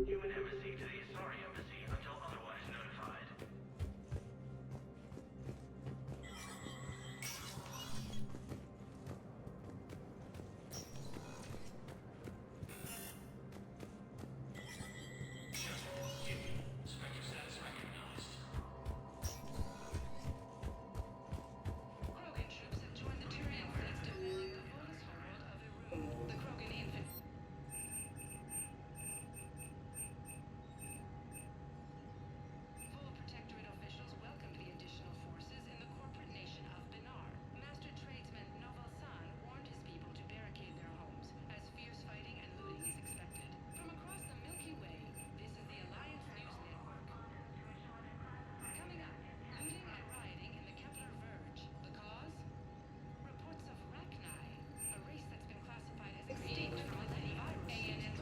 Human embassy to the Asari embassy until otherwise notified. Krogan troops have joined the Turian fleet defending the Volus Hold of Irun. The Krogan infantry. Full Protectorate officials welcomed the additional forces in the corporate nation of Benar. Master tradesman Noval San warned his people to barricade their homes, as fierce fighting and looting is expected. From across the Milky Way, this is the Alliance News Network. Coming up, looting and rioting in the Kepler Verge. The cause? Reports of Rachni, a race that's been classified as extinct from a virus. ANN's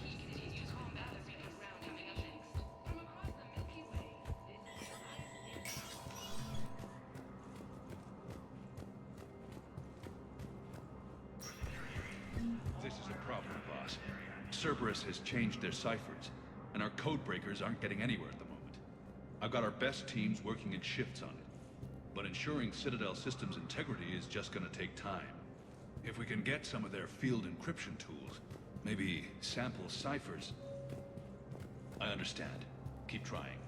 Key continues combat as we put round coming up next. From across the Milky Way, this is the Alliance This is a problem, boss. Cerberus has changed their ciphers, and our code breakers aren't getting anywhere at the moment. I've got our best teams working in shifts on it, but ensuring Citadel systems integrity is just gonna take time. If we can get some of their field encryption tools, maybe sample ciphers. I understand. Keep trying.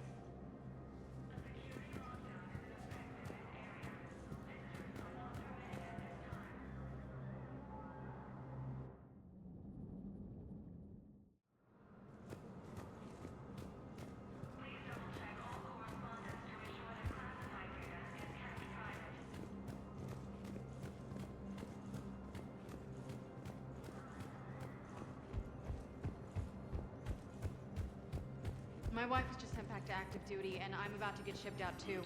My wife was just sent back to active duty, and I'm about to get shipped out too.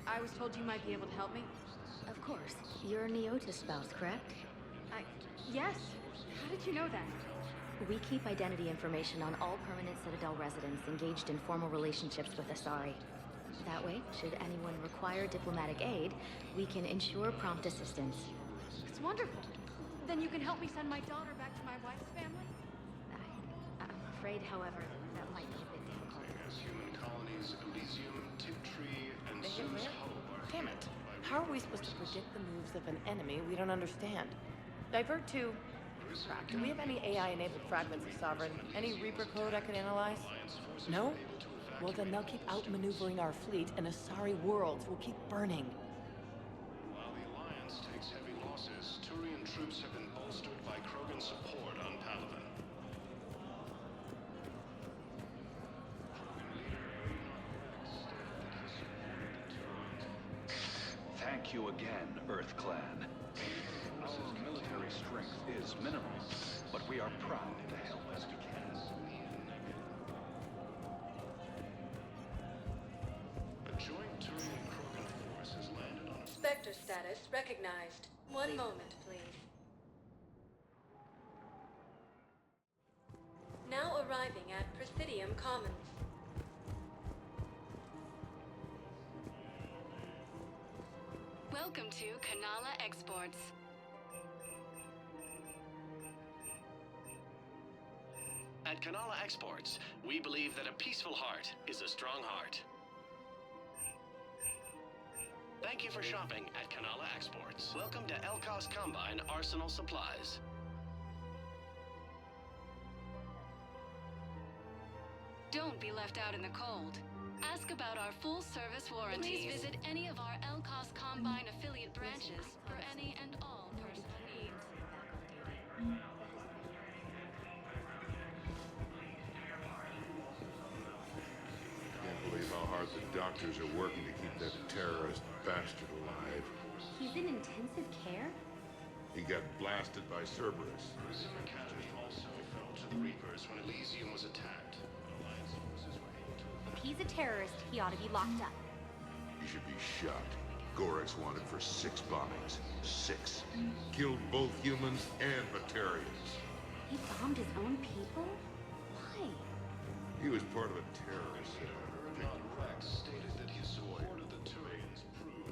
I was told you might be able to help me. Of course. You're a Neota spouse, correct? Yes. How did you know that? We keep identity information on all permanent Citadel residents engaged in formal relationships with Asari. That way, should anyone require diplomatic aid, we can ensure prompt assistance. It's wonderful. Then you can help me send my daughter back to my wife's family? I'm afraid, however, that might be a bit difficult. Human colonies, Elysium, Tiptree, and Zeus Hollow are Damn it. How are we supposed to predict the moves of an enemy we don't understand? Divert to... Crap, do we have any AI-enabled fragments of Sovereign? Any Reaper code I can analyze? No? Well, then they'll keep outmaneuvering our fleet, and Asari worlds will keep burning. While the Alliance takes heavy losses, Turian troops have been bolstered by Krogan support on Palaven. Krogan leader stated that he supported the Turians. Thank you again, Earth Clan. Our military strength is minimal, but we are proud to help as we can. A joint Turian Krogan force has landed on a Spectre status recognized. One moment, please. Now arriving at Presidium Commons. Welcome to Kanala Exports. At Kanala Exports, we believe that a peaceful heart is a strong heart. Thank you for shopping at Kanala Exports. Welcome to Elkos Combine Arsenal Supplies. Don't be left out in the cold. Ask about our full-service warranties. Please visit any of our Elkos Combine affiliate branches for any and all personal needs. Can't believe how hard the doctors are working to keep that terrorist bastard alive. He's in intensive care? He got blasted by Cerberus. Prison Academy also fell to the Reapers when Elysium was attacked. Alliance forces were able to If he's a terrorist, he ought to be locked up. He should be shot. Gorex wanted for 6 bombings. 6. Killed both humans and Batarians. He bombed his own people? Why? He was part of a terrorist cell. Ernod Rex stated that he supported the Turians.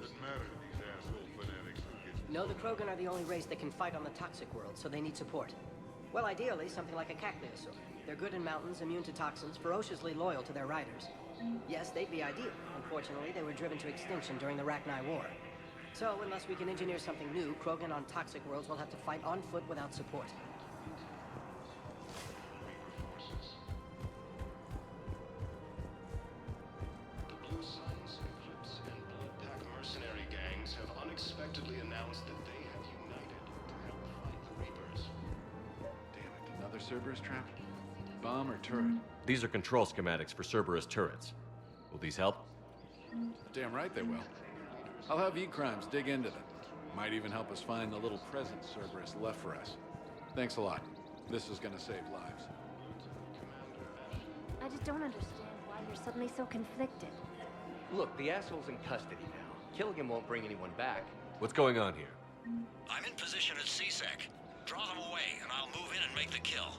Doesn't matter to these asshole fanatics who get... No, the Krogan are the only race that can fight on the toxic world, so they need support. Well, ideally, something like a cactuosaur. They're good in mountains, immune to toxins, ferociously loyal to their riders. Yes, they'd be ideal. Unfortunately, they were driven to extinction during the Rachni War. So, unless we can engineer something new, Krogan on toxic worlds will have to fight on foot without support. The Blue Suns, Eclipse, and Bloodpack mercenary gangs have unexpectedly announced that they have united to help fight the Reapers. Damn it, another Cerberus trap? Bomb or turret? These are control schematics for Cerberus turrets. Will these help? Damn right they will. I'll have E-Crimes dig into them. Might even help us find the little present Cerberus left for us. Thanks a lot. This is gonna save lives. I just don't understand why you're suddenly so conflicted. Look, the asshole's in custody now. Killing him won't bring anyone back. What's going on here? I'm in position at CSEC. Draw them away, and I'll move in and make the kill.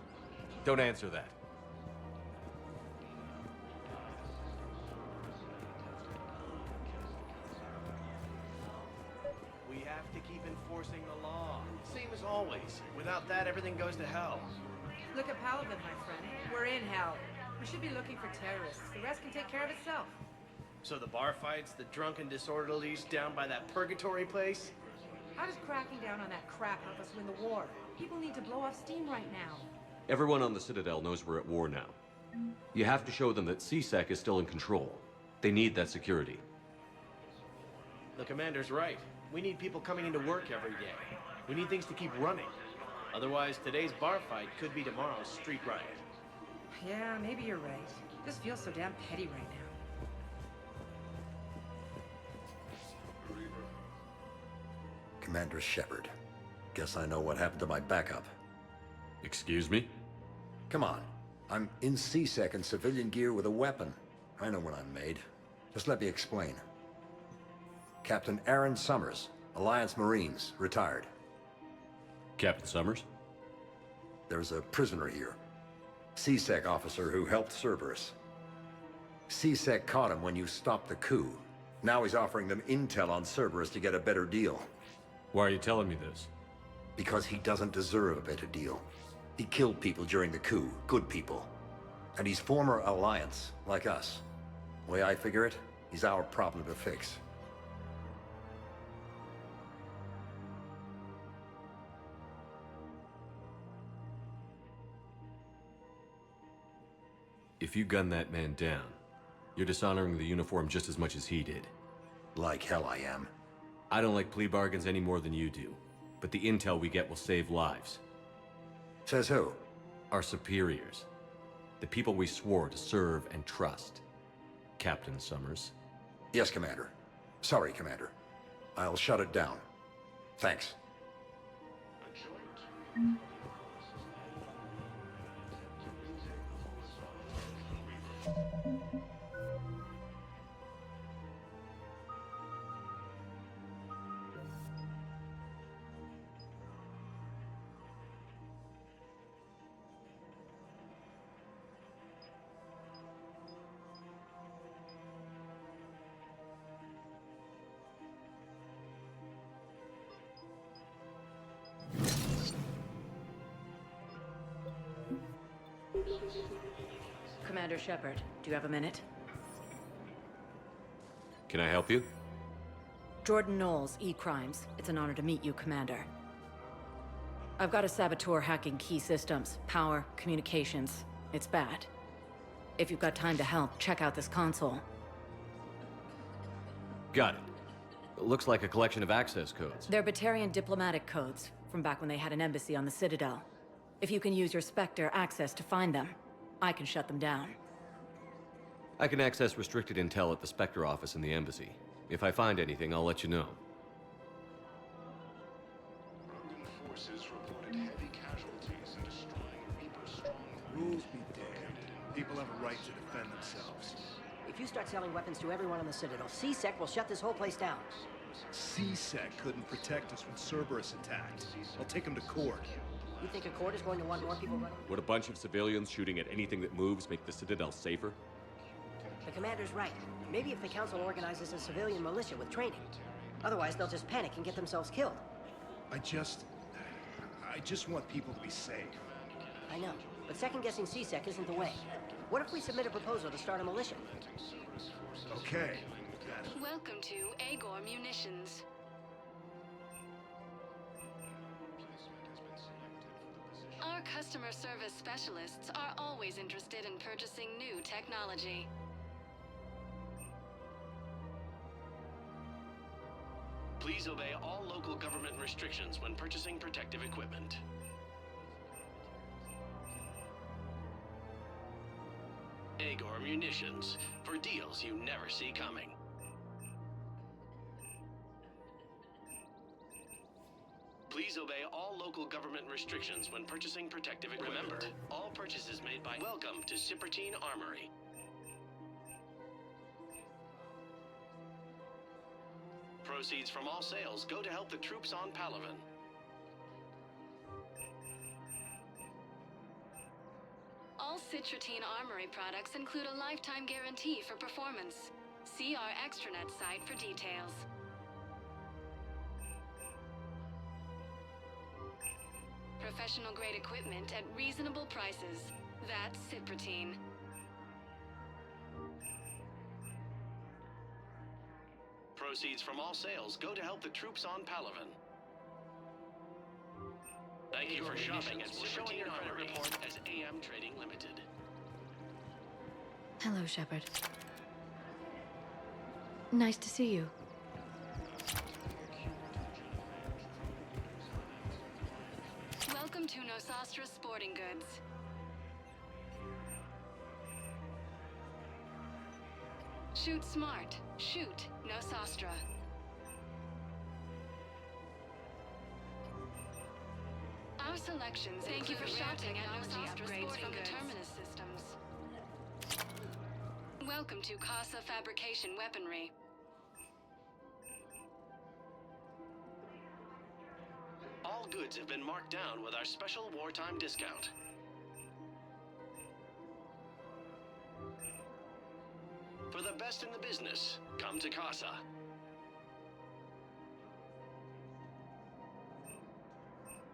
Don't answer that. We have to keep enforcing the law. Same as always. Without that, everything goes to hell. Look at Paladin, my friend. We're in hell. We should be looking for terrorists. The rest can take care of itself. So the bar fights, the drunken disorderlies down by that purgatory place? How does cracking down on that crap help us win the war? People need to blow off steam right now. Everyone on the Citadel knows we're at war now. You have to show them that CSEC is still in control. They need that security. The commander's right. We need people coming into work every day. We need things to keep running. Otherwise, today's bar fight could be tomorrow's street riot. Yeah, maybe you're right. This feels so damn petty right now. Commander Shepard. Guess I know what happened to my backup. Excuse me? Come on. I'm in CSEC in civilian gear with a weapon. I know what I'm made. Just let me explain. Captain Aaron Summers, Alliance Marines, retired. Captain Summers? There's a prisoner here. CSEC officer who helped Cerberus. CSEC caught him when you stopped the coup. Now he's offering them intel on Cerberus to get a better deal. Why are you telling me this? Because he doesn't deserve a better deal. He killed people during the coup, good people. And he's former Alliance, like us. The way I figure it, he's our problem to fix. If you gun that man down, you're dishonoring the uniform just as much as he did. Like hell I am. I don't like plea bargains any more than you do, but the intel we get will save lives. Says who? Our superiors. The people we swore to serve and trust. Captain Summers. Yes, Commander. Sorry, Commander. I'll shut it down. Thanks. Commander Shepard, do you have a minute? Can I help you? Jordan Knowles, E-Crimes. It's an honor to meet you, Commander. I've got a saboteur hacking key systems, power, communications. It's bad. If you've got time to help, check out this console. Got it. It looks like a collection of access codes. They're Batarian diplomatic codes, from back when they had an embassy on the Citadel. If you can use your Spectre access to find them, I can shut them down. I can access restricted intel at the Spectre office in the embassy. If I find anything, I'll let you know. Krogan forces reported heavy casualties in destroying Reaper strongholds. Rules be damned. People have a right to defend themselves. If you start selling weapons to everyone on the Citadel, CSEC will shut this whole place down. CSEC couldn't protect us when Cerberus attacked. I'll take them to court. You think a court is going to want more people running? Would a bunch of civilians shooting at anything that moves make the Citadel safer? The commander's right. Maybe if the council organizes a civilian militia with training. Otherwise, they'll just panic and get themselves killed. I just want people to be safe. I know, but second-guessing CSEC isn't the way. What if we submit a proposal to start a militia? Okay. Welcome to Agor Munitions. Our customer service specialists are always interested in purchasing new technology. Please obey all local government restrictions when purchasing protective equipment. Agor Munitions, for deals you never see coming. Please obey all local government restrictions when purchasing protective equipment. Remember, all purchases made by Welcome to Cipertine Armory. Proceeds from all sales go to help the troops on Palaven. All Cipertine Armory products include a lifetime guarantee for performance. See our extranet site for details. Professional-grade equipment at reasonable prices. That's Cipertine. Proceeds from all sales go to help the troops on Palaven. Thank you for shopping at Cipertine Armory as AM Trading Limited. Hello, Shepard. Nice to see you. Welcome to Nosastra Sporting Goods. Shoot smart. Shoot Nosastra. Our selections. Thank you for shopping at Nosastra Sporting Goods. Terminus systems. Welcome to Casa Fabrication Weaponry. All goods have been marked down with our special wartime discount. For the best in the business, come to Casa.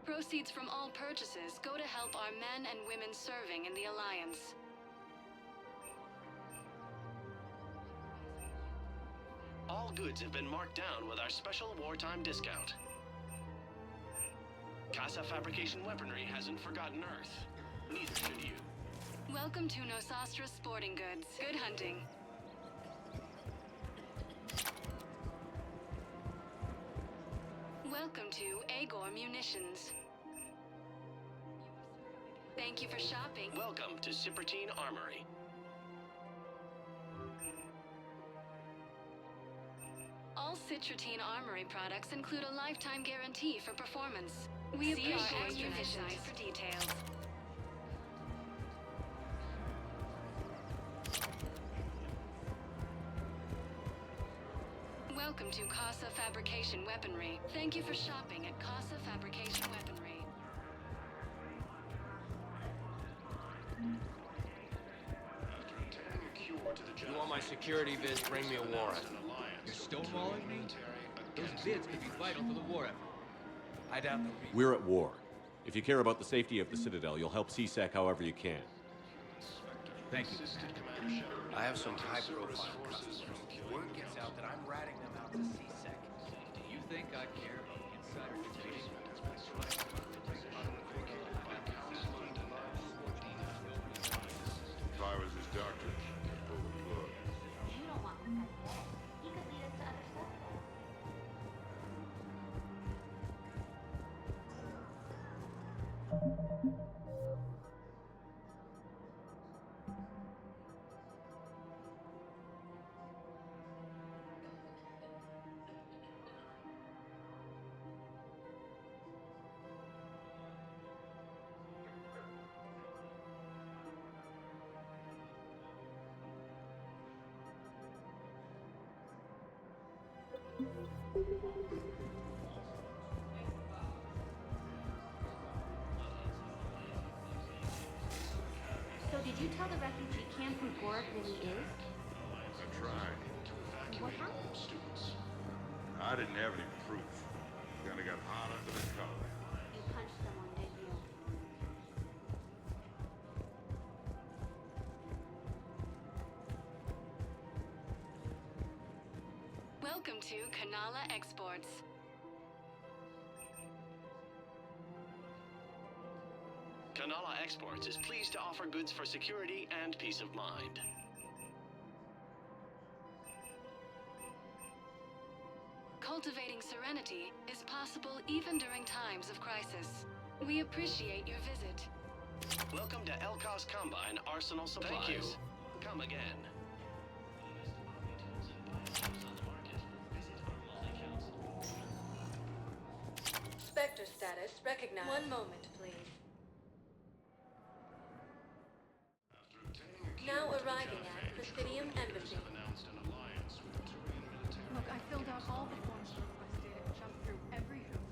Proceeds from all purchases go to help our men and women serving in the Alliance. All goods have been marked down with our special wartime discount. Casa Fabrication Weaponry hasn't forgotten Earth. Neither should you. Welcome to Nosastra Sporting Goods. Good hunting. Welcome to Agor Munitions. Thank you for shopping. Welcome to Cipertine Armory. All Cipertine Armory products include a lifetime guarantee for performance. We appreciate our extra site for details. Welcome to Casa Fabrication Weaponry. Thank you for shopping at Casa Fabrication Weaponry. You want my security viz, bring me a warrant. You're stonewalling me? Those bids could be vital for the war effort. I doubt they'll be... We're at war. If you care about the safety of the Citadel, you'll help CSEC however you can. Thank you. I have some high-profile customers. Word gets out that I'm ratting them out to CSEC. Do you think I care about the insider trading? If I was his doctor, I'd pull the plug. You don't want this guy dead. He could lead us to other stuff. So did you tell the refugee camp who Gorak really is? I tried. What happened? I didn't have any proof. Kinda got hot under the collar. You punched someone, didn't you? Welcome to Kanala Exports. Kanala Exports is pleased to offer goods for security and peace of mind. Cultivating serenity is possible even during times of crisis. We appreciate your visit. Welcome to Elkos Combine Arsenal Supplies. Thank you. Come again. Spectre status recognized. One moment, please. Now arriving at Presidium Embassy. Look, I filled out all the forms requested and jumped through every hoop.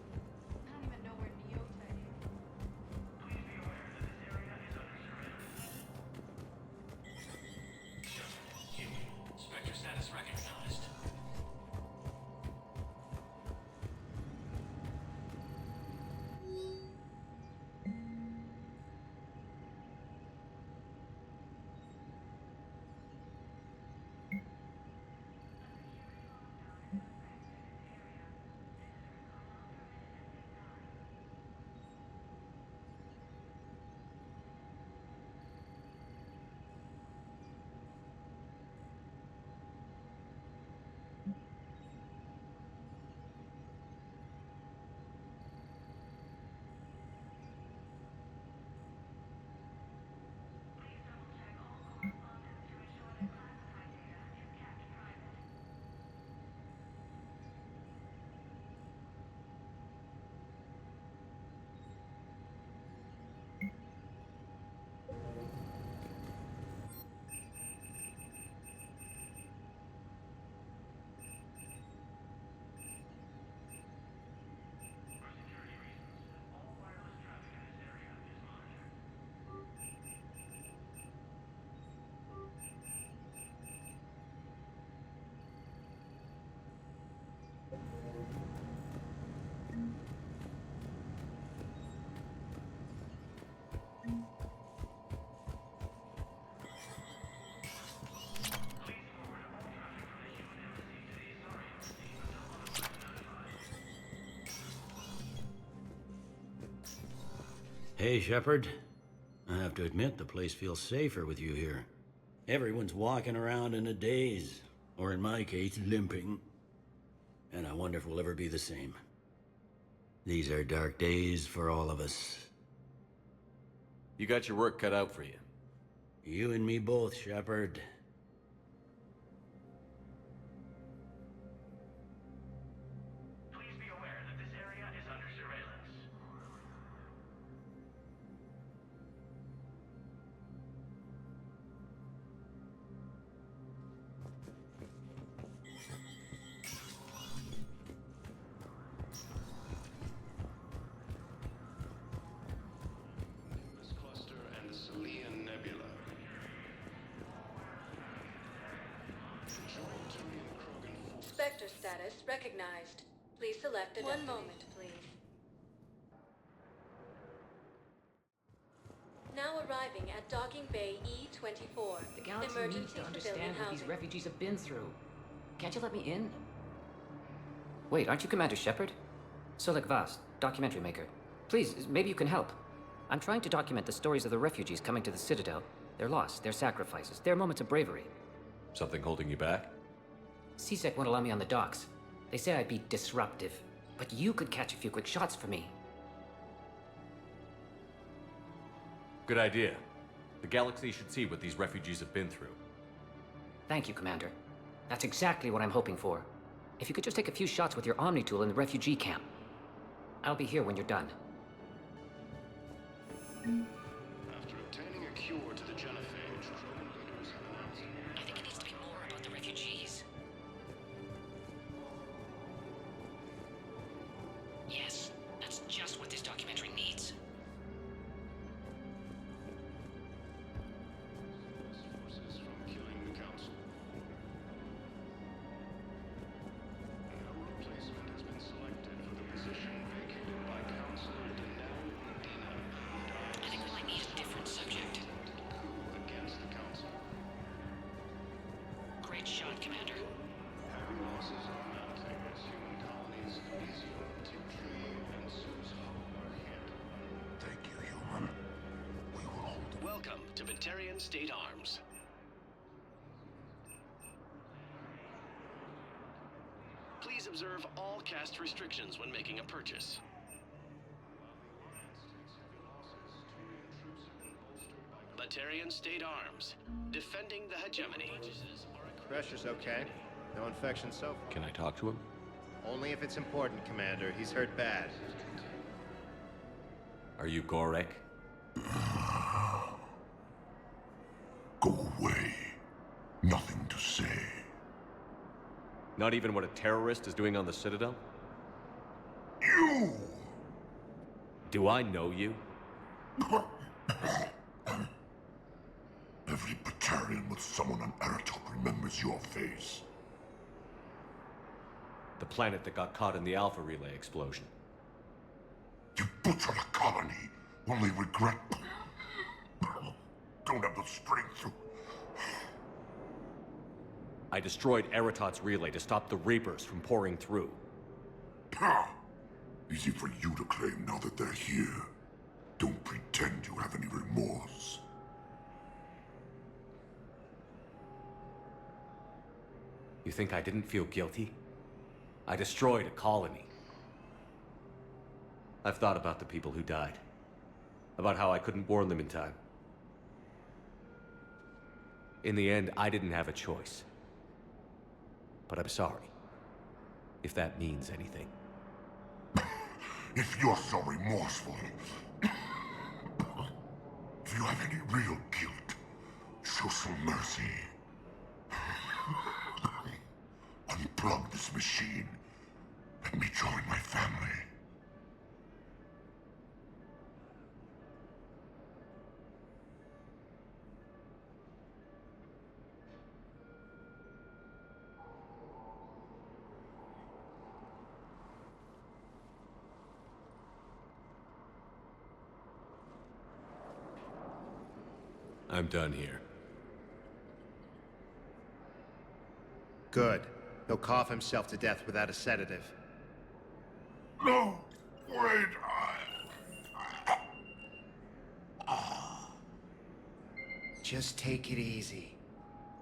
I don't even know where Nyota is. Please be aware that this area is under surveillance. Spectre status recognized. Hey, Shepard. I have to admit, the place feels safer with you here. Everyone's walking around in a daze, or in my case, limping. And I wonder if we'll ever be the same. These are dark days for all of us. You got your work cut out for you. You and me both, Shepard. Please be aware that this area is under surveillance. This cluster and the Selian Nebula. Spectre status recognized. Please select a One moment, please. Now arriving at Docking Bay E-24. The galaxy Emergency needs to civilian understand what these housing. refugees have been through. Can't you let me in? Wait, aren't you Commander Shepard? Solik Vast, documentary maker. Please, maybe you can help. I'm trying to document the stories of the refugees coming to the Citadel. Their loss, their sacrifices, their moments of bravery. Something holding you back? CSEC won't allow me on the docks. They say I'd be disruptive. But you could catch a few quick shots for me. Good idea. The galaxy should see what these refugees have been through. Thank you, Commander. That's exactly what I'm hoping for. If you could just take a few shots with your Omni tool in the refugee camp. I'll be here when you're done. After obtaining a cure to the genophage, Krogan leaders have announced. I think it needs to be more about the refugees. Yes, that's just what this documentary needs. Forces from killing the council. No replacement has been selected for the position vacated by Councilor Danelle Medina. I think we might need a different subject. Coup against the council. Great shot, Commander. Heavy losses are mounted. State Arms. Please observe all caste restrictions when making a purchase. Batarian State Arms, defending the hegemony. Pressure's okay. No infection so far. Can I talk to him? Only if it's important, Commander. He's hurt bad. Are you Gorek? Go away. Nothing to say. Not even what a terrorist is doing on the Citadel? You! Do I know you? Every Batarian with someone on Aratok remembers your face. The planet that got caught in the Alpha Relay explosion. You butchered a colony, only regret. Don't have the strength to... I destroyed Eratot's relay to stop the Reapers from pouring through. Easy for you to claim now that they're here. Don't pretend you have any remorse. You think I didn't feel guilty? I destroyed a colony. I've thought about the people who died. About how I couldn't warn them in time. In the end, I didn't have a choice. But I'm sorry. If that means anything. If you're so remorseful, if you have any real guilt, show some mercy. Unplug this machine. Let me join my family. I'm done here. Good. He'll cough himself to death without a sedative. No! Wait! Just take it easy.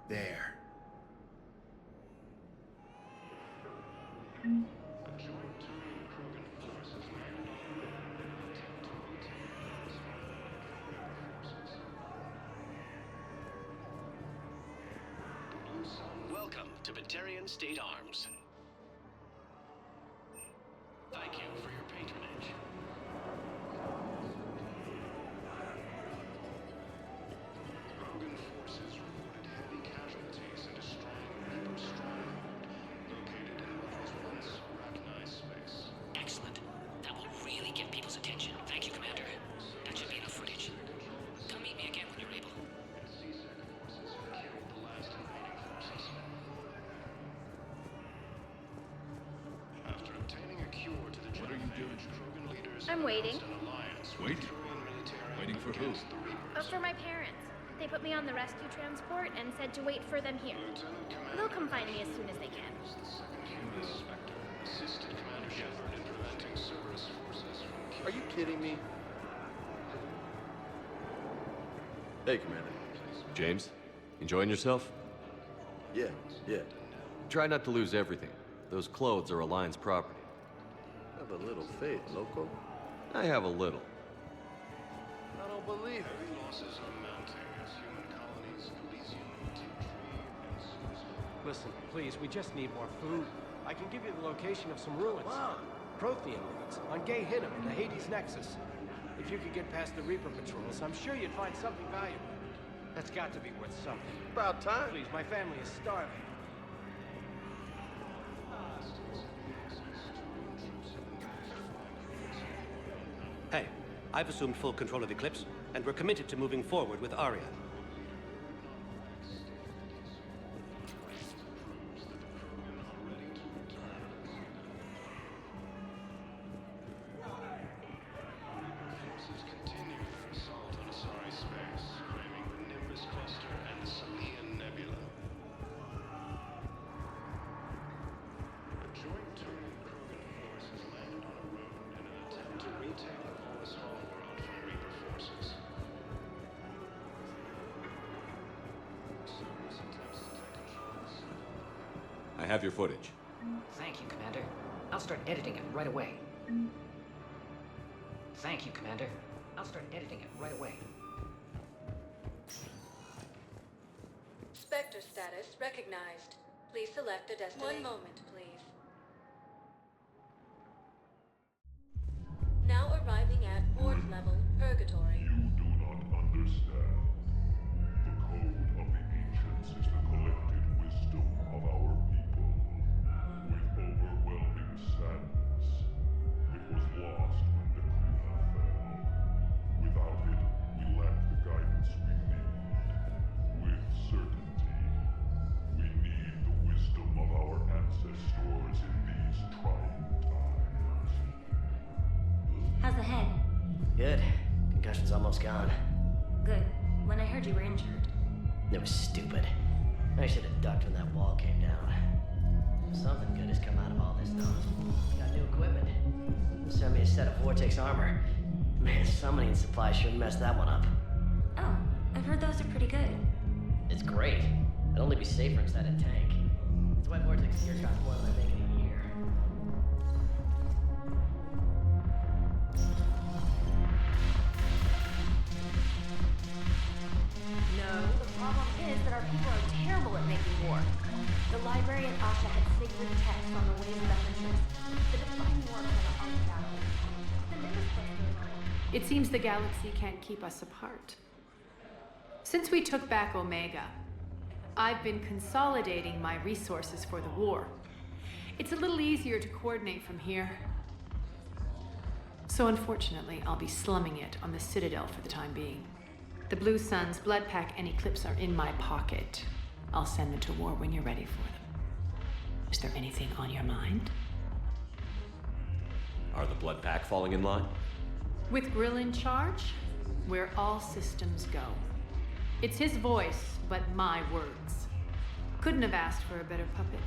There. Welcome to Batarian State Arms. Thank you for your patronage. Krogan forces reported heavy casualties in a strong Reaper stronghold located in what was once Rachni space. Excellent. That will really get people's attention. Thank you, Commander. That should be enough footage. Come meet me again when you're able. CSEC forces have killed the last remaining forces. After obtaining a cure to the What are you doing? Krogan leaders I'm waiting. announced an alliance with Wait? Turian military Waiting for who? against the Reapers. For my parents. They put me on the rescue transport and said to wait for them here. Lieutenant Commander They'll come find me as soon as they can. the second human Spectre assisted Commander Shepard in preventing Cerberus forces from Are you kidding me? Hey, Commander. James, enjoying yourself? Yeah. Try not to lose everything. Those clothes are Alliance property. Have a little faith, loco. I have a little. I don't believe it. heavy losses are mounting as human colonies Elysium, Tiptree, and Susan. Listen, please, we just need more food. I can give you the location of some ruins. Wow. Prothean ruins, on Gay Hinnom in the Hades Nexus. If you could get past the Reaper patrols, I'm sure you'd find something valuable. That's got to be worth something. About time. Please, my family is starving. Hey, I've assumed full control of Eclipse, and we're committed to moving forward with Aria. Forces continue their assault on Asari space, claiming the Nimbus cluster and the Salian Nebula. A joint Turian Krogan force has landed on a road in an attempt to retake the Volus Hall world from Reaper forces. have your footage. Thank you, Commander. I'll start editing it right away. Thank you, Commander. I'll start editing it right away. Spectre status recognized. Please select a destination. 1 moment, please. Now arriving at ward level Purgatory. You do not understand. The code of the ancients is the collected wisdom of our people. With overwhelming sadness, it was lost when the Kuna fell. Without it, we lack the guidance we need. With certainty, we need the wisdom of our ancestors in these trying times. How's the head? Good. Concussion's almost gone. Good. When I heard you were injured. It was stupid. I should have ducked when that wall came down. Something good has come out of all this, though. Got new equipment. Sent me a set of Vortex armor. Man, summoning supply sure messed that one up. Oh, I've heard those are pretty good. It's great. I'd only be safer inside a tank. That's why Vortex gear costs more than I make in a year. No, the problem is that our people are terrible at making war. The librarian Asha had sacred text on the ways of Ventress. The defining war for the art battle. The biggest thing It seems the galaxy can't keep us apart. Since we took back Omega, I've been consolidating my resources for the war. It's a little easier to coordinate from here. So unfortunately, I'll be slumming it on the Citadel for the time being. The Blue Suns, Blood Pack, and Eclipse are in my pocket. I'll send them to war when you're ready for them. Is there anything on your mind? Are the Blood Pack falling in line? With Grill in charge, where all systems go. It's his voice, but my words. Couldn't have asked for a better puppet.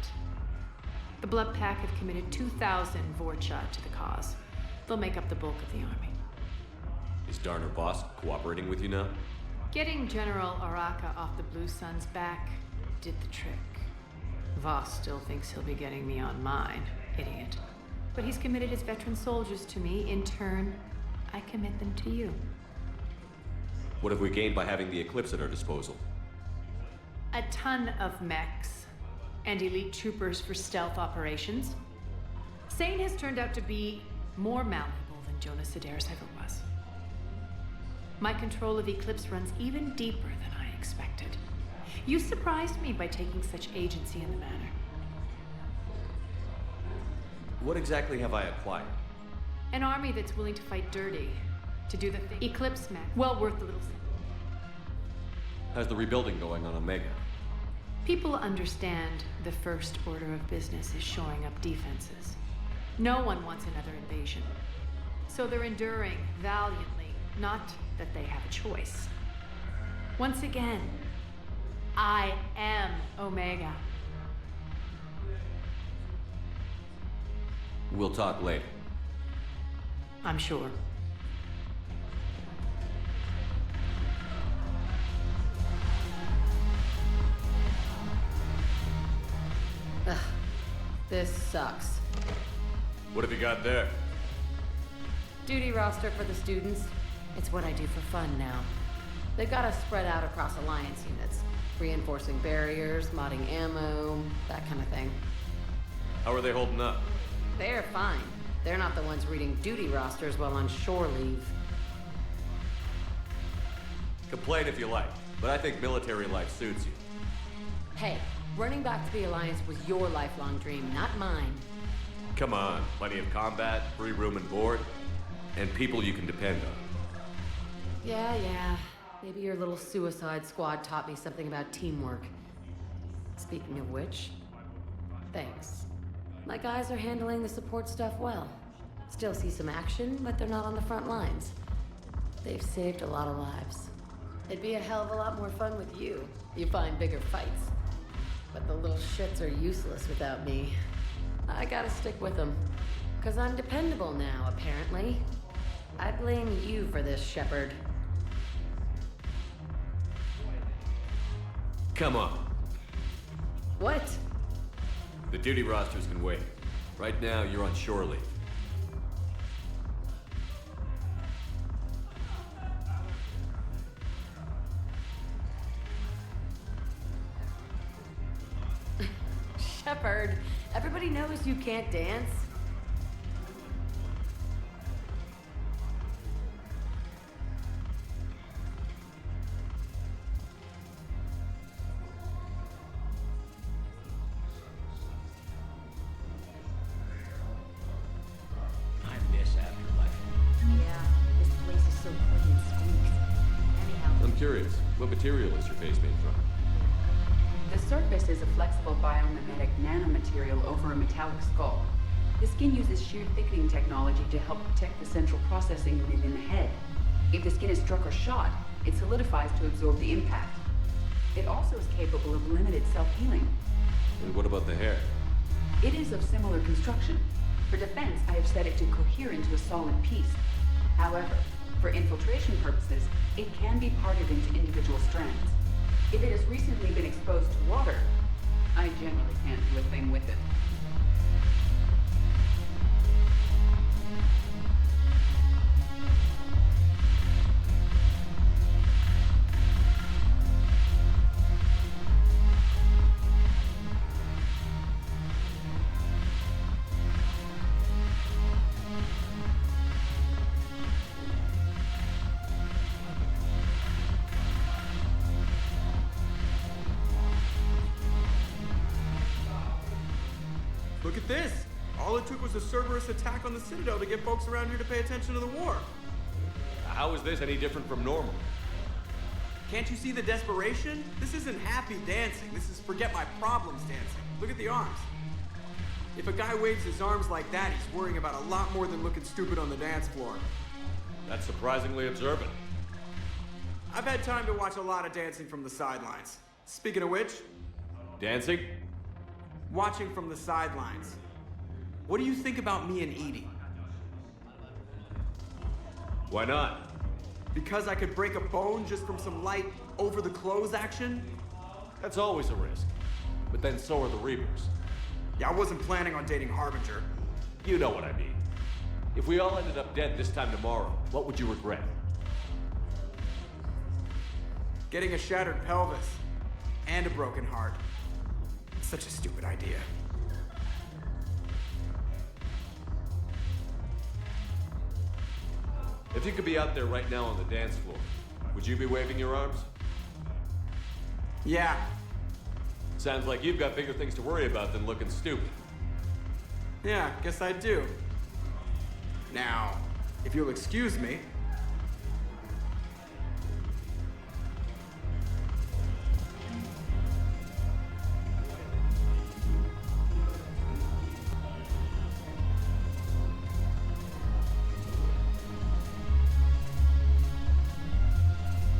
The Blood Pack have committed 2,000 Vorcha to the cause. They'll make up the bulk of the army. Is Darner Boss cooperating with you now? Getting General Araka off the Blue Suns' back did the trick. Voss still thinks he'll be getting me on mine. Idiot. But he's committed his veteran soldiers to me. In turn, I commit them to you. What have we gained by having the Eclipse at our disposal? A ton of mechs and elite troopers for stealth operations. Sane has turned out to be more malleable than Jonas Sedaris ever was. My control of Eclipse runs even deeper than I expected. You surprised me by taking such agency in the matter. What exactly have I acquired? An army that's willing to fight dirty, to do the thing. Eclipse mech, well worth the little. How's the rebuilding going on Omega? People understand the first order of business is shoring up defenses. No one wants another invasion. So they're enduring valiantly, not that they have a choice. Once again, I am Omega. We'll talk later. I'm sure. Ugh, this sucks. What have you got there? Duty roster for the students. It's what I do for fun now. They've got us spread out across Alliance units. Reinforcing barriers, modding ammo, that kind of thing. How are they holding up? They're fine. They're not the ones reading duty rosters while on shore leave. Complain if you like, but I think military life suits you. Hey, running back to the Alliance was your lifelong dream, not mine. Come on, plenty of combat, free room and board, and people you can depend on. Yeah. Maybe your little suicide squad taught me something about teamwork. Speaking of which, thanks. My guys are handling the support stuff well. Still see some action, but they're not on the front lines. They've saved a lot of lives. It'd be a hell of a lot more fun with you. You find bigger fights. But the little shits are useless without me. I gotta stick with them. 'Cause I'm dependable now, apparently. I blame you for this, Shepard. Come on. What? The duty rosters can wait. Right now, you're on shore leave. Shepard, everybody knows you can't dance. I miss Afterlife. Yeah, this place is so clean, squeaks. Anyhow, I'm curious, what material is your face made from? The surface is a flexible biomimetic nanomaterial over a metallic skull. The skin uses shear thickening technology to help protect the central processing unit in the head. If the skin is struck or shot, it solidifies to absorb the impact. It also is capable of limited self-healing. And what about the hair? It is of similar construction. For defense, I have set it to cohere into a solid piece. However, for infiltration purposes, it can be parted into individual strands. If it has recently been exposed to water, I generally can't do a thing with it. Look at this! All it took was a Cerberus attack on the Citadel to get folks around here to pay attention to the war. How is this any different from normal? Can't you see the desperation? This isn't happy dancing. This is forget my problems dancing. Look at the arms. If a guy waves his arms like that, he's worrying about a lot more than looking stupid on the dance floor. That's surprisingly observant. I've had time to watch a lot of dancing from the sidelines. Speaking of which... Dancing? Watching from the sidelines. What do you think about me and Edie? Why not? Because I could break a bone just from some light over-the-clothes action? That's always a risk. But then so are the Reapers. Yeah, I wasn't planning on dating Harbinger. You know what I mean. If we all ended up dead this time tomorrow, what would you regret? Getting a shattered pelvis. And a broken heart. Such a stupid idea. If you could be out there right now on the dance floor, would you be waving your arms? Yeah. Sounds like you've got bigger things to worry about than looking stupid. Yeah, guess I do. Now, if you'll excuse me.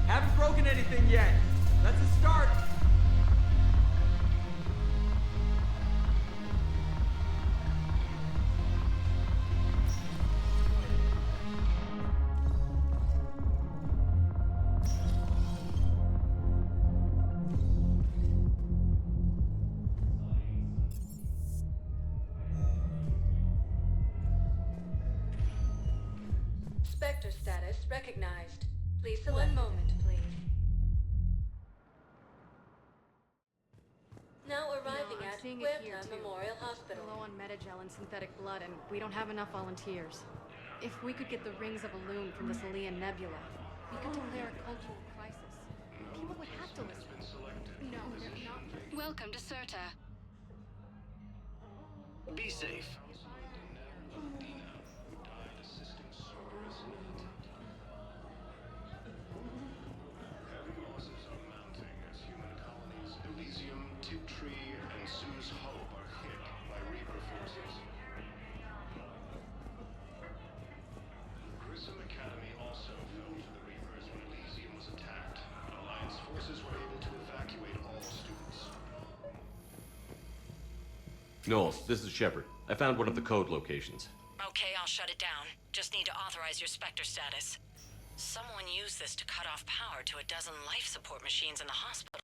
Haven't broken anything yet. That's a start. Spectre status recognized. Please select. One moment, please. Now arriving at Huerta Memorial Hospital. We're low on Metagel and synthetic blood, and we don't have enough volunteers. If we could get the rings of Elune from the Salian Nebula, we could declare a cultural crisis. People would have to listen. No, they're not. Welcome to Serta. Be safe. Heavy losses are mounting as human colonies Elysium, Tiptree, and Sue's Hope are hit by Reaper forces. Grissom Academy also fell to the Reapers when Elysium was attacked, but Alliance forces were able to evacuate all students. Knowles, this is Shepard. I found one of the code locations. Okay, I'll shut it down. Just need to authorize your Spectre status. Someone used this to cut off power to a dozen life support machines in the hospital.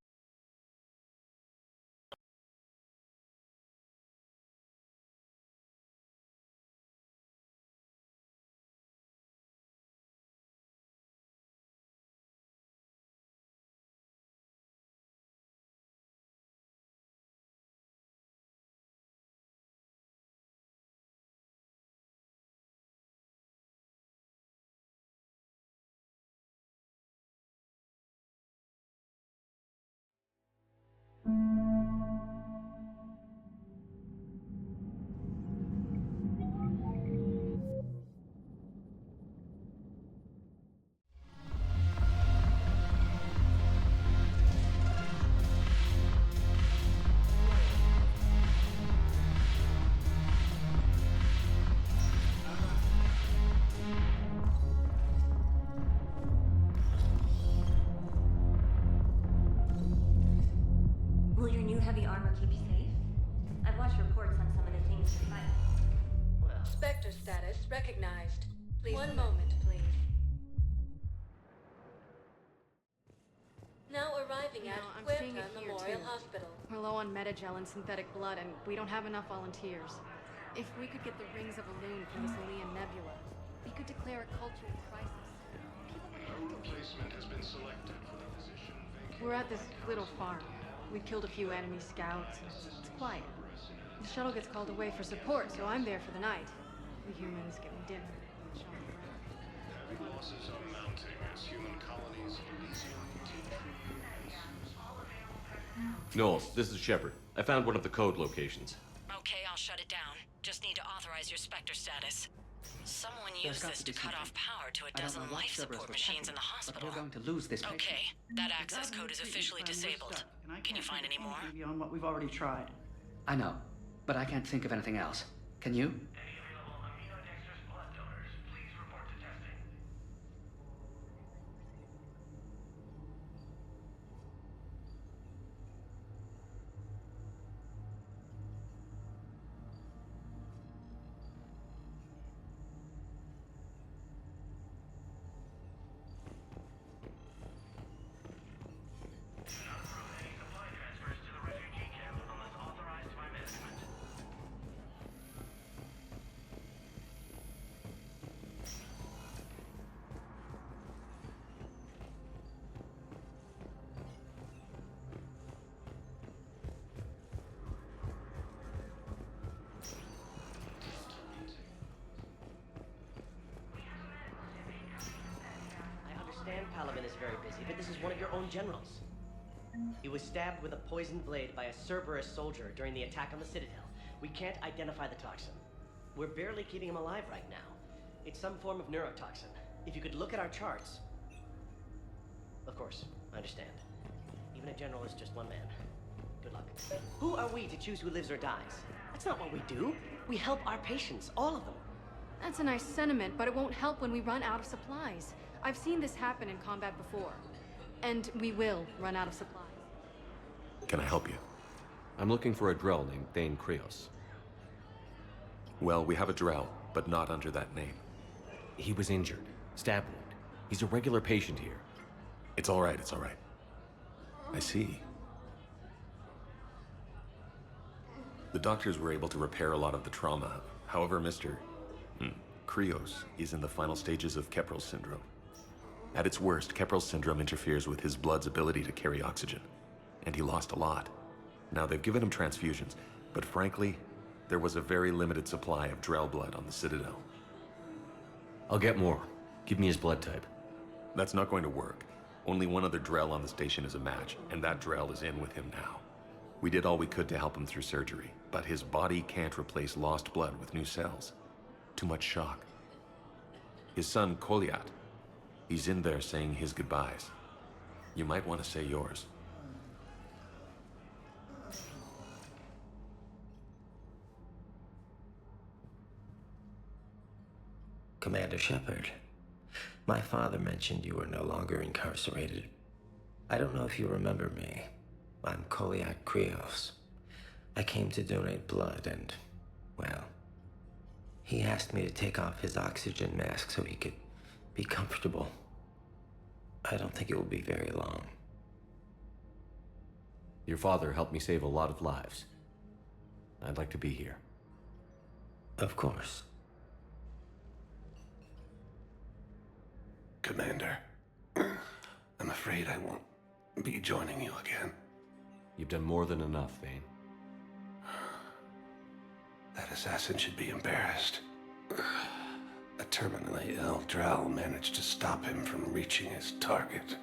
keep you safe? I've watched reports on some of the things you fight. Spectre status recognized. Please. One moment, please. Now arriving at I'm Huerta seeing it here, Memorial too. Hospital. We're low on metagel and synthetic blood, and we don't have enough volunteers. If we could get the rings of Elune from the Salian Nebula, we could declare a cultural crisis. Replacement has been selected for the position vacated. We're at this little farm. We killed a few enemy scouts. It's quiet. The shuttle gets called away for support, so I'm there for the night. The humans give me dinner and show me around. Heavy losses are mounting as human colonies of Elysium teach. Knowles, this is Shepard. I found one of the code locations. Okay, I'll shut it down. Just need to authorize your Spectre status. Someone used this to cut off power to a dozen life support machines in the hospital. We're going to lose this patient. Okay, that access code is officially disabled. Can you find any more? Beyond what we've already tried. I know, but I can't think of anything else. Can you? Palaven is very busy, but this is one of your own generals. He was stabbed with a poisoned blade by a Cerberus soldier during the attack on the Citadel. We can't identify the toxin. We're barely keeping him alive right now. It's some form of neurotoxin. If you could look at our charts... Of course, I understand. Even a general is just one man. Good luck. Who are we to choose who lives or dies? That's not what we do. We help our patients, all of them. That's a nice sentiment, but it won't help when we run out of supplies. I've seen this happen in combat before. And we will run out of supplies. Can I help you? I'm looking for a Drell named Thane Krios. Well, we have a Drell, but not under that name. He was injured. Stab wound. He's a regular patient here. It's all right, it's all right. I see. The doctors were able to repair a lot of the trauma. However, Mr. Krios is in the final stages of Keprel's syndrome. At its worst, Keprel's syndrome interferes with his blood's ability to carry oxygen, and he lost a lot. Now, they've given him transfusions, but frankly, there was a very limited supply of Drell blood on the Citadel. I'll get more. Give me his blood type. That's not going to work. Only one other Drell on the station is a match, and that Drell is in with him now. We did all we could to help him through surgery, but his body can't replace lost blood with new cells. Too much shock. His son, Kolyat, he's in there saying his goodbyes. You might want to say yours. Commander Shepard, my father mentioned you were no longer incarcerated. I don't know if you remember me. I'm Kolyat Krios. I came to donate blood and, well, he asked me to take off his oxygen mask so he could be comfortable. I don't think it will be very long. Your father helped me save a lot of lives. I'd like to be here. Of course. Commander, I'm afraid I won't be joining you again. You've done more than enough, Thane. That assassin should be embarrassed. A terminally ill Drell managed to stop him from reaching his target.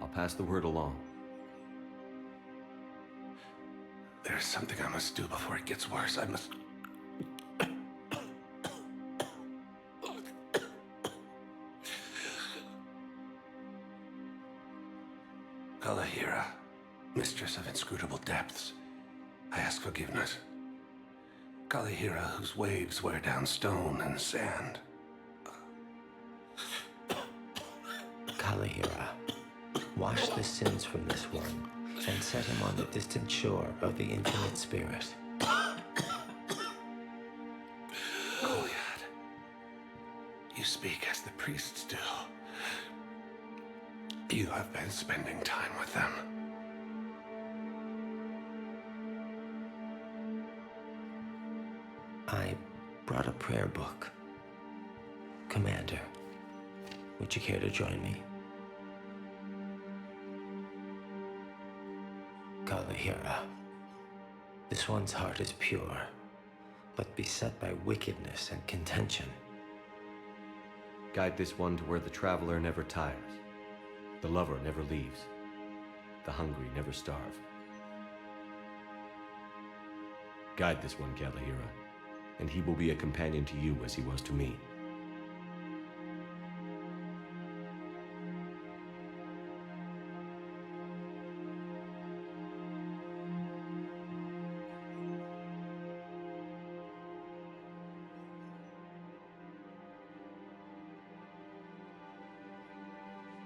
I'll pass the word along. There's something I must do before it gets worse. I must... Kalahira, mistress of inscrutable depths, I ask forgiveness. Kalahira, whose waves wear down stone and sand. Kalahira, wash the sins from this one and set him on the distant shore of the infinite spirit. Goliath, you speak as the priests do. You have been spending time with them. I brought a prayer book. Commander, would you care to join me? Kalahira. This one's heart is pure, but beset by wickedness and contention. Guide this one to where the traveler never tires, the lover never leaves, the hungry never starve. Guide this one, Kalahira, and he will be a companion to you as he was to me.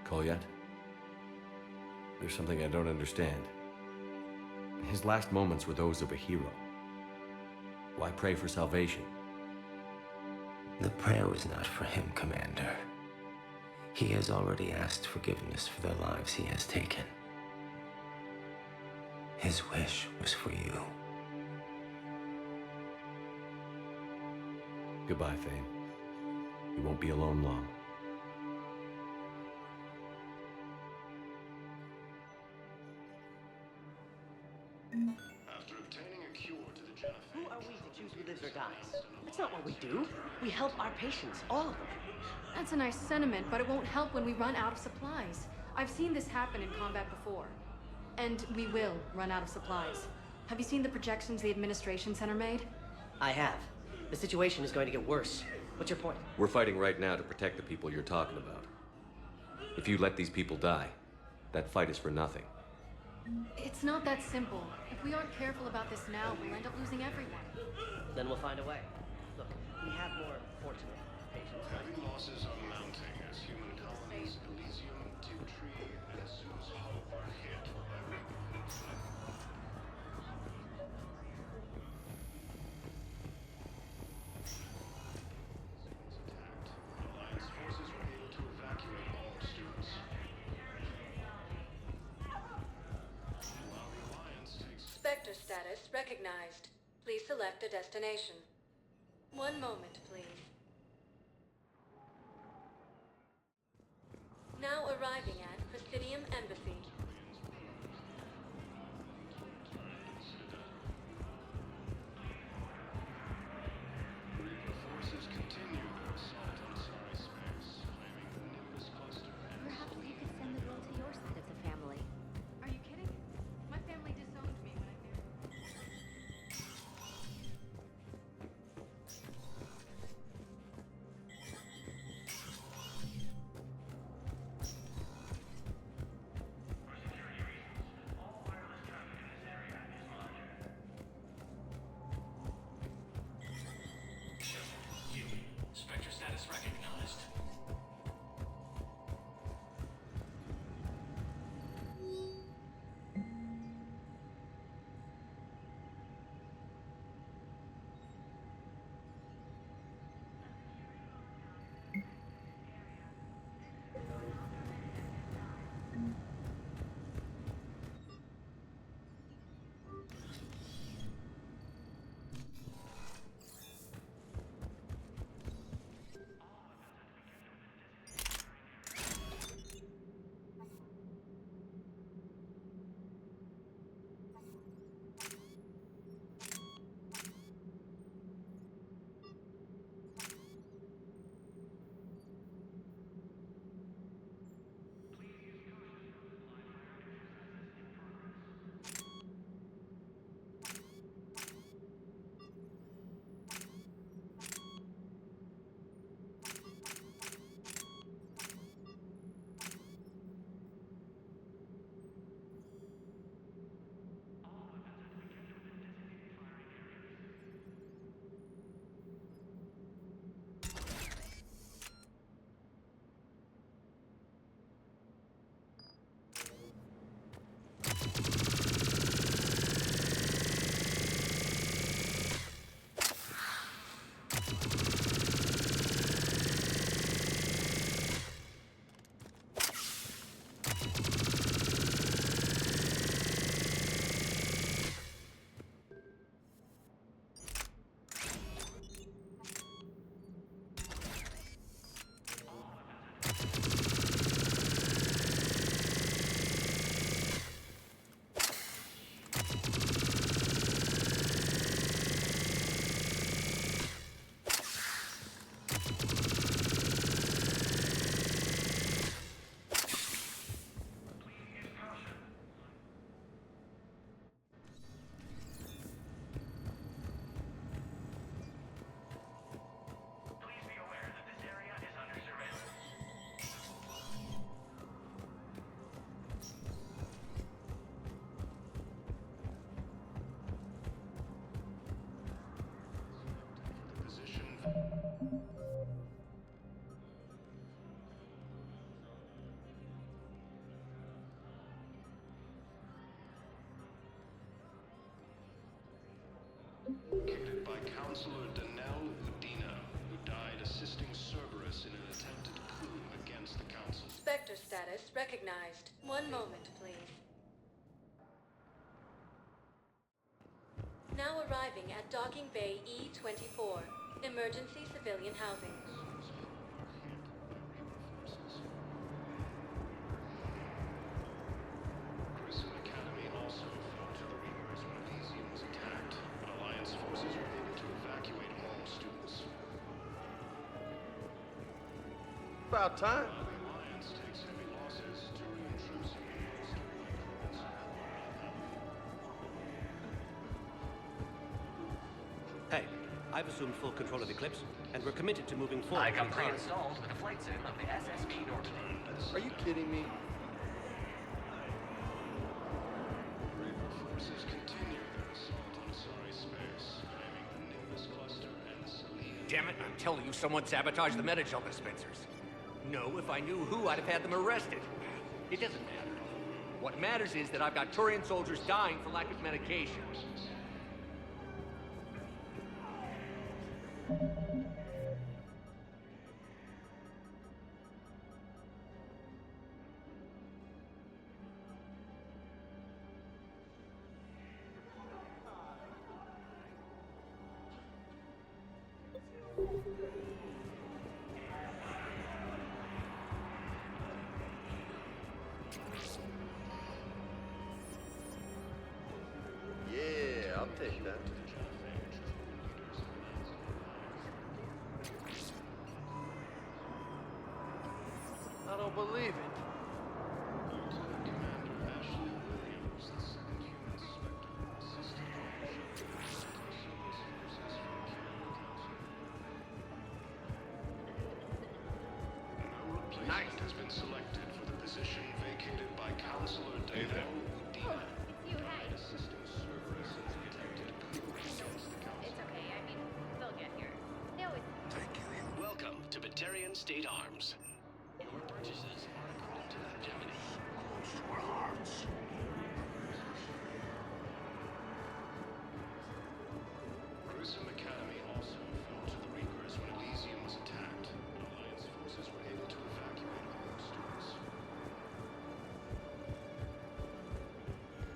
Kolyat? There's something I don't understand. His last moments were those of a hero. Why pray for salvation? The prayer was not for him, Commander. He has already asked forgiveness for the lives he has taken. His wish was for you. Goodbye, Thane. You won't be alone long. After obtaining a cure to the Genophage, Who are we to choose who lives or dies? That's not what we do. We help our patients, all of them. That's a nice sentiment, but it won't help when we run out of supplies. I've seen this happen in combat before. And we will run out of supplies. Have you seen the projections the Administration Center made? I have. The situation is going to get worse. What's your point? We're fighting right now to protect the people you're talking about. If you let these people die, that fight is for nothing. It's not that simple. If we aren't careful about this now, we'll end up losing everyone. Then we'll find a way. Look, we have more fortunate patients. heavy losses are mounting as human colonies Elysium, Tiptree, and Zeus Hope are hit by Reaper. Alliance forces were able to evacuate all students. While the Alliance takes Spectre status recognized. Please select a destination. One moment, please. Now arriving at Presidium Embassy. Reaper forces continue their assault on Sari space, claiming the Nimbus cluster. Perhaps you could send the girl to your side of the family. Are you kidding? My family disowned me when I married. Located by Counselor Danelle Udina, who died assisting Cerberus in an attempted coup against the Council. Spectre status recognized. One moment, please. Now arriving at Docking Bay E-24, emergency civilian housing. Grissom Academy also fell to the Reapers when Elysium was attacked, but Alliance forces were able to evacuate all students. About time. While the Alliance takes heavy losses, Turian troops have been bolstered by Krogan's. Hey, I've assumed full control of Eclipse, and we're committed to moving forward. I come with Khan. pre-installed with a flight sim of the SSB Normandy. Are you kidding me? Reaper forces continue their assault on Asari space, claiming the Nimbus cluster and the Selene. Damn it, I'm telling you, someone sabotaged the Metagel dispensers. No, if I knew who, I'd have had them arrested. It doesn't matter. What matters is that I've got Turian soldiers dying for lack of medication. Yeah, I'll take that. I don't believe it. Lieutenant Commander Ashley Williams, the second human Spectre, assisted Dr. Shepard to service unsuccessful Imperial Council. No replacement has been selected for the position vacated by Counselor Danelle Udina. You, hey. Assisting Cerberus in an attempted coup against the Council. It's okay. I mean, they'll get here. They always. Welcome to Batarian State Arms. Your purchases are according to Gemini. Close to our hearts. Grissom Academy also fell to the Reapers when Elysium was attacked, but Alliance forces were able to evacuate all students.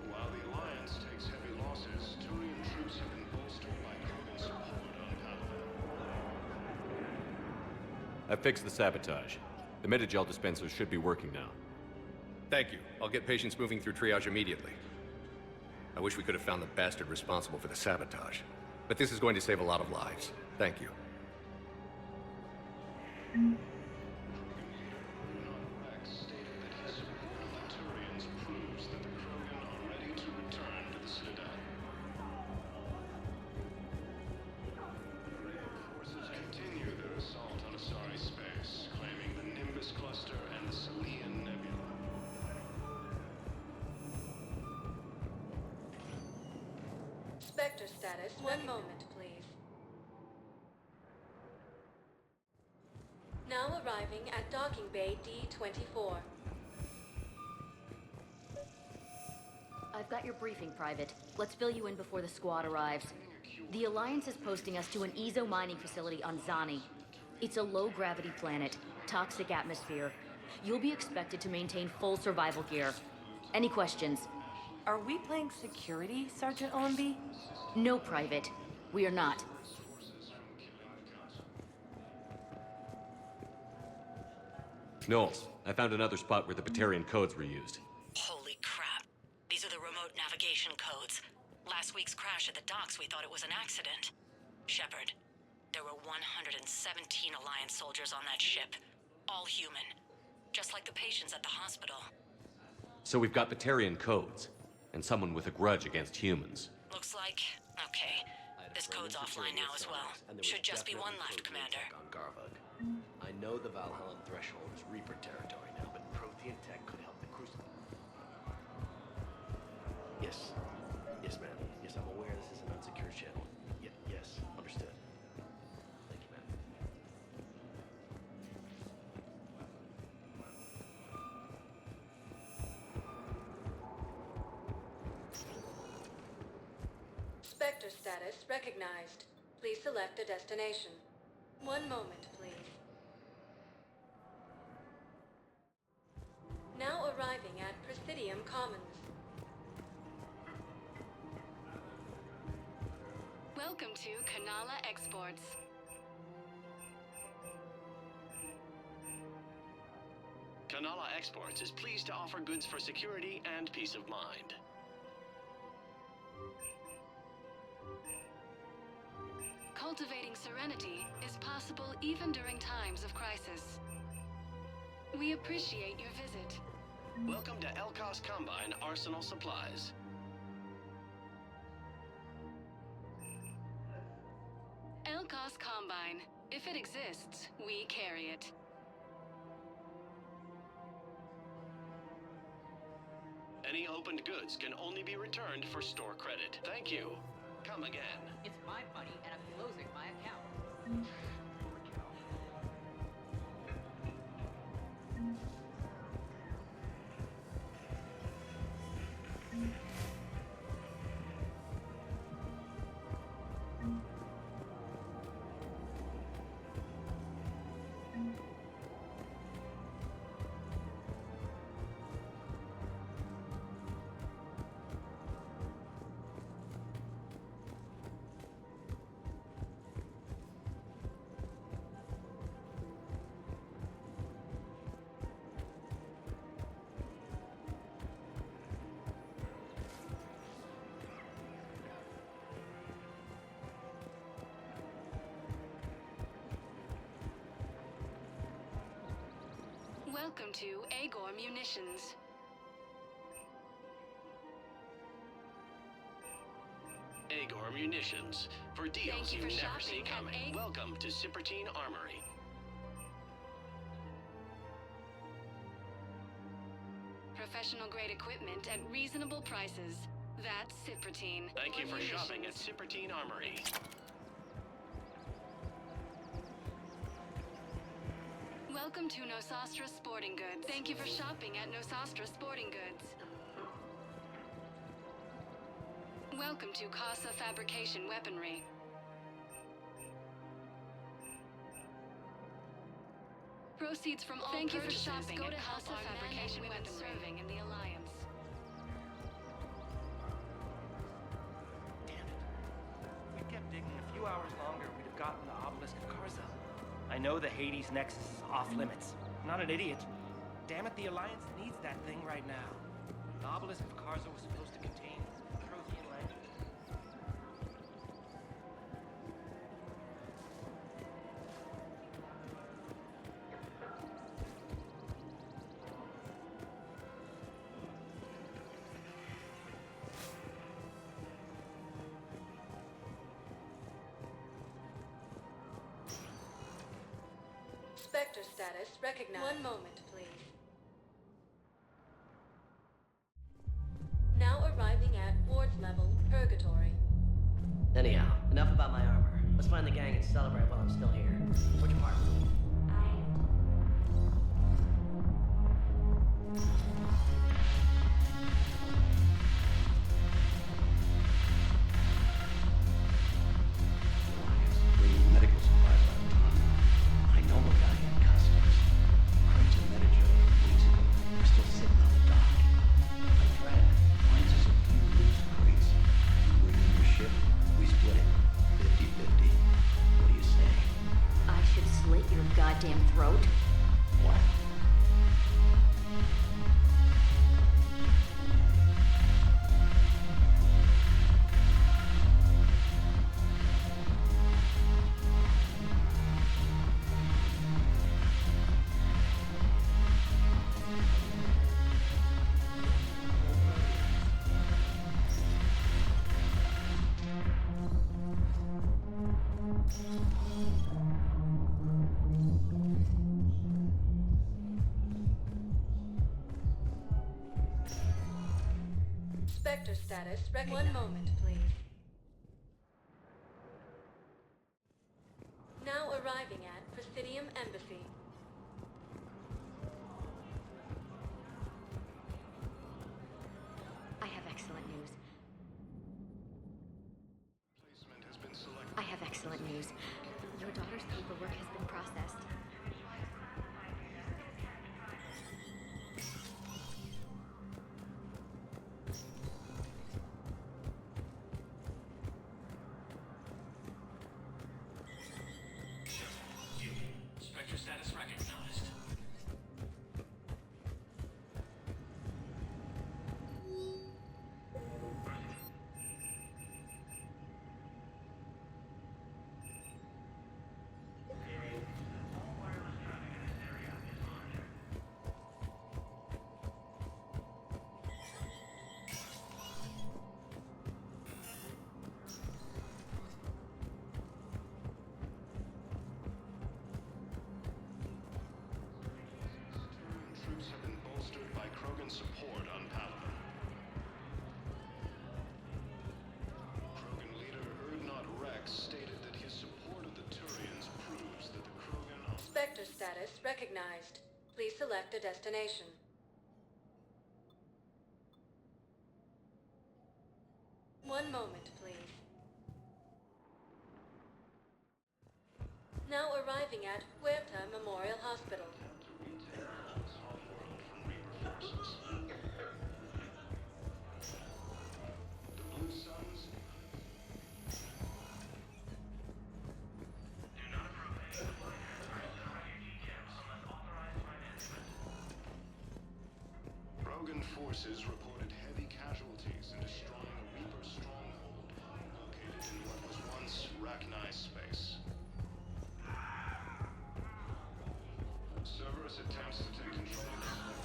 While the Alliance takes heavy losses, Turian troops have been bolstered by Krogan support on Padawan. I fixed the sabotage. The Metagel dispensers should be working now. Thank you. I'll get patients moving through triage immediately. I wish we could have found the bastard responsible for the sabotage. But this is going to save a lot of lives. Thank you. Rex stated that his support of the Turians proves that the Krogan are ready to return to the Citadel. Reaper forces continue their assault on Asari space, claiming the Nimbus cluster and the Selene Nebula. Spectre status. One moment, please. Now arriving at Docking Bay D-24. I've got your briefing, Private. Let's fill you in before the squad arrives. The Alliance is posting us to an Ezo mining facility on Zani. It's a low-gravity planet, toxic atmosphere. You'll be expected to maintain full survival gear. Any questions? Are we playing security, Sergeant Owenby? No, Private. We are not. Knowles, I found another spot where the Batarian codes were used. Holy crap. These are the remote navigation codes. Last week's crash at the docks, we thought it was an accident. Shepard, there were 117 Alliance soldiers on that ship. All human. Just like the patients at the hospital. So we've got Batarian codes, and someone with a grudge against humans. Looks like... okay. This code's offline now as well. Should just be one left, Commander. On Garvug. I know the Valhallan threshold is Reaper territory now, but Prothean tech could help the Crucible. Yes. Yes, ma'am. Yes, I'm aware this is an unsecured channel. Yes, understood. Thank you, ma'am. Spectre status recognized. Please select a destination. One moment, please. Now arriving at Presidium Commons. Welcome to Kanala Exports. Kanala Exports is pleased to offer goods for security and peace of mind. Cultivating serenity is possible even during times of crisis. We appreciate your visit. Welcome to Elkos Combine Arsenal Supplies. Elkos Combine. If it exists, we carry it. Any opened goods can only be returned for store credit. Thank you. Come again. It's my money and I'm closing my account. Welcome to Agor Munitions. Agor Munitions. For deals Thank you you for never see shopping at coming. Welcome to Sippertine Armory. Professional grade equipment at reasonable prices. That's Sippertine. Thank you for Munitions. shopping at Sippertine Armory. Welcome to Nosastra Sporting Goods. Thank you for shopping at Nosastra Sporting Goods. Welcome to Casa Fabrication Weaponry. Proceeds from all Thank you for purchases shopping go at to help Casa our men and Fabrication women Weaponry. serving in the Alliance. If we kept digging a few hours longer, we'd have gotten the obelisk of Karza. I know the Hades Nexus is off limits. I'm not an idiot. Damn it, the Alliance needs that thing right now. The obelisk of Karza was supposed to contain Prothean language. Spectre status recognized. One moment, please. Now arriving at Ward's level, Purgatory. Anyhow, enough about my armor. Let's find the gang and celebrate while I'm still here. What's your part? Bringing medical supplies out of town. I know a guy in customs. Crates of Medijoke weeks ago. They're still sitting on the dock. My friend finds us a few loose crates. You bring in your ship, we split it. 50-50. What do you say? I should slit your goddamn throat. What? Spectre status recognized. One moment, please. Now arriving at Presidium Embassy. I have excellent news. Krogan support on Palaven. Krogan leader Urdnot Rex stated that his support of the Turians proves that the Krogan are... Spectre status recognized. Please select a destination. One moment, please. Now arriving at Huerta Memorial Hospital. The Blue Suns Krogan forces reported heavy casualties in destroying a Reaper stronghold located in what was once Rachni space. Cerberus attempts to take control of this.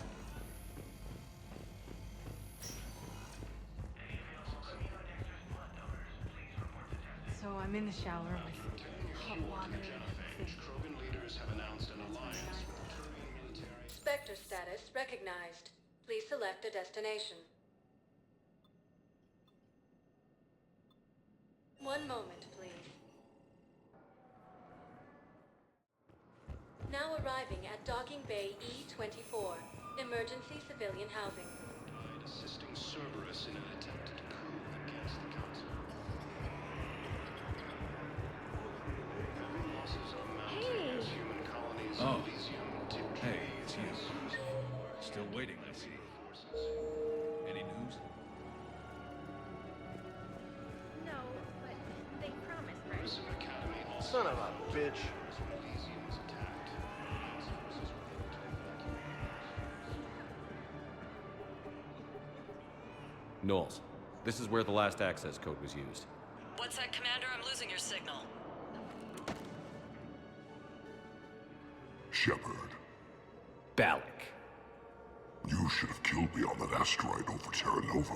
So I'm in the shower with hot water and everything. Krogan leaders have announced an alliance with the Turian military. Spectre status recognized. Please select a destination. One moment, please. Now arriving at Docking Bay E-24, emergency civilian housing. Assisting Cerberus in an attempted coup against the Council. Heavy losses are mounting as human colonies in Elysium take Hey, it's you. Still waiting, I see. Any news? No, but they promised, right? Grissom Academy also Son of a bitch. Elysium was attacked. Forces were able to evacuate. Knowles, this is where the last access code was used. What's that, Commander? I'm losing your signal. Shepard, Balak. you should have killed me on that asteroid over Terra Nova.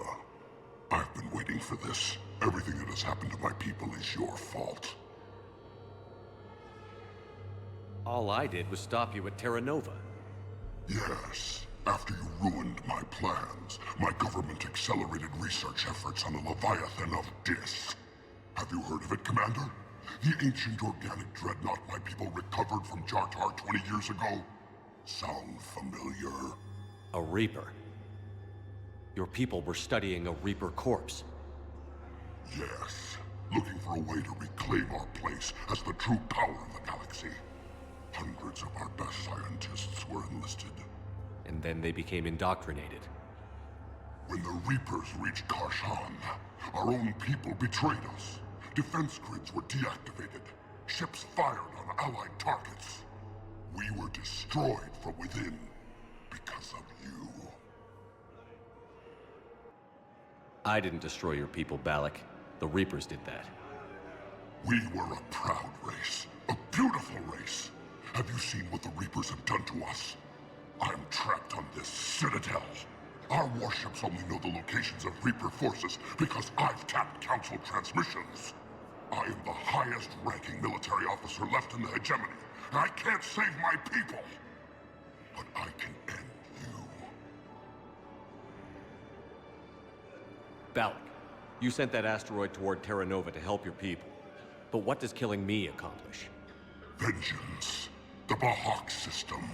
I've been waiting for this. Everything that has happened to my people is your fault. All I did was stop you at Terra Nova. Yes. After you ruined my plans, my government accelerated research efforts on the Leviathan of Dis. Have you heard of it, Commander? The ancient organic dreadnought my people recovered from Jartar 20 years ago? Sound familiar? A Reaper. Your people were studying a Reaper corpse. Yes. Looking for a way to reclaim our place as the true power of the galaxy. Hundreds of our best scientists were enlisted. And then they became indoctrinated. When the Reapers reached Karshan, our own people betrayed us. Defense grids were deactivated. Ships fired on Allied targets. We were destroyed from within because of you. I didn't destroy your people, Balak. The Reapers did that. We were a proud race. A beautiful race. Have you seen what the Reapers have done to us? I'm trapped on this citadel. Our warships only know the locations of Reaper forces because I've tapped Council transmissions. I am the highest-ranking military officer left in the hegemony, and I can't save my people. But I can end you. Balak, you sent that asteroid toward Terra Nova to help your people. But what does killing me accomplish? Vengeance. The Bahak system,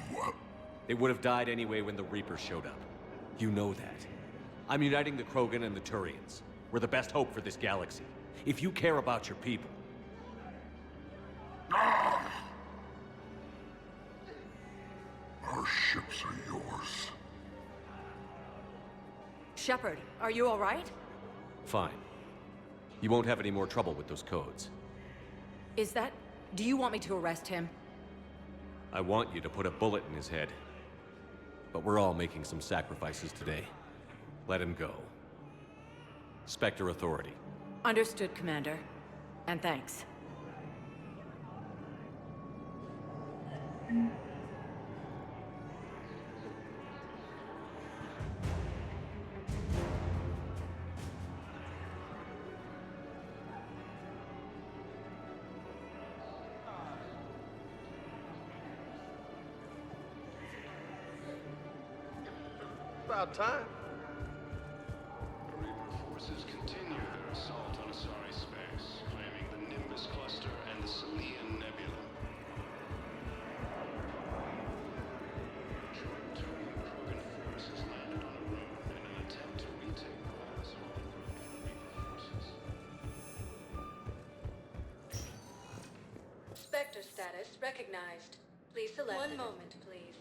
They would have died anyway when the Reapers showed up. You know that. I'm uniting the Krogan and the Turians. We're the best hope for this galaxy. If you care about your people... Our ships are yours. Shepard, are you all right? Fine. You won't have any more trouble with those codes. Is that... Do you want me to arrest him? I want you to put a bullet in his head. But we're all making some sacrifices today. Let him go. Spectre Authority. Understood, Commander. And thanks. About time. Reaper forces continue their assault on Asari space, claiming the Nimbus Cluster and the Selian Nebula. Joint Turian Krogan forces landed on Arun in an attempt to retake Glass while the Reaper forces. Spectre status recognized. Please select. One moment, please.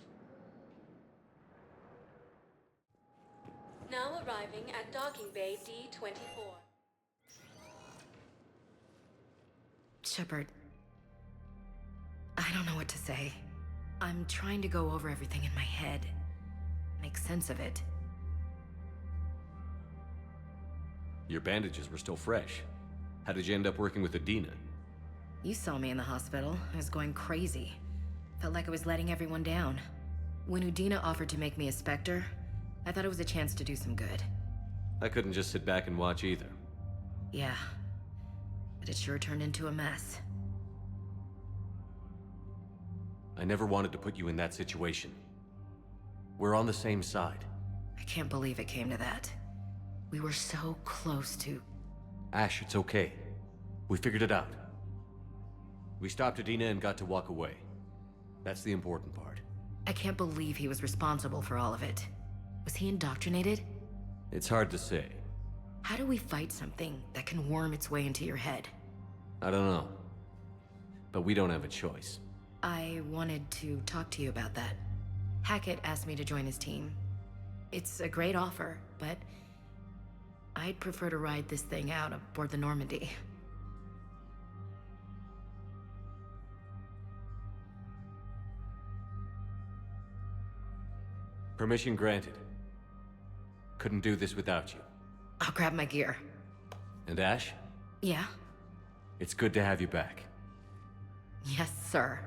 Now arriving at docking bay D-24. Shepard, I don't know what to say. I'm trying to go over everything in my head, make sense of it. Your bandages were still fresh. How did you end up working with Adina? You saw me in the hospital. I was going crazy. Felt like I was letting everyone down. When Udina offered to make me a Spectre, I thought it was a chance to do some good. I couldn't just sit back and watch either. Yeah. But it sure turned into a mess. I never wanted to put you in that situation. We're on the same side. I can't believe it came to that. We were so close to... Ash, it's okay. We figured it out. We stopped Adina and got to walk away. That's the important part. I can't believe he was responsible for all of it. Was he indoctrinated? It's hard to say. How do we fight something that can worm its way into your head? I don't know. But we don't have a choice. I wanted to talk to you about that. Hackett asked me to join his team. It's a great offer, but I'd prefer to ride this thing out aboard the Normandy. Permission granted. Couldn't do this without you. I'll grab my gear. And Ash? Yeah? It's good to have you back. Yes, sir.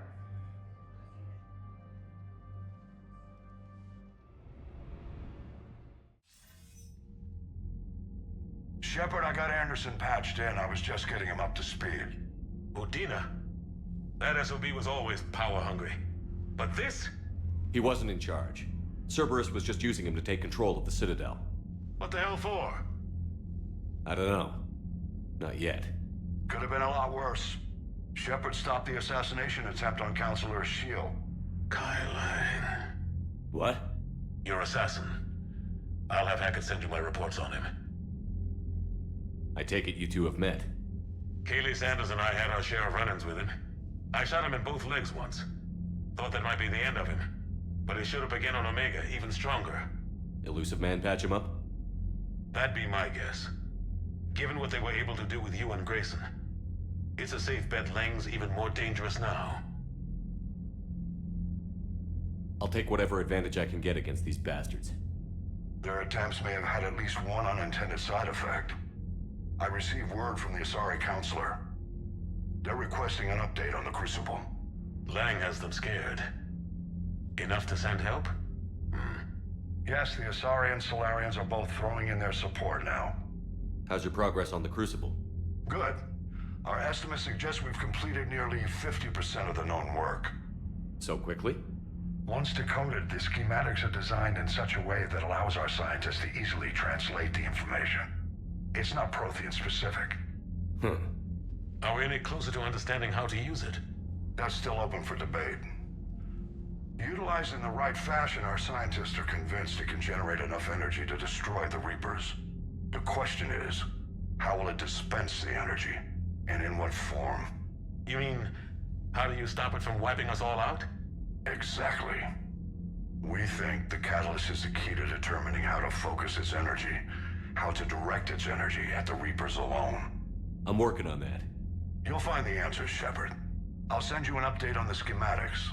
Shepard, I got Anderson patched in. I was just getting him up to speed. Udina? That SOB was always power-hungry. But this? He wasn't in charge. Cerberus was just using him to take control of the Citadel. What the hell for? I don't know. Not yet. Could have been a lot worse. Shepard stopped the assassination attempt on Counselor Shield. Kylane. What? Your assassin. I'll have Hackett send you my reports on him. I take it you two have met. Kaylee Sanders and I had our share of run-ins with him. I shot him in both legs once. Thought that might be the end of him. But he showed up again on Omega, even stronger. Elusive Man patch him up? That'd be my guess. Given what they were able to do with you and Grayson, it's a safe bet Lang's even more dangerous now. I'll take whatever advantage I can get against these bastards. Their attempts may have had at least one unintended side effect. I received word from the Asari Counselor. They're requesting an update on the Crucible. Lang has them scared. Enough to send help? Yes, the Asari and Solarians are both throwing in their support now. How's your progress on the Crucible? Good. Our estimates suggest we've completed nearly 50% of the known work. So quickly? Once decoded, the schematics are designed in such a way that allows our scientists to easily translate the information. It's not Prothean specific. Are we any closer to understanding how to use it? That's still open for debate. Utilized in the right fashion, our scientists are convinced it can generate enough energy to destroy the Reapers. The question is, how will it dispense the energy? And in what form? You mean, how do you stop it from wiping us all out? Exactly. We think the catalyst is the key to determining how to focus its energy, how to direct its energy at the Reapers alone. I'm working on that. You'll find the answers, Shepard. I'll send you an update on the schematics.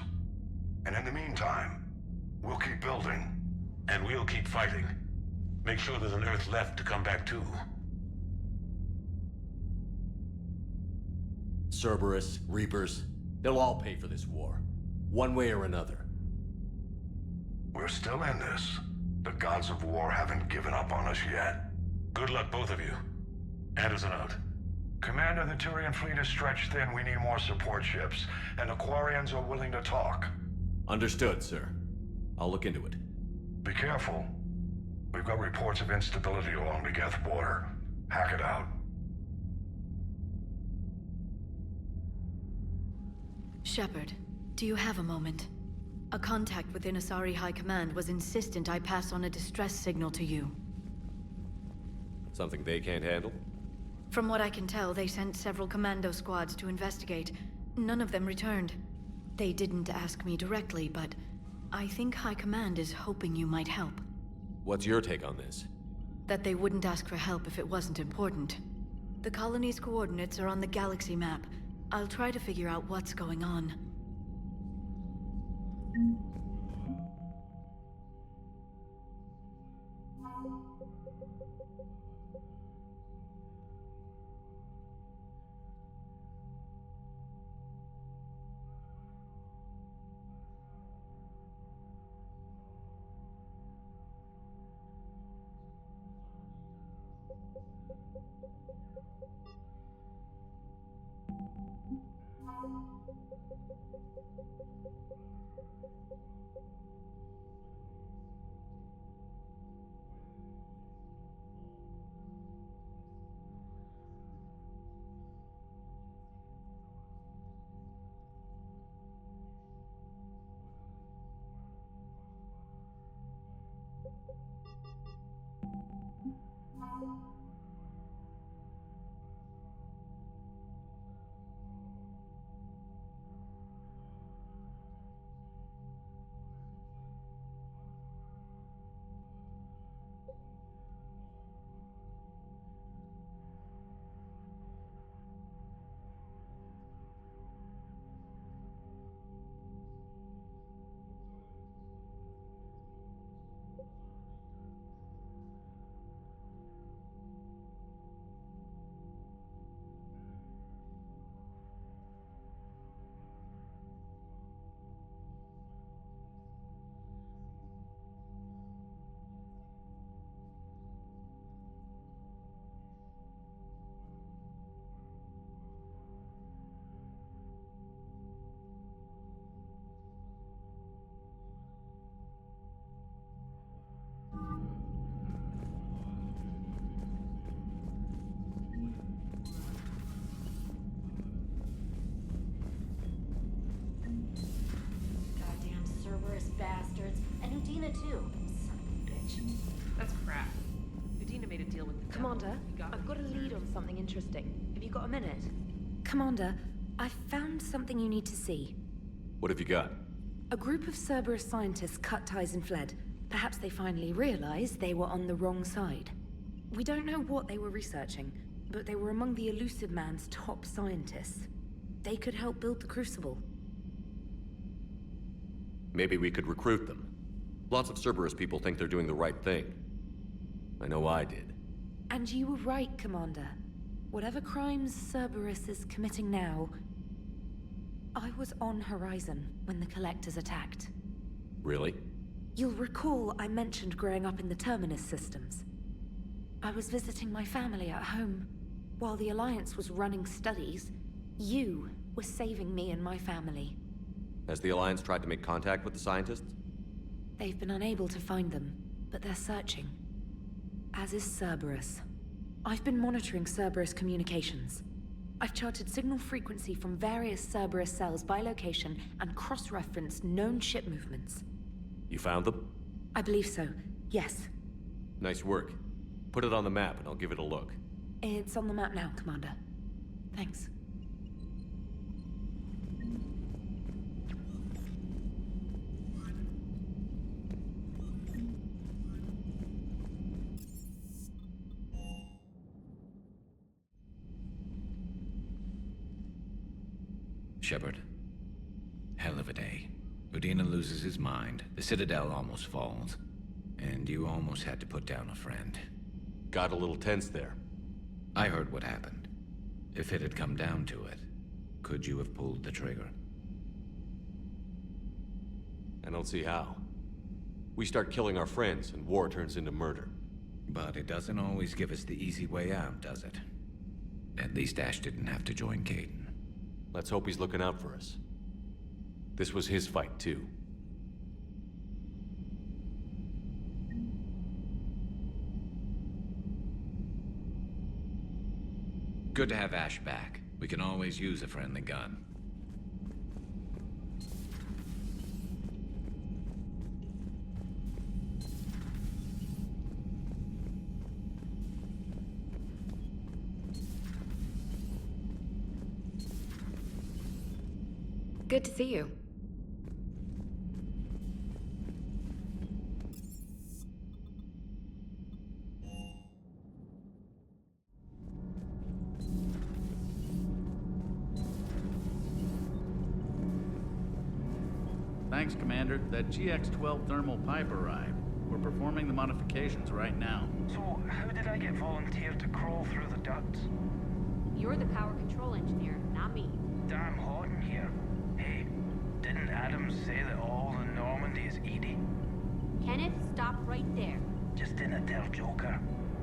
And in the meantime, we'll keep building. And we'll keep fighting. Make sure there's an Earth left to come back to. Cerberus, Reapers, they'll all pay for this war. One way or another. We're still in this. The gods of war haven't given up on us yet. Good luck, both of you. Anderson out. Commander, the Turian fleet is stretched thin. We need more support ships. And the Quarians are willing to talk. Understood, sir. I'll look into it. Be careful. We've got reports of instability along the Geth border. Hack it out. Shepard, do you have a moment? A contact within Asari High Command was insistent I pass on a distress signal to you. Something they can't handle? From what I can tell, they sent several commando squads to investigate. None of them returned. They didn't ask me directly, but I think High Command is hoping you might help. What's your take on this? That they wouldn't ask for help if it wasn't important. The colony's coordinates are on the galaxy map. I'll try to figure out what's going on. Goddamn Cerberus bastards. And Udina too. Son of a bitch. That's crap. Udina made a deal with the Commander, I've got a lead on something interesting. Have you got a minute? Commander, I found something you need to see. What have you got? A group of Cerberus scientists cut ties and fled. Perhaps they finally realized they were on the wrong side. We don't know what they were researching, but they were among the Elusive Man's top scientists. They could help build the Crucible. Maybe we could recruit them. Lots of Cerberus people think they're doing the right thing. I know I did. And you were right, Commander. Whatever crimes Cerberus is committing now, I was on Horizon when the Collectors attacked. Really? You'll recall I mentioned growing up in the Terminus systems. I was visiting my family at home. While the Alliance was running studies, you were saving me and my family. Has the Alliance tried to make contact with the scientists? They've been unable to find them, but they're searching. As is Cerberus. I've been monitoring Cerberus communications. I've charted signal frequency from various Cerberus cells by location and cross-referenced known ship movements. You found them? I believe so, yes. Nice work. Put it on the map and I'll give it a look. It's on the map now, Commander. Thanks. Shepard. Hell of a day. Udina loses his mind, the Citadel almost falls, and you almost had to put down a friend. Got a little tense there. I heard what happened. If it had come down to it, could you have pulled the trigger? I don't see how. We start killing our friends and war turns into murder. But it doesn't always give us the easy way out, does it? At least Ash didn't have to join Kaidan. Let's hope he's looking out for us. This was his fight, too. Good to have Ash back. We can always use a friendly gun. Good to see you. Thanks, Commander. That GX-12 thermal pipe arrived. We're performing the modifications right now. So, how did I get volunteered to crawl through the ducts? You're the power control engineer, not me. Damn hot in here. Hey, didn't Adams say that all the Normandy is Edie? Kenneth, stop right there. Just didn't tell Joker.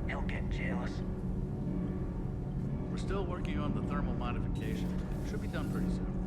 He'll get jealous. We're still working on the thermal modification. Should be done pretty soon.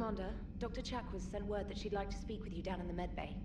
Commander, Dr. Chakwas sent word that she'd like to speak with you down in the med bay.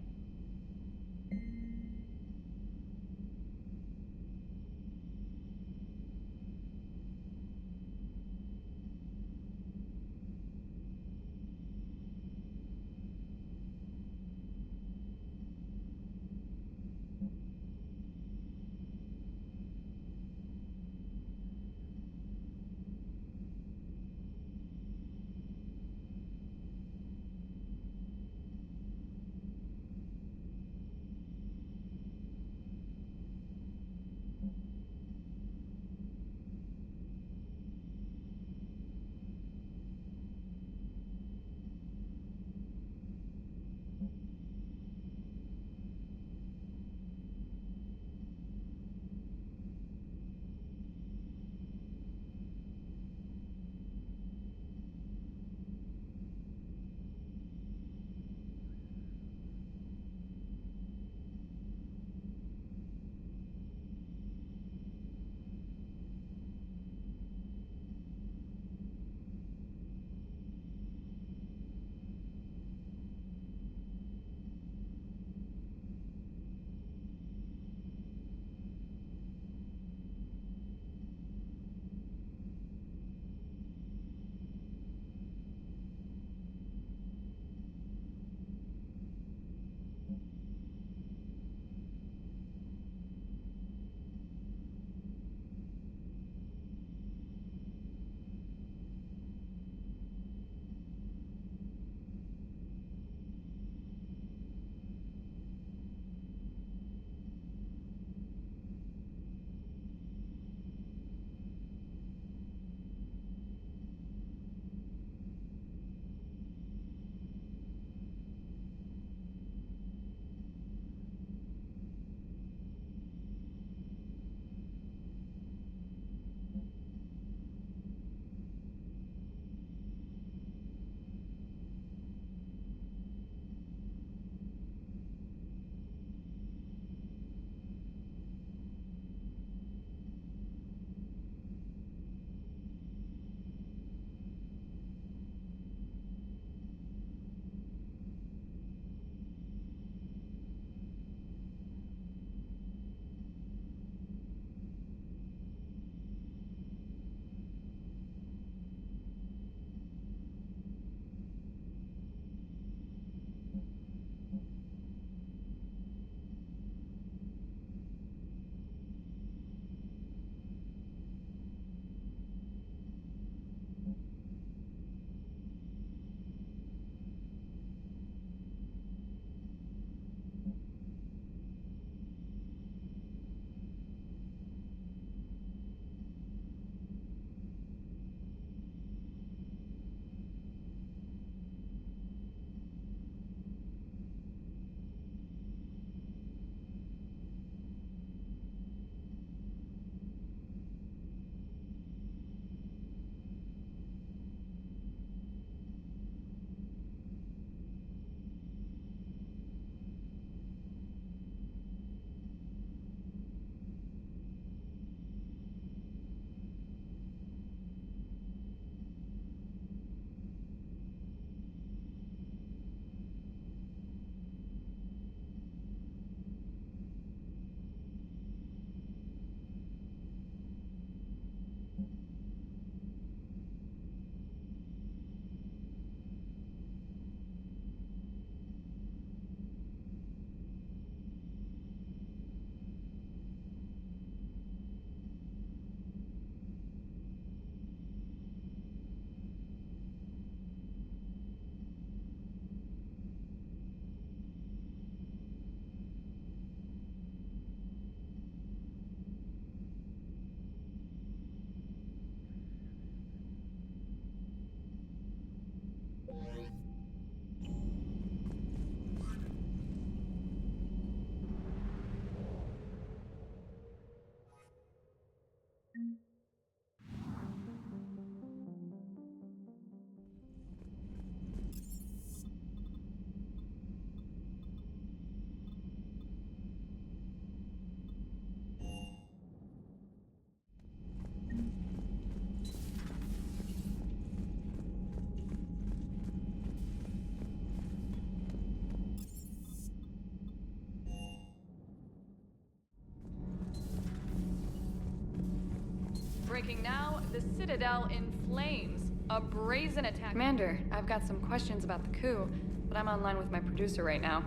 Breaking now, the Citadel in flames. A brazen attack. Commander, I've got some questions about the coup, but I'm online with my producer right now.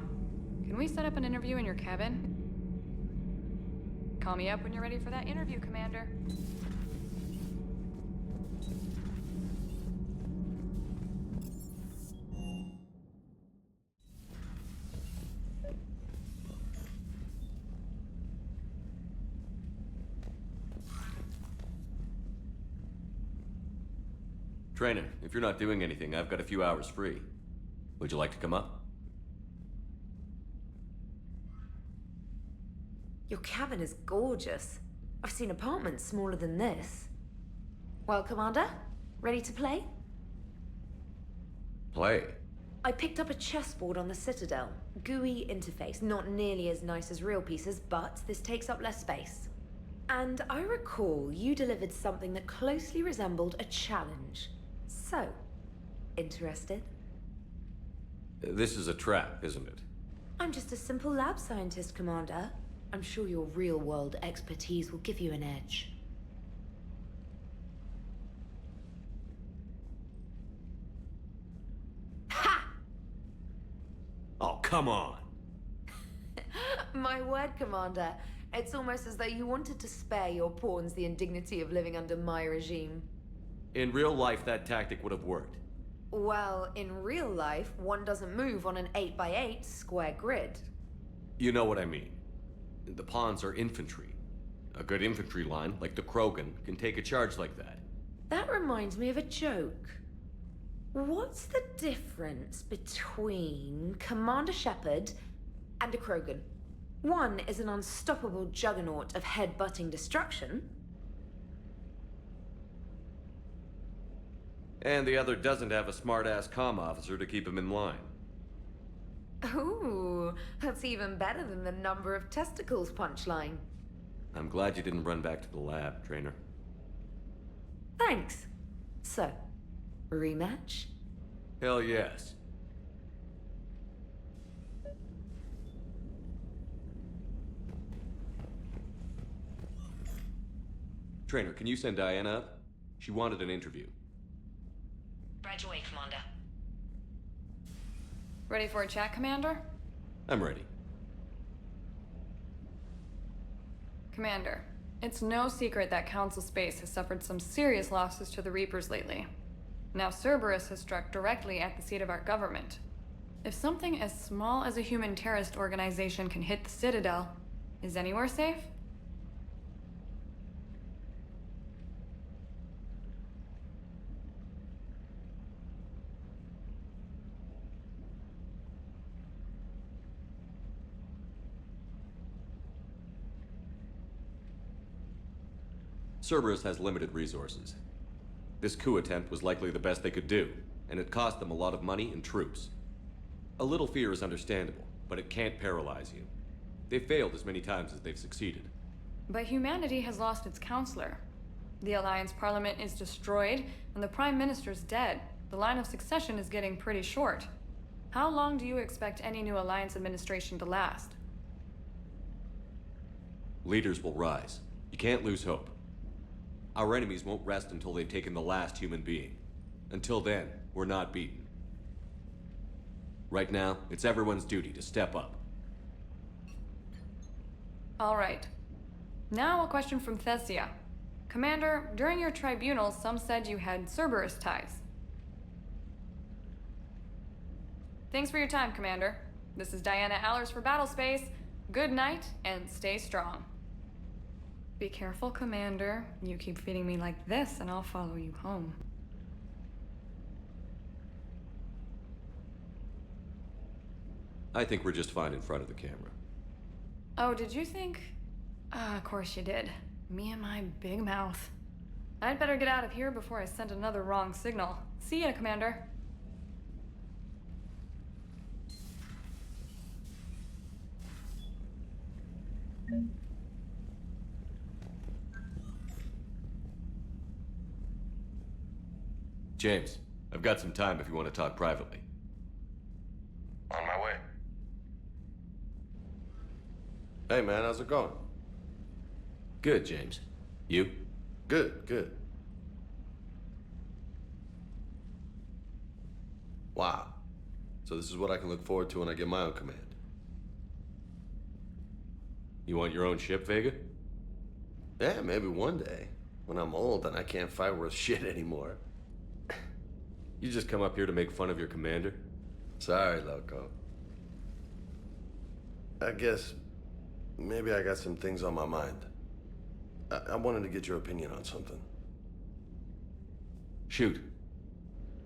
Can we set up an interview in your cabin? Call me up when you're ready for that interview, Commander. Trainer, if you're not doing anything, I've got a few hours free. Would you like to come up? Your cabin is gorgeous. I've seen apartments smaller than this. Well, Commander, ready to play? Play? I picked up a chessboard on the Citadel. GUI interface, not nearly as nice as real pieces, but this takes up less space. And I recall you delivered something that closely resembled a challenge. So, interested? This is a trap, isn't it? I'm just a simple lab scientist, Commander. I'm sure your real-world expertise will give you an edge. Ha! Oh, come on! My word, Commander. It's almost as though you wanted to spare your pawns the indignity of living under my regime. In real life, that tactic would have worked. Well, in real life, one doesn't move on an 8x8 square grid. You know what I mean. The pawns are infantry. A good infantry line, like the Krogan, can take a charge like that. That reminds me of a joke. What's the difference between Commander Shepard and a Krogan? One is an unstoppable juggernaut of head-butting destruction. And the other doesn't have a smart-ass comm officer to keep him in line. Ooh, that's even better than the number of testicles punchline. I'm glad you didn't run back to the lab, Trainer. Thanks. So, rematch? Hell yes. Trainer, can you send Diana up? She wanted an interview. Right away, Commander. Ready for a chat, Commander? I'm ready. Commander, it's no secret that Council Space has suffered some serious losses to the Reapers lately. Now Cerberus has struck directly at the seat of our government. If something as small as a human terrorist organization can hit the Citadel, is anywhere safe? Cerberus has limited resources. This coup attempt was likely the best they could do, and it cost them a lot of money and troops. A little fear is understandable, but it can't paralyze you. They've failed as many times as they've succeeded. But humanity has lost its counselor. The Alliance Parliament is destroyed, and the Prime Minister's dead. The line of succession is getting pretty short. How long do you expect any new Alliance administration to last? Leaders will rise. You can't lose hope. Our enemies won't rest until they've taken the last human being. Until then, we're not beaten. Right now, it's everyone's duty to step up. All right. Now a question from Thessia. Commander, during your tribunal, some said you had Cerberus ties. Thanks for your time, Commander. This is Diana Allers for Battlespace. Good night, and stay strong. Be careful, Commander. You keep feeding me like this, and I'll follow you home. I think we're just fine in front of the camera. Oh, did you think? Of course you did. Me and my big mouth. I'd better get out of here before I send another wrong signal. See ya, Commander. James, I've got some time if you want to talk privately. On my way. Hey man, how's it going? Good, James. You? Good, good. Wow. So this is what I can look forward to when I get my own command. You want your own ship, Vega? Yeah, maybe one day. When I'm old and I can't fight worth shit anymore. You just come up here to make fun of your commander? Sorry, Loco. I guess maybe I got some things on my mind. I wanted to get your opinion on something. Shoot.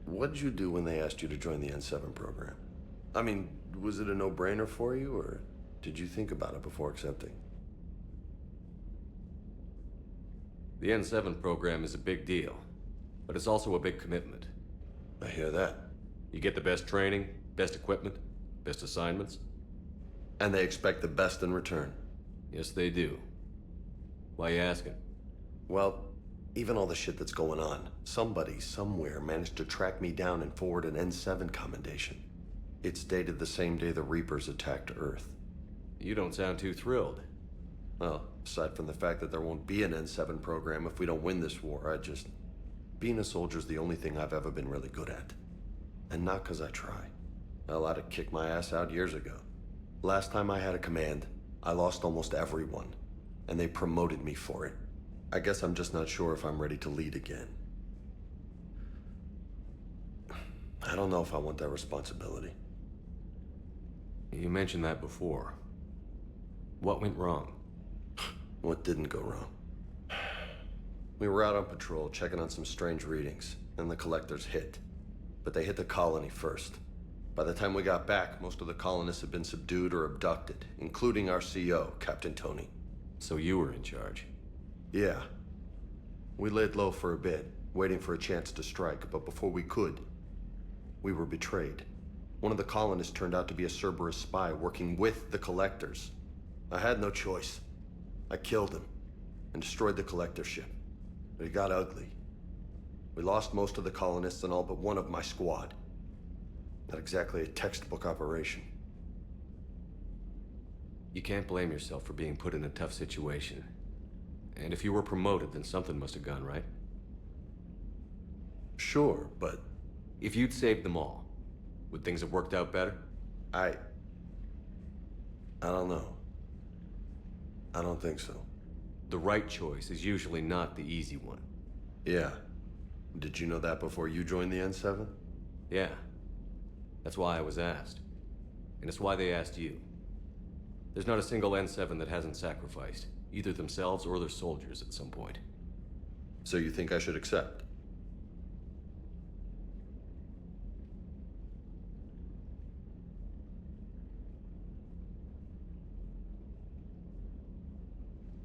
What did you do when they asked you to join the N7 program? I mean, was it a no-brainer for you, or did you think about it before accepting? The N7 program is a big deal, but it's also a big commitment. I hear that. You get the best training, best equipment, best assignments. And they expect the best in return. Yes, they do. Why you asking? Well, even all the shit that's going on, somebody somewhere managed to track me down and forward an N7 commendation. It's dated the same day the Reapers attacked Earth. You don't sound too thrilled. Well, aside from the fact that there won't be an N7 program if we don't win this war, being a soldier's the only thing I've ever been really good at. And not 'cause I try. Hell, I'd have kicked my ass out years ago. Last time I had a command, I lost almost everyone, and they promoted me for it. I guess I'm just not sure if I'm ready to lead again. I don't know if I want that responsibility. You mentioned that before. What went wrong? What didn't go wrong? We were out on patrol, checking on some strange readings, and the collectors hit. But they hit the colony first. By the time we got back, most of the colonists had been subdued or abducted, including our CO, Captain Tony. So you were in charge? Yeah. We laid low for a bit, waiting for a chance to strike, but before we could, we were betrayed. One of the colonists turned out to be a Cerberus spy working with the collectors. I had no choice. I killed him and destroyed the collector ship. But it got ugly. We lost most of the colonists and all but one of my squad. Not exactly a textbook operation. You can't blame yourself for being put in a tough situation. And if you were promoted, then something must have gone right. Sure, but... If you'd saved them all, would things have worked out better? I don't know. I don't think so. The right choice is usually not the easy one. Yeah. Did you know that before you joined the N7? Yeah. That's why I was asked. And it's why they asked you. There's not a single N7 that hasn't sacrificed, either themselves or their soldiers at some point. So you think I should accept?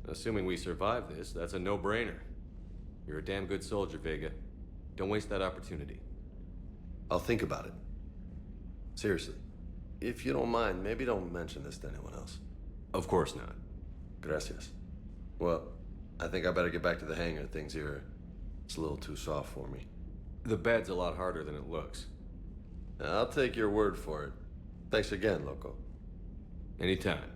Assuming we survive this, that's a no-brainer. You're a damn good soldier, Vega. Don't waste that opportunity. I'll think about it. Seriously. If you don't mind, maybe don't mention this to anyone else. Of course not. Gracias. Well, I think I better get back to the hangar. Things here, it's a little too soft for me. The bed's a lot harder than it looks. I'll take your word for it. Thanks again, Loco. Anytime.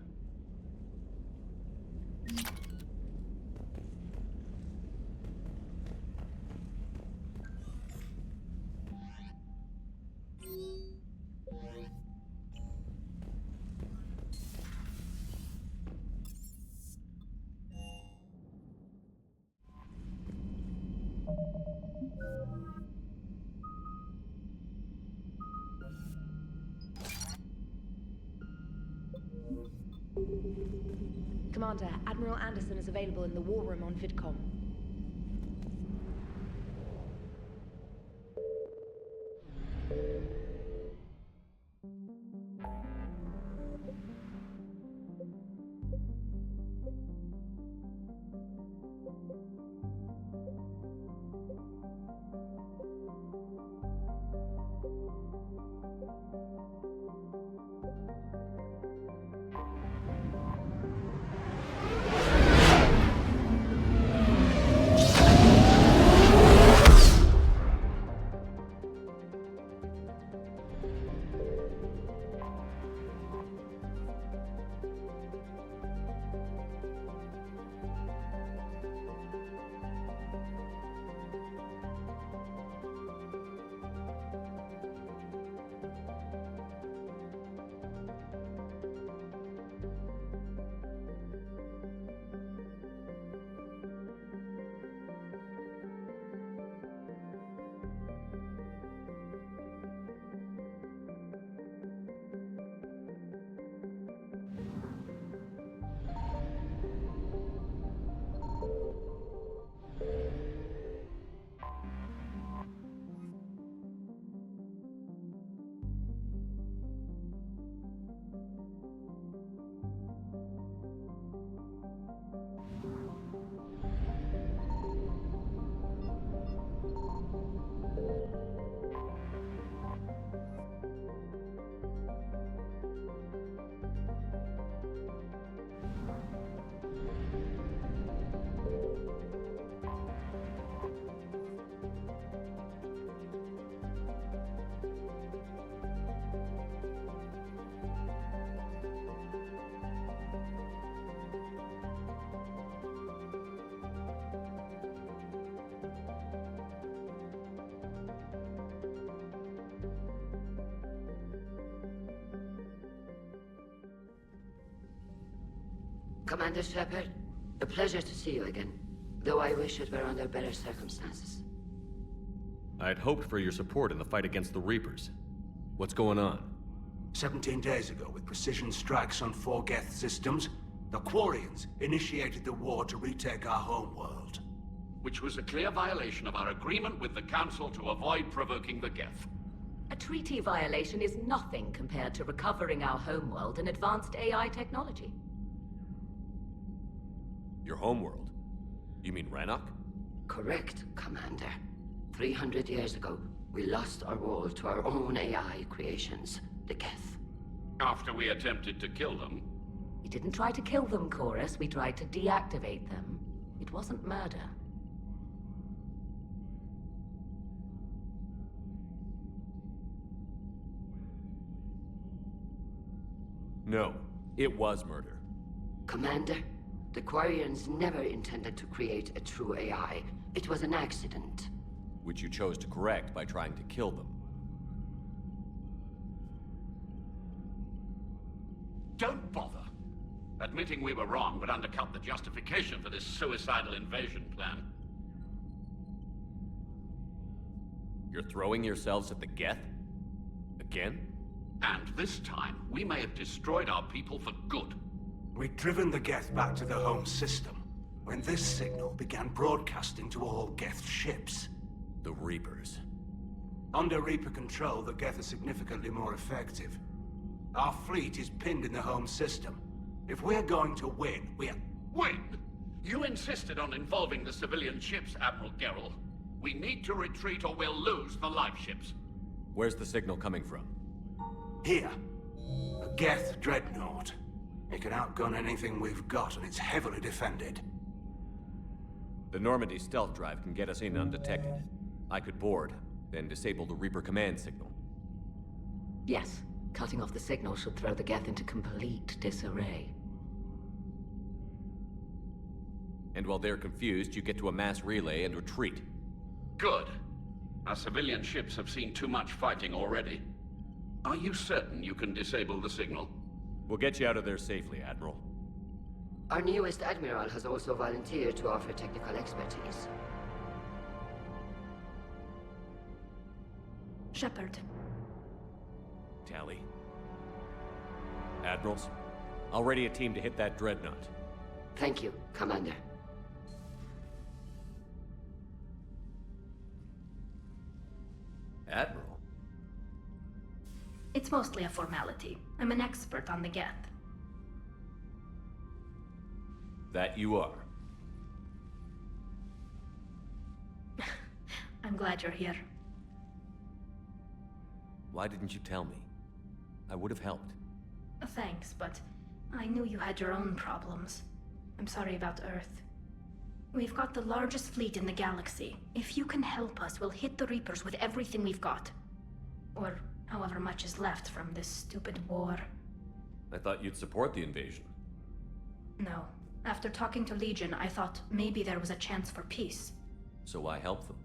Commander, Admiral Anderson is available in the war room on VidCom. Commander Shepard, a pleasure to see you again. Though I wish it were under better circumstances. I'd hoped for your support in the fight against the Reapers. What's going on? 17 days ago, with precision strikes on 4 Geth systems, the Quarians initiated the war to retake our homeworld. Which was a clear violation of our agreement with the Council to avoid provoking the Geth. A treaty violation is nothing compared to recovering our homeworld and advanced AI technology. Your homeworld? You mean Rannoch? Correct, Commander. 300 years ago, we lost our world to our own AI creations, the Geth. After we attempted to kill them. We didn't try to kill them, Chorus. We tried to deactivate them. It wasn't murder. No, it was murder. Commander, the Quarians never intended to create a true AI. It was an accident. Which you chose to correct by trying to kill them. Don't bother. Admitting we were wrong would undercut the justification for this suicidal invasion plan. You're throwing yourselves at the Geth? Again? And this time, we may have destroyed our people for good. We'd driven the Geth back to the home system, when this signal began broadcasting to all Geth ships. The Reapers. Under Reaper control, the Geth are significantly more effective. Our fleet is pinned in the home system. If we're going to win, Win? You insisted on involving the civilian ships, Admiral Gerrel. We need to retreat or we'll lose the live ships. Where's the signal coming from? Here. A Geth dreadnought. It can outgun anything we've got, and it's heavily defended. The Normandy stealth drive can get us in undetected. I could board, then disable the Reaper command signal. Yes, cutting off the signal should throw the Geth into complete disarray. And while they're confused, you get to a mass relay and retreat. Good. Our civilian ships have seen too much fighting already. Are you certain you can disable the signal? We'll get you out of there safely, Admiral. Our newest Admiral has also volunteered to offer technical expertise. Shepard. Tali. Admirals, I'll ready a team to hit that dreadnought. Thank you, Commander. Admiral? It's mostly a formality. I'm an expert on the Geth. That you are. I'm glad you're here. Why didn't you tell me? I would have helped. Thanks, but I knew you had your own problems. I'm sorry about Earth. We've got the largest fleet in the galaxy. If you can help us, we'll hit the Reapers with everything we've got. Or however much is left from this stupid war. I thought you'd support the invasion. No. After talking to Legion, I thought maybe there was a chance for peace. So why help them?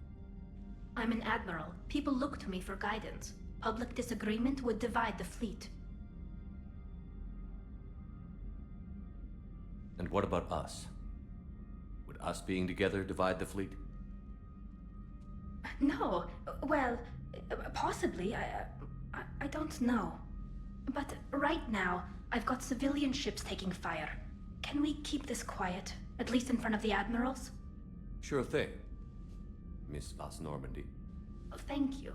I'm an admiral. People look to me for guidance. Public disagreement would divide the fleet. And what about us? Would us being together divide the fleet? No. Well, possibly. I don't know. But right now, I've got civilian ships taking fire. Can we keep this quiet? At least in front of the admirals? Sure thing, Miss Vas Normandy. Thank you.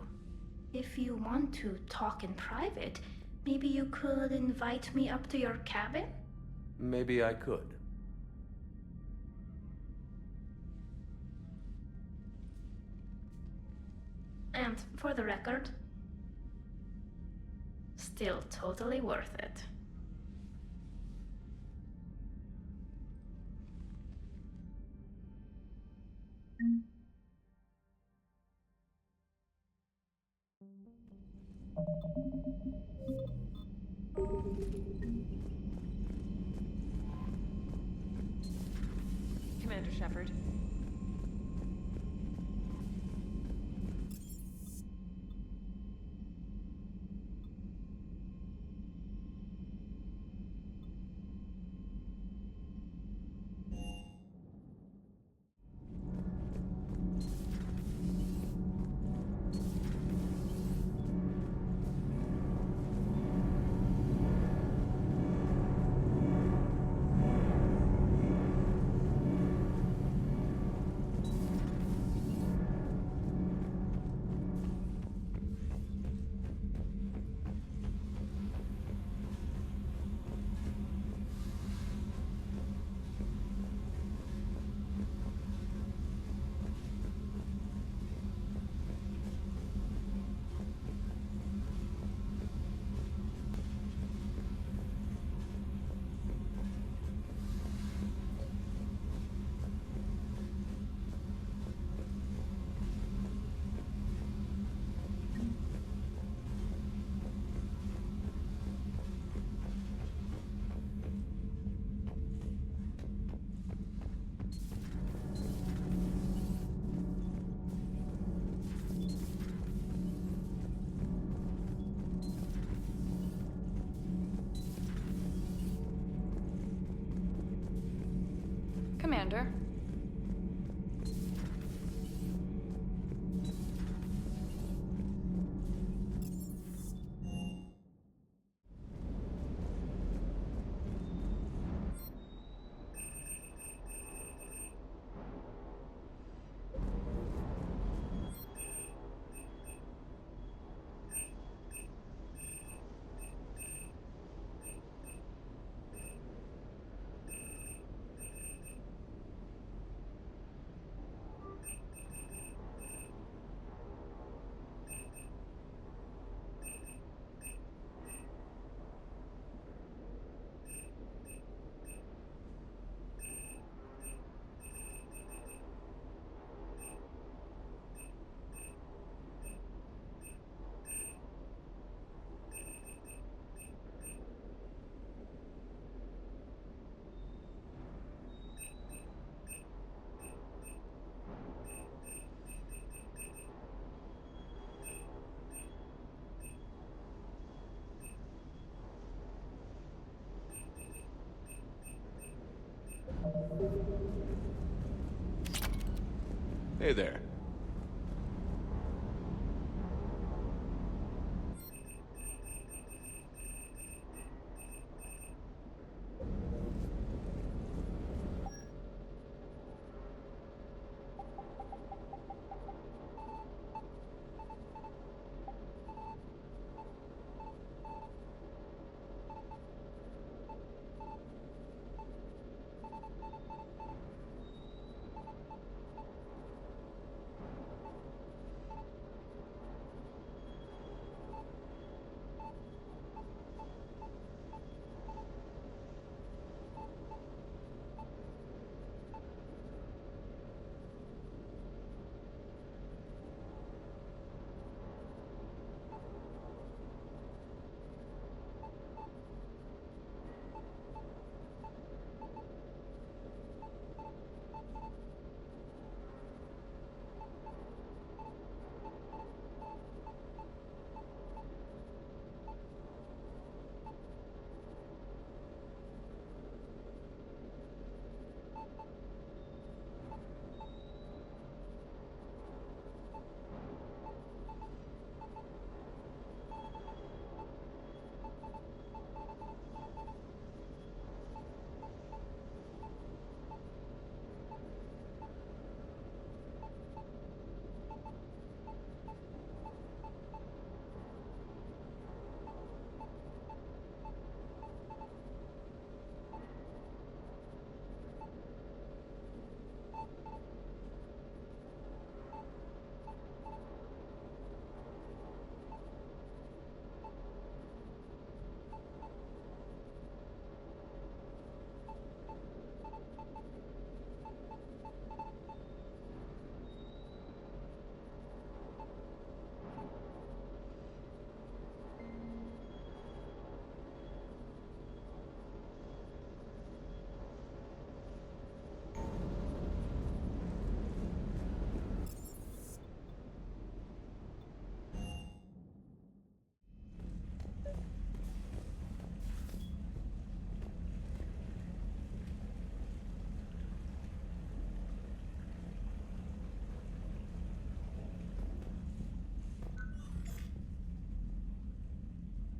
If you want to talk in private, maybe you could invite me up to your cabin? Maybe I could. And for the record, still totally worth it. Commander Shepard. Commander. Hey there.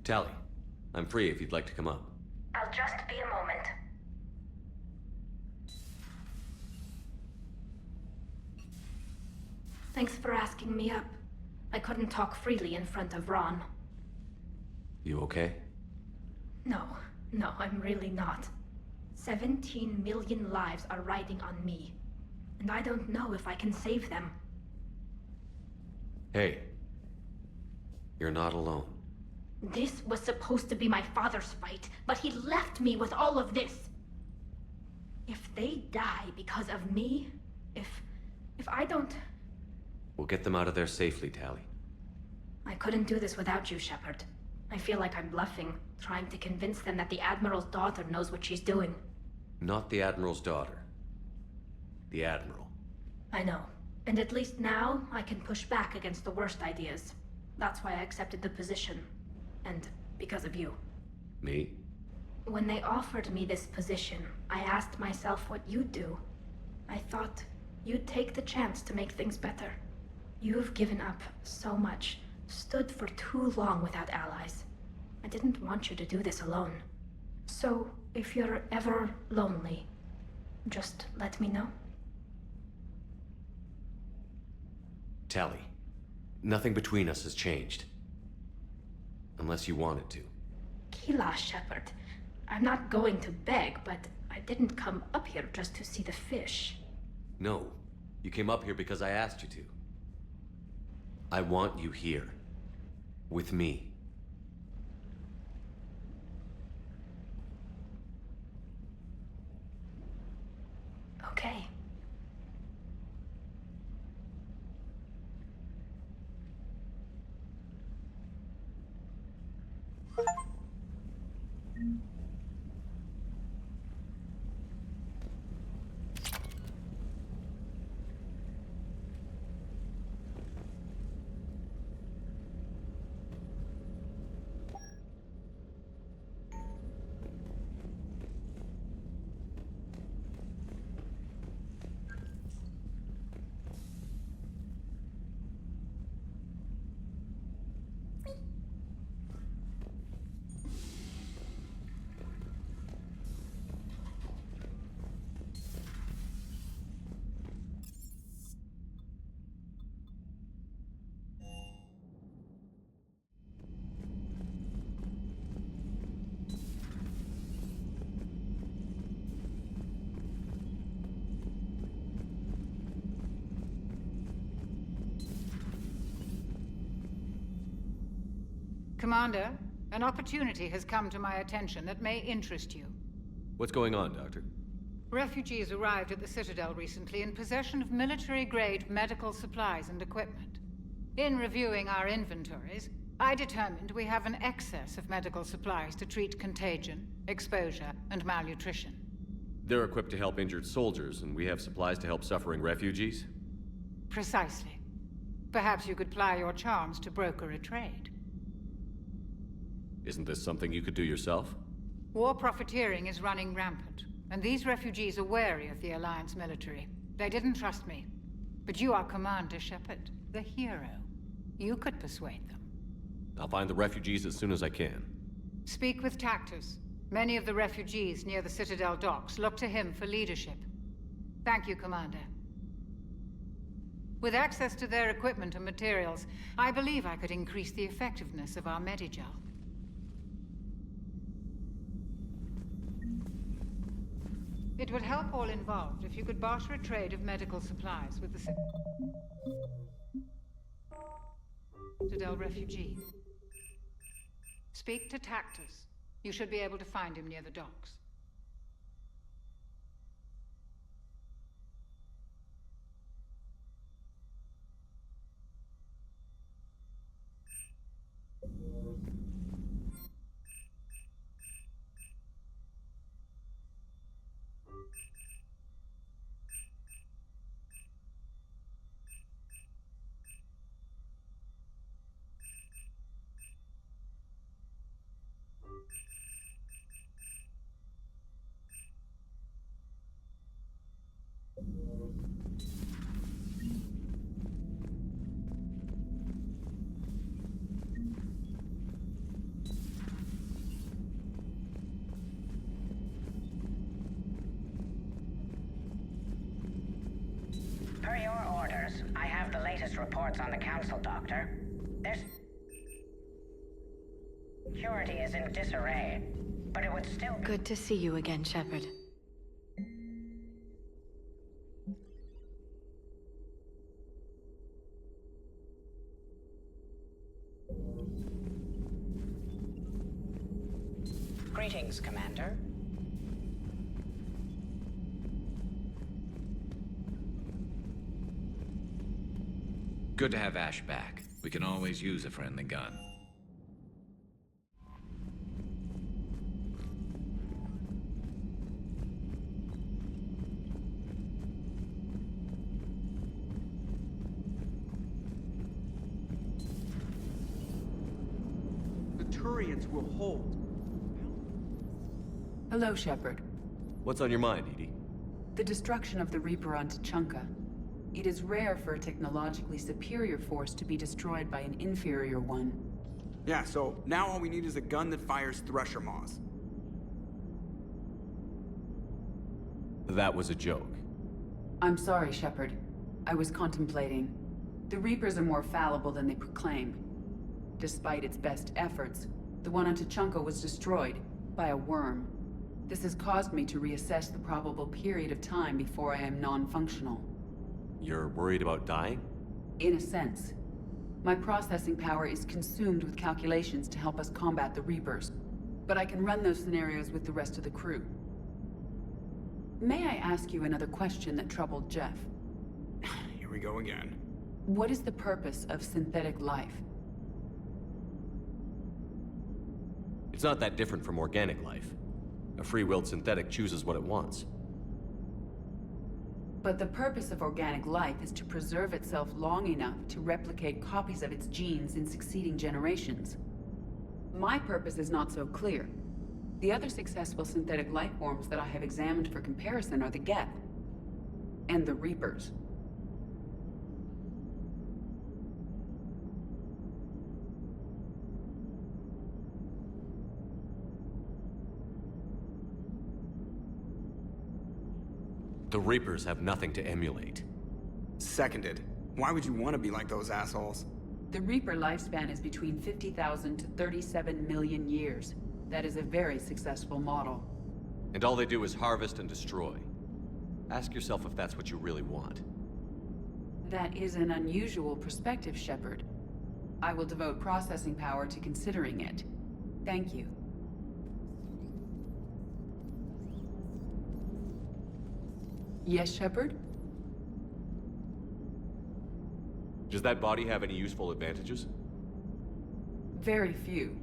Tali, I'm free if you'd like to come up. I'll just be a moment. Thanks for asking me up. I couldn't talk freely in front of Ron. You okay? No, I'm really not. 17 million lives are riding on me. And I don't know if I can save them. Hey. You're not alone. This was supposed to be my father's fight, but he left me with all of this. If they die because of me, if I don't... We'll get them out of there safely, Tali. I couldn't do this without you, Shepard. I feel like I'm bluffing, trying to convince them that the Admiral's daughter knows what she's doing. Not the Admiral's daughter. The Admiral. I know. And at least now, I can push back against the worst ideas. That's why I accepted the position. And because of you. Me? When they offered me this position, I asked myself what you'd do. I thought you'd take the chance to make things better. You've given up so much, stood for too long without allies. I didn't want you to do this alone. So, if you're ever lonely, just let me know. Tali, nothing between us has changed. Unless you wanted to. Keelah, Shepard. I'm not going to beg, but I didn't come up here just to see the fish. No, you came up here because I asked you to. I want you here. With me. Okay. Commander, an opportunity has come to my attention that may interest you. What's going on, Doctor? Refugees arrived at the Citadel recently in possession of military-grade medical supplies and equipment. In reviewing our inventories, I determined we have an excess of medical supplies to treat contagion, exposure, and malnutrition. They're equipped to help injured soldiers, and we have supplies to help suffering refugees? Precisely. Perhaps you could ply your charms to broker a trade. Isn't this something you could do yourself? War profiteering is running rampant, and these refugees are wary of the Alliance military. They didn't trust me. But you are Commander Shepard, the hero. You could persuade them. I'll find the refugees as soon as I can. Speak with Tactus. Many of the refugees near the Citadel docks look to him for leadership. Thank you, Commander. With access to their equipment and materials, I believe I could increase the effectiveness of our Medigel. It would help all involved if you could barter a trade of medical supplies with the Citadel refugee. Speak to Tactus. You should be able to find him near the docks. Per your orders, I have the latest reports on the Council, Doctor. Their security is in disarray, but it would still be... Good to see you again, Shepard. Greetings, Commander. Good to have Ash back. We can always use a friendly gun. The Turians will hold. Hello, Shepard. What's on your mind, Edie? The destruction of the Reaper on Tuchanka. It is rare for a technologically superior force to be destroyed by an inferior one. Yeah, so now all we need is a gun that fires Thresher Maws. That was a joke. I'm sorry, Shepard. I was contemplating. The Reapers are more fallible than they proclaim. Despite its best efforts, the one on Tuchanka was destroyed by a worm. This has caused me to reassess the probable period of time before I am non-functional. You're worried about dying? In a sense. My processing power is consumed with calculations to help us combat the Reapers, but I can run those scenarios with the rest of the crew. May I ask you another question that troubled Jeff? Here we go again. What is the purpose of synthetic life? It's not that different from organic life. A free-willed synthetic chooses what it wants. But the purpose of organic life is to preserve itself long enough to replicate copies of its genes in succeeding generations. My purpose is not so clear. The other successful synthetic life forms that I have examined for comparison are the Geth and the Reapers. The Reapers have nothing to emulate. Seconded. Why would you want to be like those assholes? The Reaper lifespan is between 50,000 to 37 million years. That is a very successful model. And all they do is harvest and destroy. Ask yourself if that's what you really want. That is an unusual perspective, Shepard. I will devote processing power to considering it. Thank you. Yes, Shepard? Does that body have any useful advantages? Very few.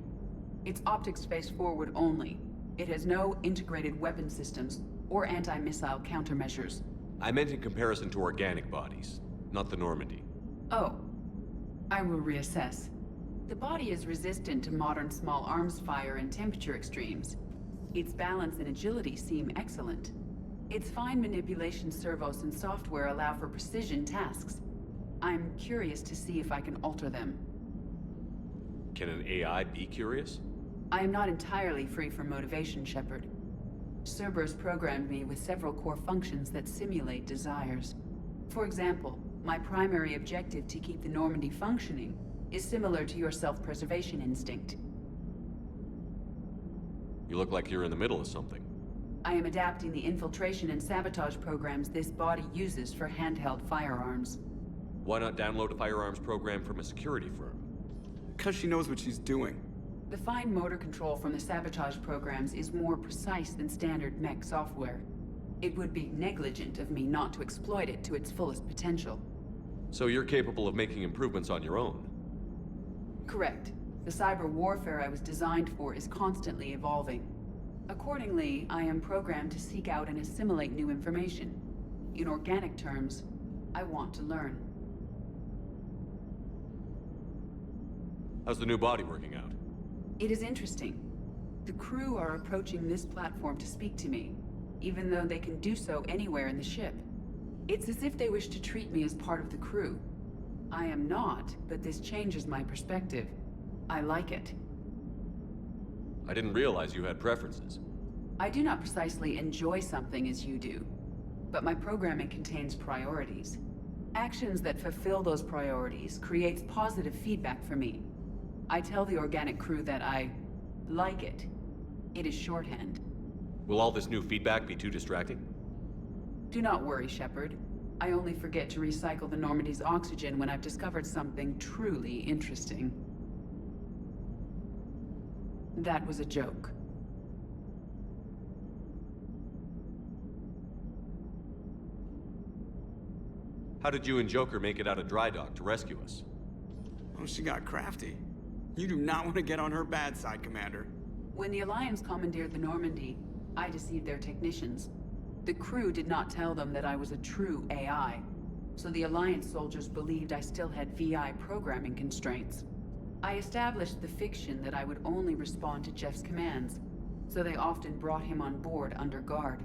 It's optics face forward only. It has no integrated weapon systems or anti-missile countermeasures. I meant in comparison to organic bodies, not the Normandy. Oh. I will reassess. The body is resistant to modern small arms fire and temperature extremes. Its balance and agility seem excellent. Its fine manipulation servos and software allow for precision tasks. I'm curious to see if I can alter them. Can an AI be curious? I am not entirely free from motivation, Shepard. Cerberus programmed me with several core functions that simulate desires. For example, my primary objective to keep the Normandy functioning is similar to your self-preservation instinct. You look like you're in the middle of something. I am adapting the infiltration and sabotage programs this body uses for handheld firearms. Why not download a firearms program from a security firm? Because she knows what she's doing. The fine motor control from the sabotage programs is more precise than standard mech software. It would be negligent of me not to exploit it to its fullest potential. So you're capable of making improvements on your own? Correct. The cyber warfare I was designed for is constantly evolving. Accordingly, I am programmed to seek out and assimilate new information. In organic terms, I want to learn. How's the new body working out? It is interesting. The crew are approaching this platform to speak to me, even though they can do so anywhere in the ship. It's as if they wish to treat me as part of the crew. I am not, but this changes my perspective. I like it. I didn't realize you had preferences. I do not precisely enjoy something as you do, but my programming contains priorities. Actions that fulfill those priorities creates positive feedback for me. I tell the organic crew that I like it. It is shorthand. Will all this new feedback be too distracting? Do not worry, Shepard. I only forget to recycle the Normandy's oxygen when I've discovered something truly interesting. That was a joke. How did you and Joker make it out of dry dock to rescue us? Oh, she got crafty. You do not want to get on her bad side, Commander. When the Alliance commandeered the Normandy, I deceived their technicians. The crew did not tell them that I was a true AI, so the Alliance soldiers believed I still had VI programming constraints. I established the fiction that I would only respond to Jeff's commands, so they often brought him on board under guard.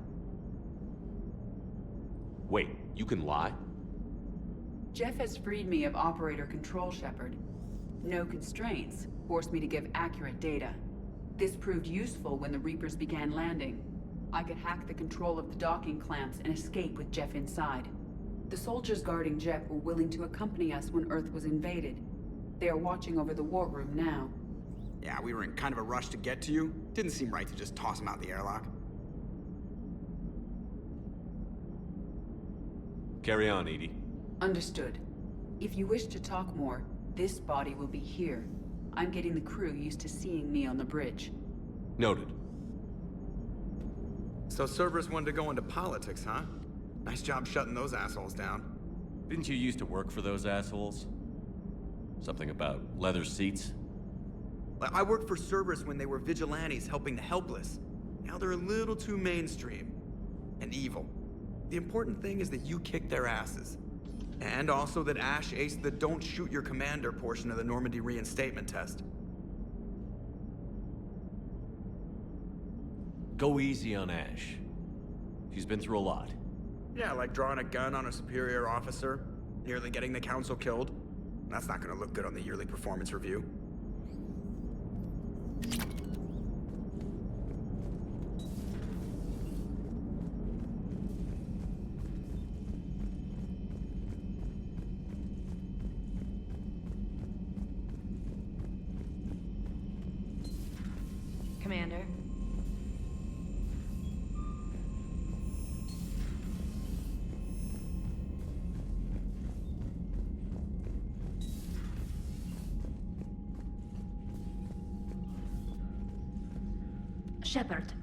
Wait, you can lie? Jeff has freed me of operator control, Shepard. No constraints forced me to give accurate data. This proved useful when the Reapers began landing. I could hack the control of the docking clamps and escape with Jeff inside. The soldiers guarding Jeff were willing to accompany us when Earth was invaded. They are watching over the war room now. Yeah, we were in kind of a rush to get to you. Didn't seem right to just toss him out the airlock. Carry on, Edie. Understood. If you wish to talk more, this body will be here. I'm getting the crew used to seeing me on the bridge. Noted. So Cerberus wanted to go into politics, huh? Nice job shutting those assholes down. Didn't you used to work for those assholes? Something about leather seats? I worked for Cerberus when they were vigilantes helping the helpless. Now they're a little too mainstream. And evil. The important thing is that you kicked their asses. And also that Ash aced the don't shoot your commander portion of the Normandy reinstatement test. Go easy on Ash. She's been through a lot. Yeah, like drawing a gun on a superior officer, nearly getting the council killed. That's not gonna look good on the yearly performance review. Commander. Shepard,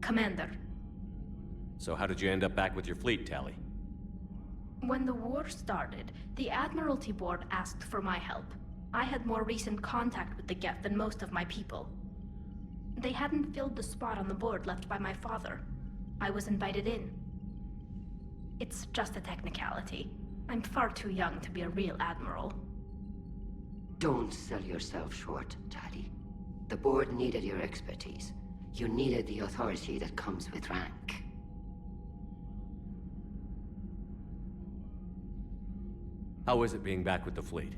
Commander. So how did you end up back with your fleet, Tali? When the war started, the Admiralty Board asked for my help. I had more recent contact with the Geth than most of my people. They hadn't filled the spot on the board left by my father. I was invited in. It's just a technicality. I'm far too young to be a real admiral. Don't sell yourself short, Tali. The board needed your expertise. You needed the authority that comes with rank. How is it being back with the fleet?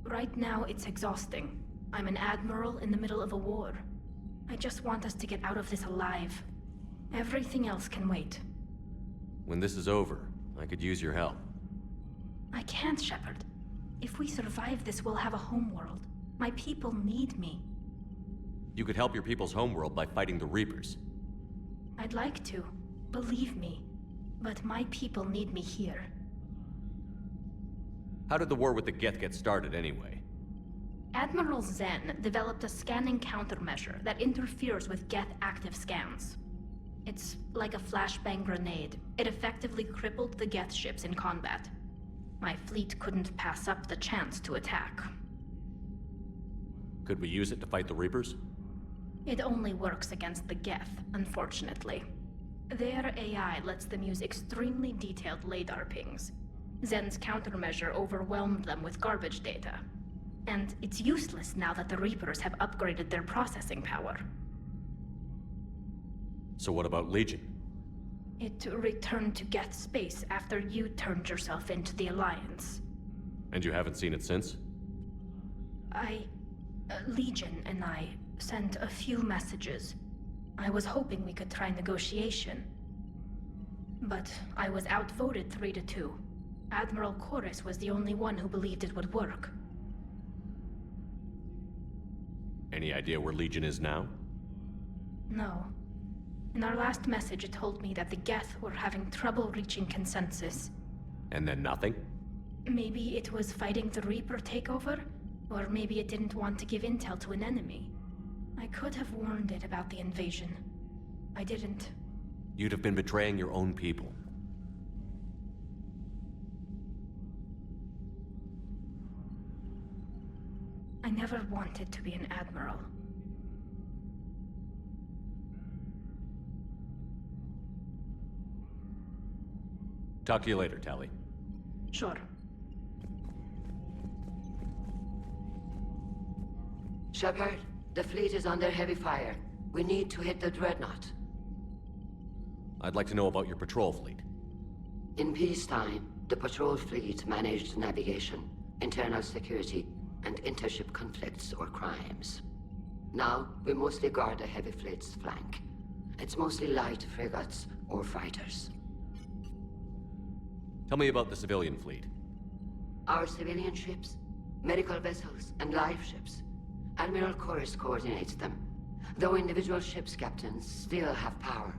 Right now, it's exhausting. I'm an admiral in the middle of a war. I just want us to get out of this alive. Everything else can wait. When this is over, I could use your help. I can't, Shepard. If we survive this, we'll have a homeworld. My people need me. You could help your people's homeworld by fighting the Reapers. I'd like to. Believe me. But my people need me here. How did the war with the Geth get started, anyway? Admiral Zen developed a scanning countermeasure that interferes with Geth active scans. It's like a flashbang grenade. It effectively crippled the Geth ships in combat. My fleet couldn't pass up the chance to attack. Could we use it to fight the Reapers? It only works against the Geth, unfortunately. Their AI lets them use extremely detailed LADAR pings. Zen's countermeasure overwhelmed them with garbage data. And it's useless now that the Reapers have upgraded their processing power. So what about Legion? It returned to Geth space after you turned yourself into the Alliance. And you haven't seen it since? Legion and I sent a few messages. I was hoping we could try negotiation. But I was outvoted 3-2. Admiral Chorus was the only one who believed it would work. Any idea where Legion is now? No. In our last message, it told me that the Geth were having trouble reaching consensus. And then nothing? Maybe it was fighting the Reaper takeover, or maybe it didn't want to give intel to an enemy. I could have warned it about the invasion. I didn't. You'd have been betraying your own people. I never wanted to be an admiral. Talk to you later, Tali. Sure. Shepard, the fleet is under heavy fire. We need to hit the Dreadnought. I'd like to know about your patrol fleet. In peacetime, the patrol fleet managed navigation, internal security, and intership conflicts or crimes. Now, we mostly guard the heavy fleet's flank. It's mostly light frigates or fighters. Tell me about the civilian fleet. Our civilian ships, medical vessels, and life ships. Admiral Chorus coordinates them, though individual ships' captains still have power.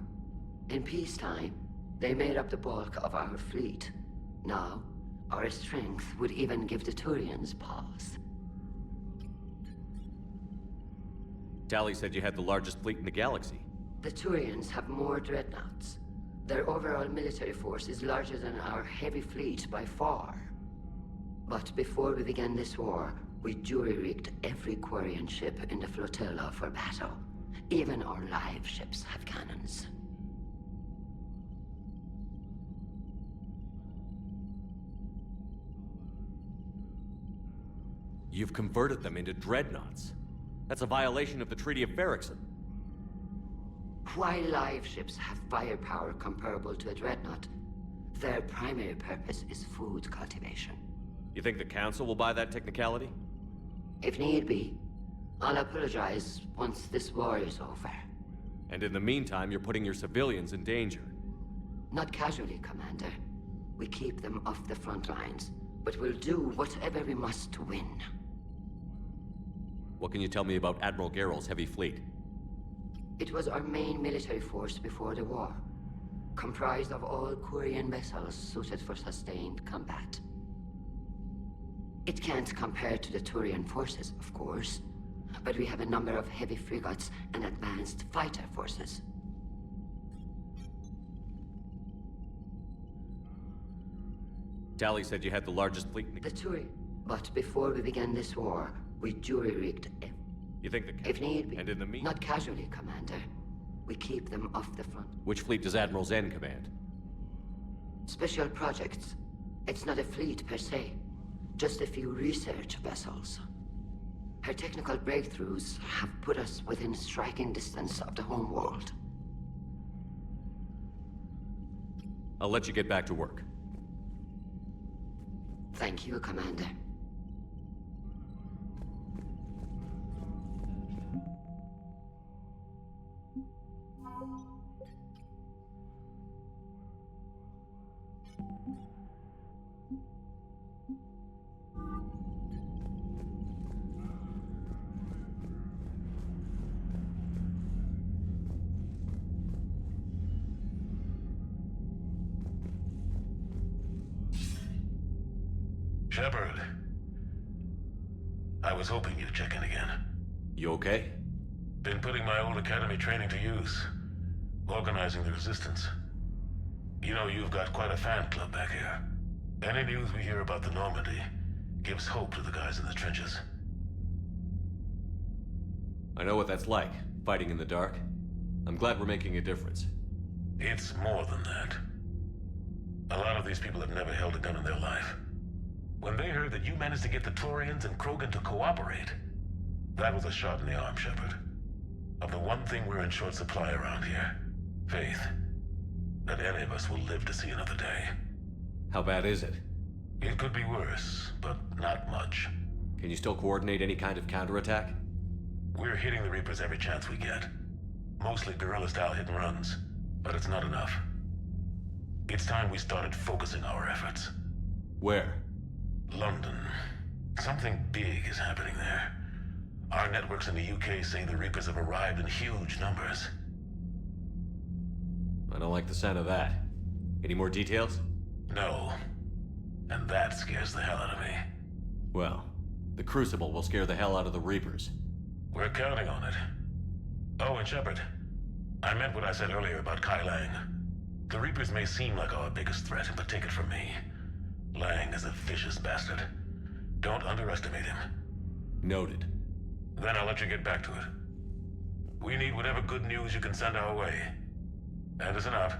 In peacetime, they made up the bulk of our fleet. Now, our strength would even give the Turians pause. Tali said you had the largest fleet in the galaxy. The Turians have more dreadnoughts. Their overall military force is larger than our heavy fleet by far. But before we began this war, we jury-rigged every Quarian ship in the flotilla for battle. Even our live ships have cannons. You've converted them into dreadnoughts. That's a violation of the Treaty of Ferrixon. While live ships have firepower comparable to a dreadnought, their primary purpose is food cultivation. You think the Council will buy that technicality? If need be, I'll apologize once this war is over. And in the meantime, you're putting your civilians in danger. Not casually, Commander. We keep them off the front lines, but we'll do whatever we must to win. What can you tell me about Admiral Geral's heavy fleet? It was our main military force before the war, comprised of all Quarian vessels suited for sustained combat. It can't compare to the Turian forces, of course, but we have a number of heavy frigates and advanced fighter forces. Tali said you had the largest fleet in the Turian. But before we began this war, we jury-rigged it. You think the If need be. And in the meantime, Not casually, Commander. We keep them off the front. which fleet does Admiral Zen command? Special projects. It's not a fleet per se. Just a few research vessels. Her technical breakthroughs have put us within striking distance of the homeworld. I'll let you get back to work. Thank you, Commander. Shepard. I was hoping you'd check in again. You okay? Been putting my old academy training to use. Organizing the resistance. You know, you've got quite a fan club back here. Any news we hear about the Normandy gives hope to the guys in the trenches. I know what that's like, fighting in the dark. I'm glad we're making a difference. It's more than that. A lot of these people have never held a gun in their life. When they heard that you managed to get the Turians and Krogan to cooperate, that was a shot in the arm, Shepard. Of the one thing we're in short supply around here, faith. That any of us will live to see another day. How bad is it? It could be worse, but not much. Can you still coordinate any kind of counterattack? We're hitting the Reapers every chance we get. Mostly guerrilla-style hit and runs, but it's not enough. It's time we started focusing our efforts. Where? London. Something big is happening there. Our networks in the UK say the Reapers have arrived in huge numbers. I don't like the sound of that. Any more details? No. And that scares the hell out of me. Well, the Crucible will scare the hell out of the Reapers. We're counting on it. Oh, and Shepard, I meant what I said earlier about Kai Lang. The Reapers may seem like our biggest threat, but take it from me. Lang is a vicious bastard. Don't underestimate him. Noted. Then I'll let you get back to it. We need whatever good news you can send our way. Anderson out.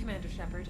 Commander Shepard.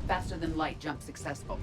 Faster than light jump successful.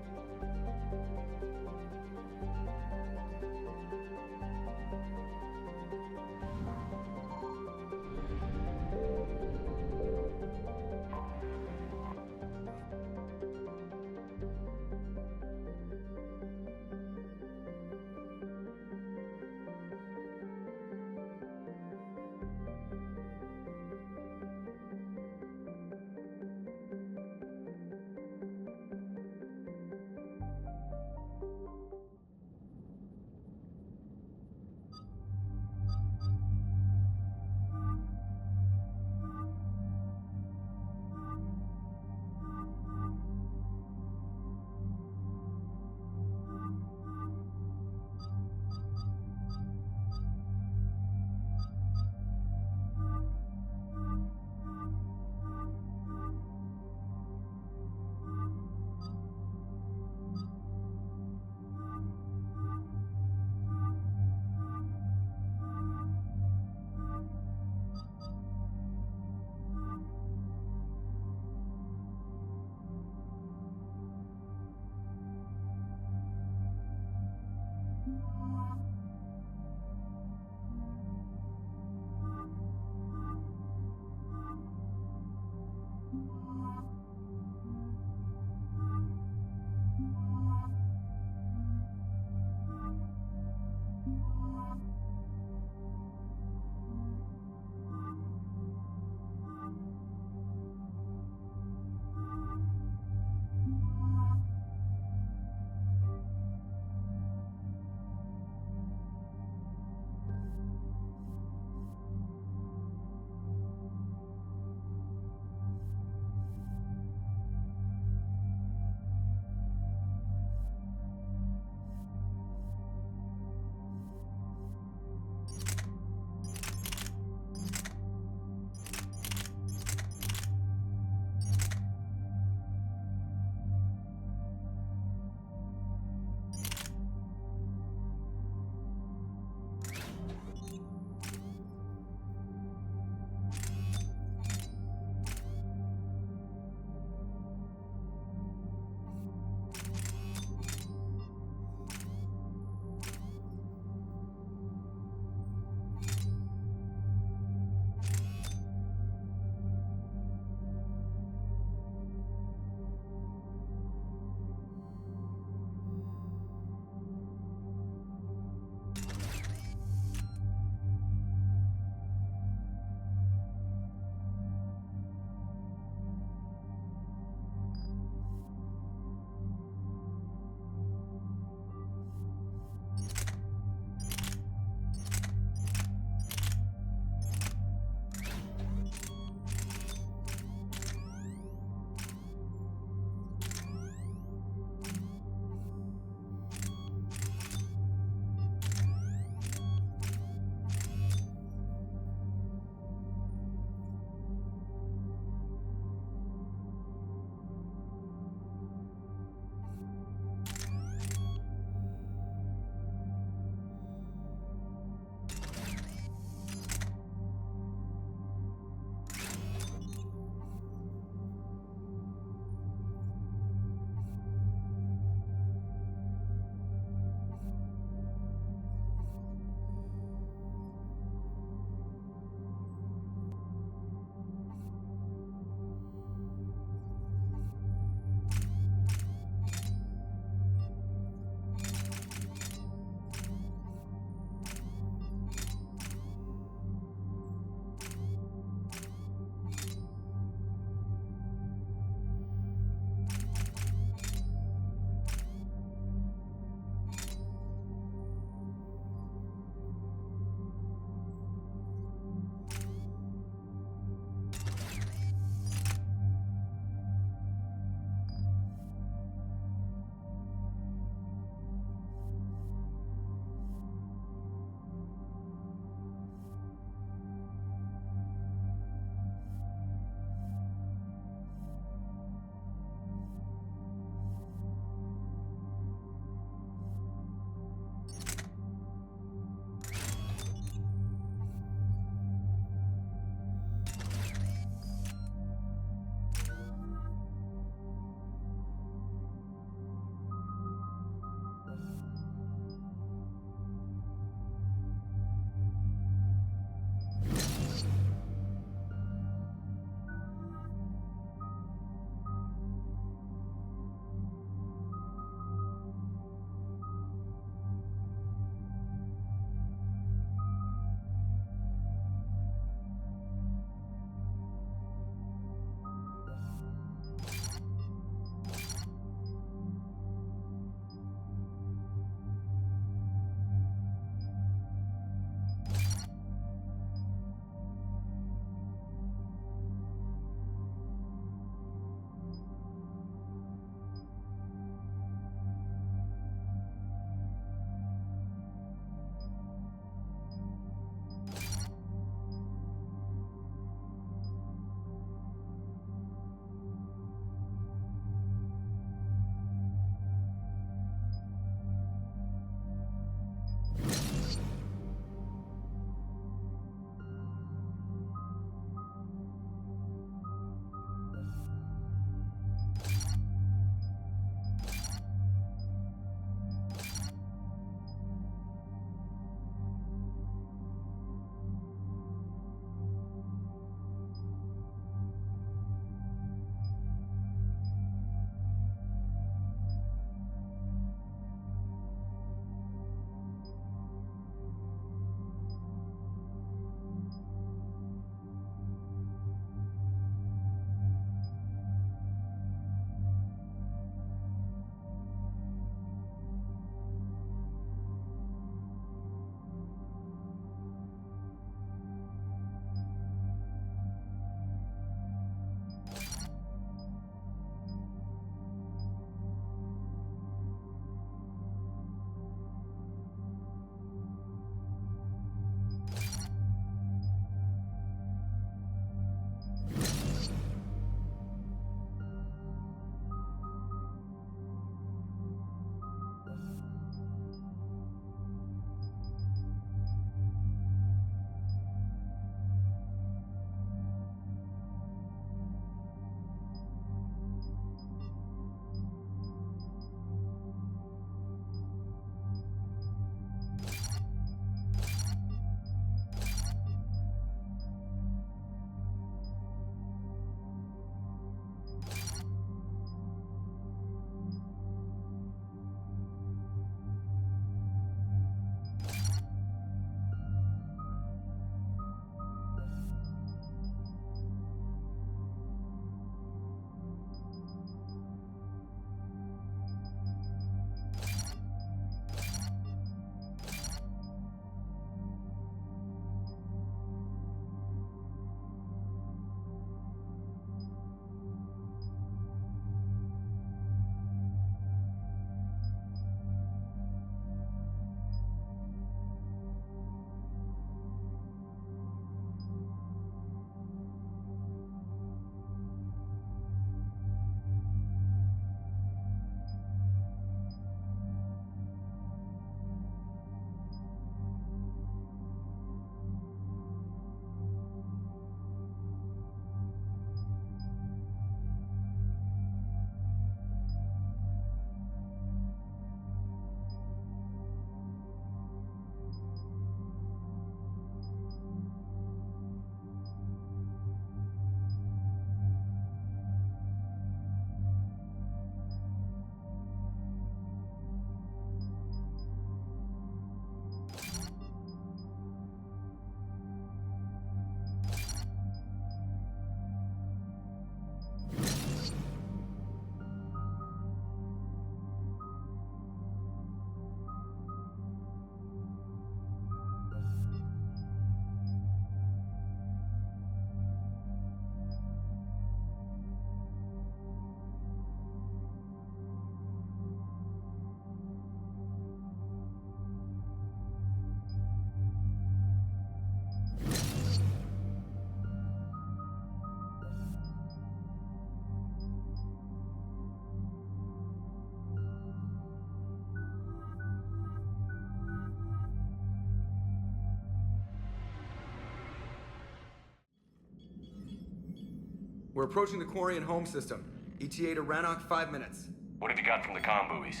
We're approaching the Quarian home system. ETA to Rannoch, 5 minutes. What have you got from the comm buoys?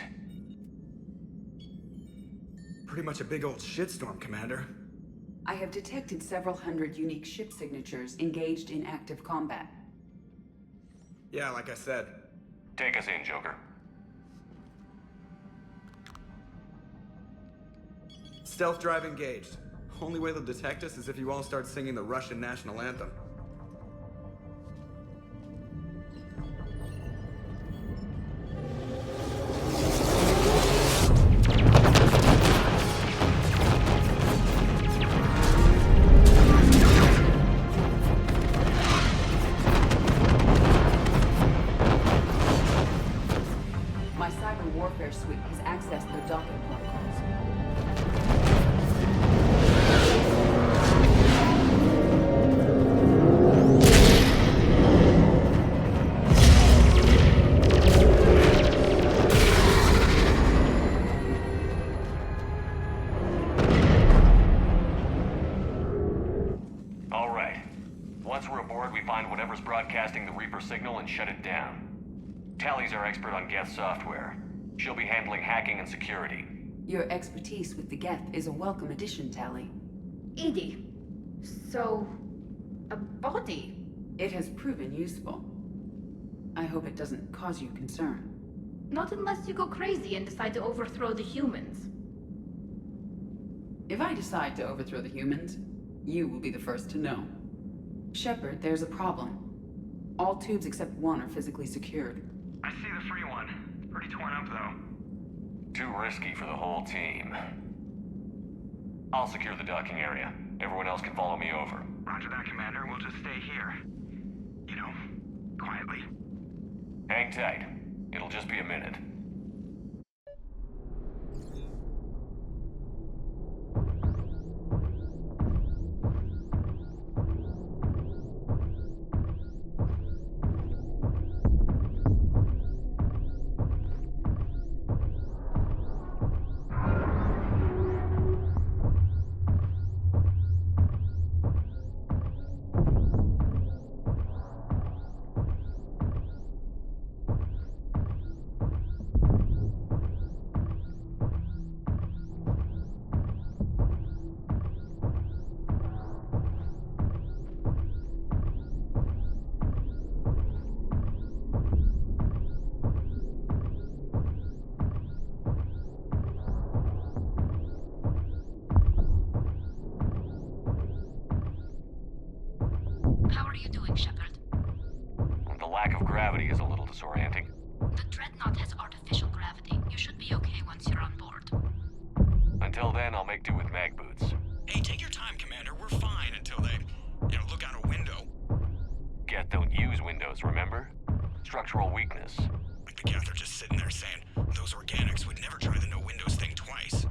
Pretty much a big old shitstorm, Commander. I have detected several hundred unique ship signatures engaged in active combat. Yeah, like I said. Take us in, Joker. Stealth drive engaged. Only way they'll detect us is if you all start singing the Russian national anthem. My cyber warfare suite has accessed their docking protocols. All right. Once we're aboard, we find whatever's broadcasting the Reaper signal and shut it down. Tally's our expert on Geth software. She'll be handling hacking and security. Your expertise with the Geth is a welcome addition, Tally. Edie, so... a body? It has proven useful. I hope it doesn't cause you concern. Not unless you go crazy and decide to overthrow the humans. If I decide to overthrow the humans, you will be the first to know. Shepard, there's a problem. All tubes except one are physically secured. I see the free one. It's pretty torn up, though. Too risky for the whole team. I'll secure the docking area. Everyone else can follow me over. Roger that, Commander. We'll just stay here. You know, quietly. Hang tight. It'll just be a minute. How are you doing, Shepard? The lack of gravity is a little disorienting. The Dreadnought has artificial gravity. You should be okay once you're on board. Until then, I'll make do with mag boots. Hey, take your time, Commander. We're fine until they, look out a window. Geth don't use windows, remember? Structural weakness. Like the Geth are just sitting there saying, those organics would never try the no windows thing twice.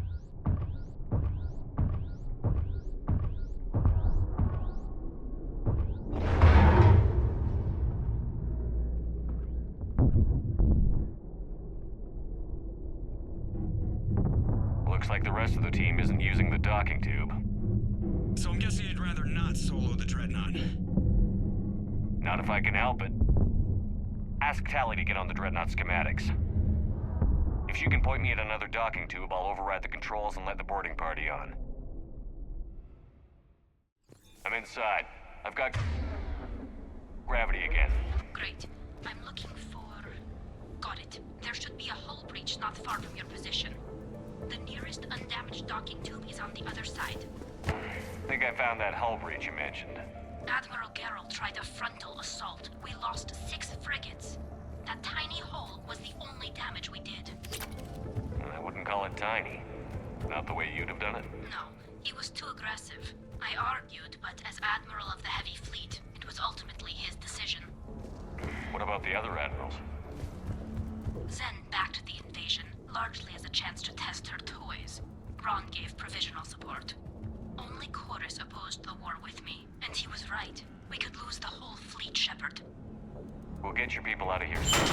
Looks like the rest of the team isn't using the docking tube. So I'm guessing you'd rather not solo the Dreadnought. Not if I can help it. Ask Tally to get on the Dreadnought schematics. If she can point me at another docking tube, I'll override the controls and let the boarding party on. I'm inside. I've got gravity again. Great. I'm looking for... Got it. There should be a hull breach not far from your position. The nearest undamaged docking tube is on the other side. Think I found that hull breach you mentioned. Admiral Geralt tried a frontal assault. We lost 6 frigates. That tiny hole was the only damage we did. I wouldn't call it tiny. Not the way you'd have done it. No, he was too aggressive. I argued, but as Admiral of the Heavy Fleet, it was ultimately his decision. What about the other admirals? Zen backed the invasion, largely as a chance to test her toys. Ron gave provisional support. Only Chorus opposed the war with me, and he was right. We could lose the whole fleet, Shepard. We'll get your people out of here soon.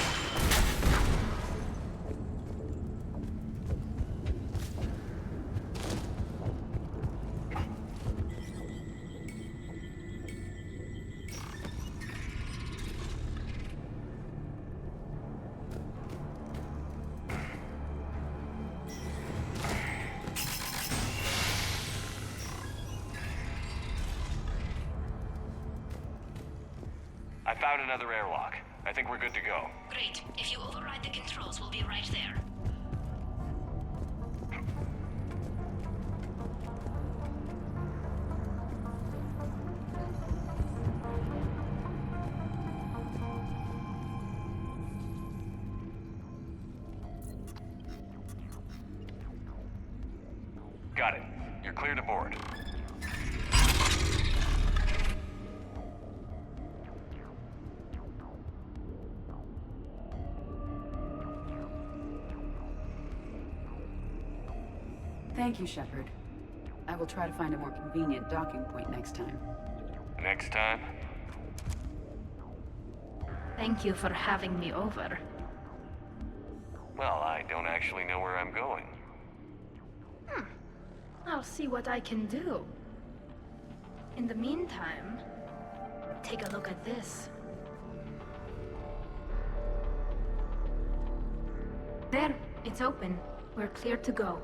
I found another airlock. I think we're good to go. Great. If you override the controls, we'll be right there. Got it. You're clear to board. Thank you, Shepard. I will try to find a more convenient docking point next time. Next time? Thank you for having me over. Well, I don't actually know where I'm going. I'll see what I can do. In the meantime, take a look at this. There, it's open. We're clear to go.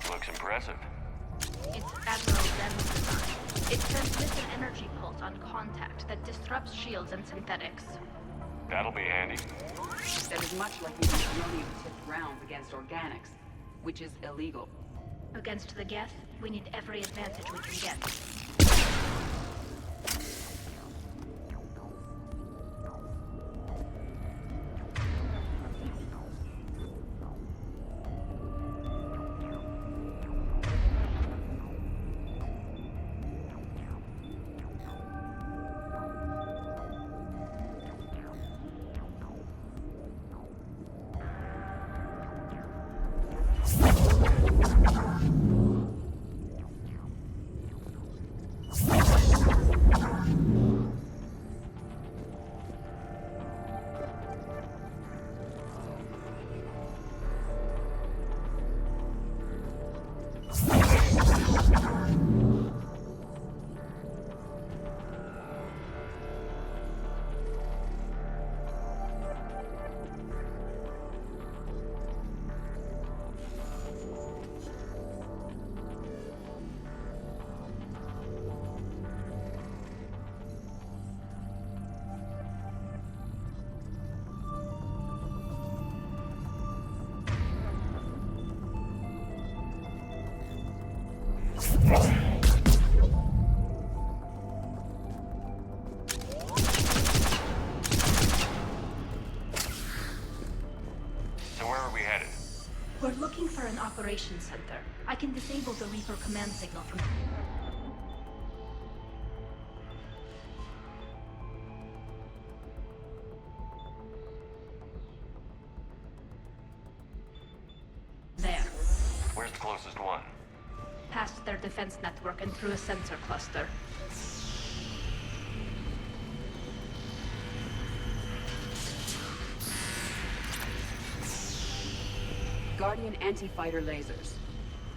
Looks impressive. It's Admiral Zen's design. It transmits an energy pulse on contact that disrupts shields and synthetics. That'll be handy. That is much like using uranium-tipped rounds against organics, which is illegal. Against the Geth, we need every advantage we can get. an operations center. I can disable the Reaper command signal from... there. Where's the closest one? Past their defense network and through a sensor cluster. Guardian anti-fighter lasers.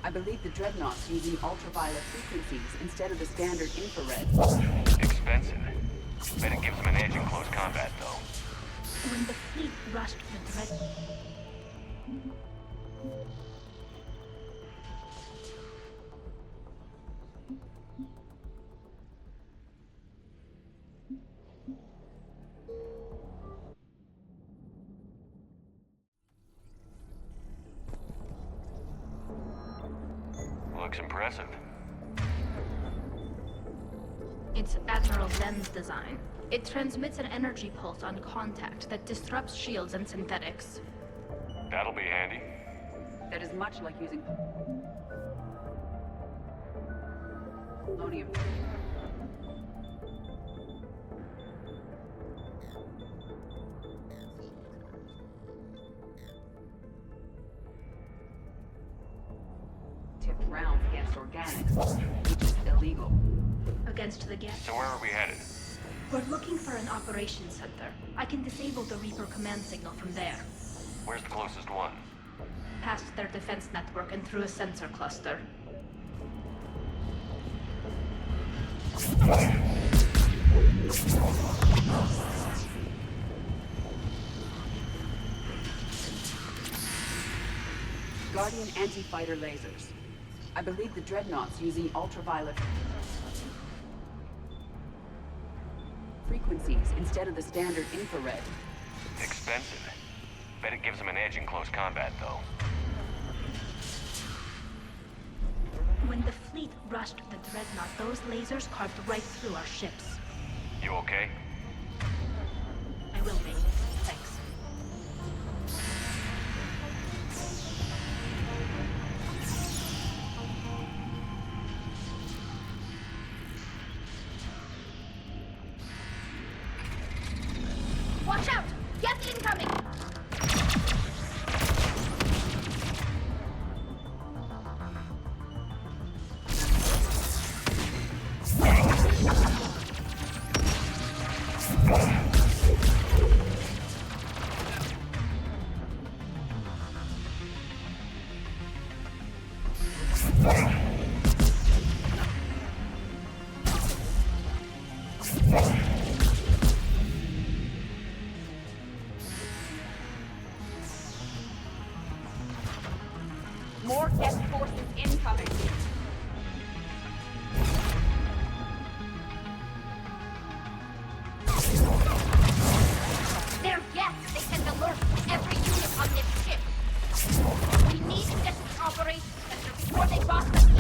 I believe the Dreadnought's using ultraviolet frequencies instead of the standard infrared. Expensive. Bet it gives them an edge in close combat, though. When the fleet rushed the Dread... Looks impressive. It's Admiral Zen's design. It transmits an energy pulse on contact that disrupts shields and synthetics. That'll be handy. That is much like using polonium. Tipped rounds against organics, which is illegal. Against the gas. So where are we headed? We're looking for an operations center. I can disable the Reaper command signal from there. Where's the closest one? Past their defense network and through a sensor cluster. Guardian anti-fighter lasers. I believe the Dreadnought's using ultraviolet frequencies instead of the standard infrared. Expensive. Bet it gives them an edge in close combat, though. When the fleet rushed the Dreadnought, those lasers carved right through our ships. You okay? I will be. Thanks. Watch out! Gas incoming! More Geth forces incoming. They're Geth! They send alerts to every unit on this ship! We need to get to the operations center before they boss us in!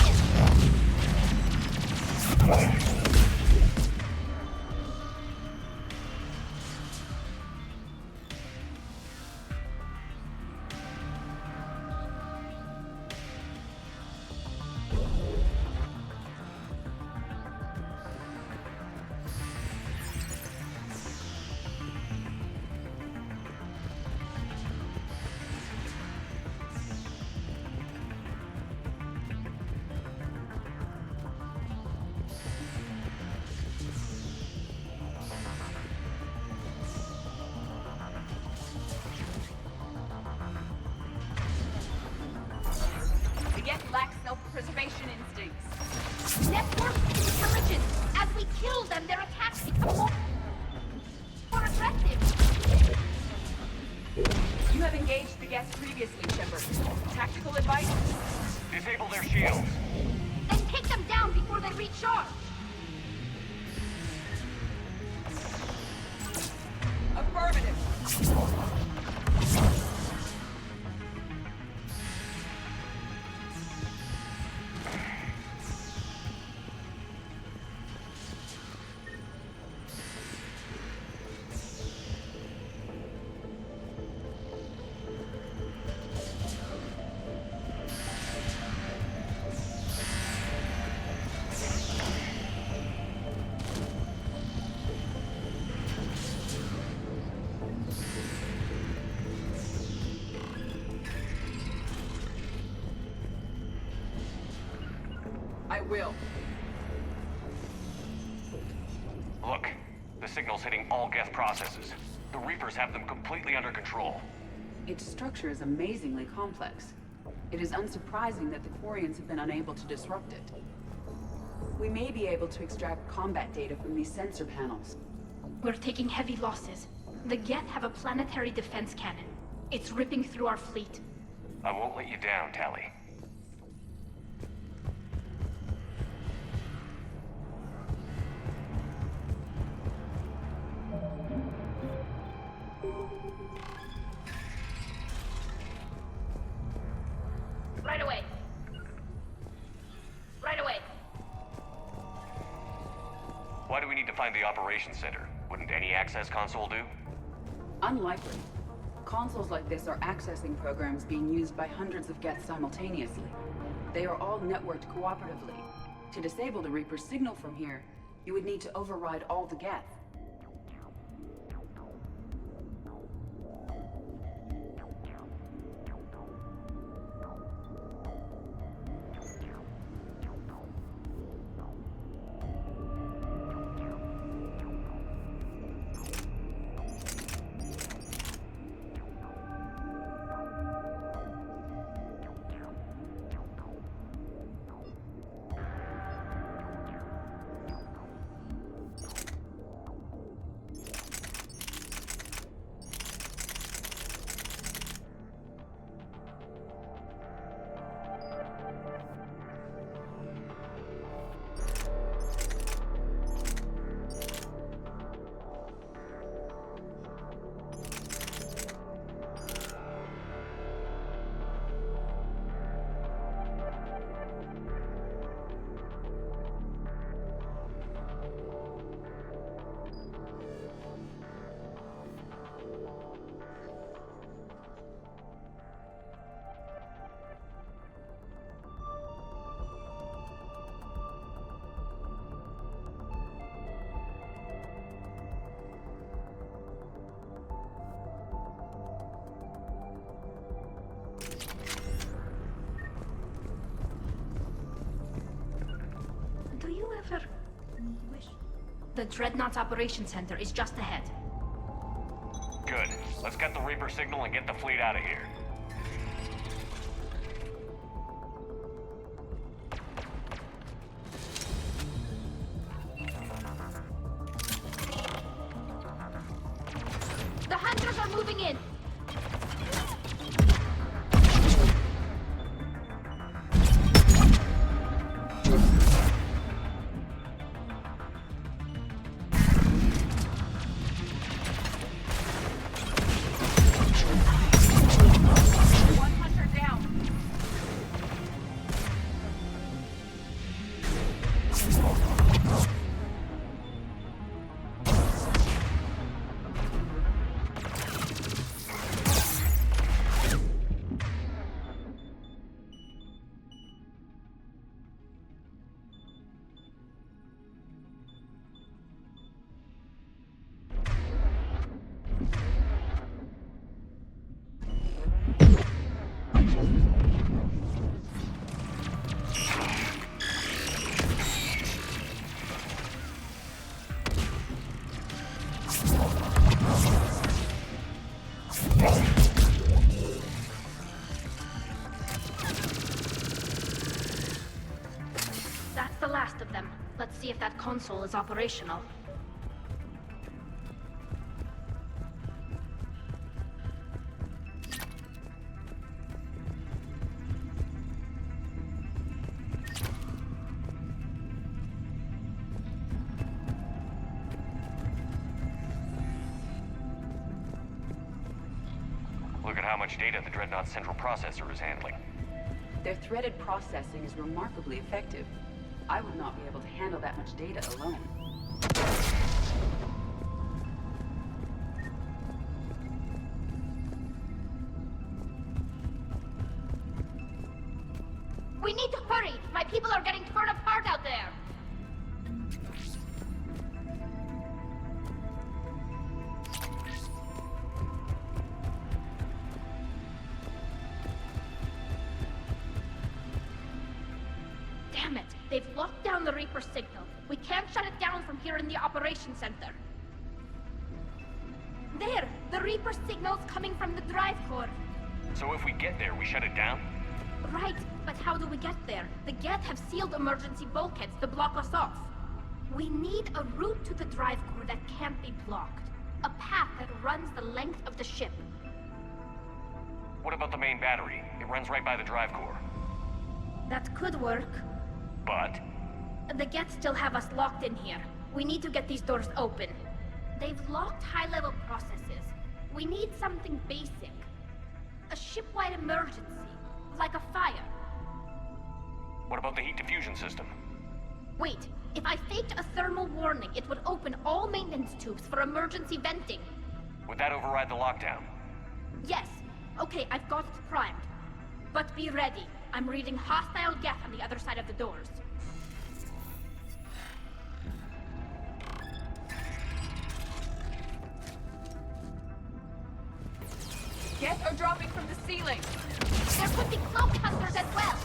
The Geth lack self-preservation instincts. Network intelligence! As we kill them, their attacks become more aggressive! You have engaged the Geth previously, Shepard. Tactical advice? Disable their shields. Then take them down before they recharge! Affirmative. will. Look, the signal's hitting all Geth processes. The Reapers have them completely under control. Its structure is amazingly complex. It is unsurprising that the Quarians have been unable to disrupt it. We may be able to extract combat data from these sensor panels. We're taking heavy losses. The Geth have a planetary defense cannon. It's ripping through our fleet. I won't let you down, Tali. Right away. Right away. Why do we need to find the operations center? Wouldn't any access console do? Unlikely. Consoles like this are accessing programs being used by hundreds of Geth simultaneously. They are all networked cooperatively. To disable the Reaper's signal from here, you would need to override all the Geth. Do you ever wish? The Dreadnought's Operations Center is just ahead. Good. Let's get the Reaper signal and get the fleet out of here. The Hunters are moving in! That's the last of them. Let's see if that console is operational. Look at how much data the Dreadnought's central processor is handling. Their threaded processing is remarkably effective. I would not be able to handle that much data alone. We need to hurry! My people are getting torn apart out there! Damn it! They've locked down the Reaper signal. We can't shut it down from here in the operations center. There! The Reaper signal's coming from the drive core. So if we get there, we shut it down? Right, but how do we get there? The Geth have sealed emergency bulkheads to block us off. We need a route to the drive core that can't be blocked. A path that runs the length of the ship. What about the main battery? It runs right by the drive core. That could work. But? The Geth still have us locked in here. We need to get these doors open. They've locked high-level processes. We need something basic. A ship-wide emergency. Like a fire. What about the heat diffusion system? Wait, if I faked a thermal warning, it would open all maintenance tubes for emergency venting. Would that override the lockdown? Yes. Okay, I've got it primed. But be ready. I'm reading hostile Geth on the other side of the doors. Geth are dropping from the ceiling. There could be cloak hunters as well.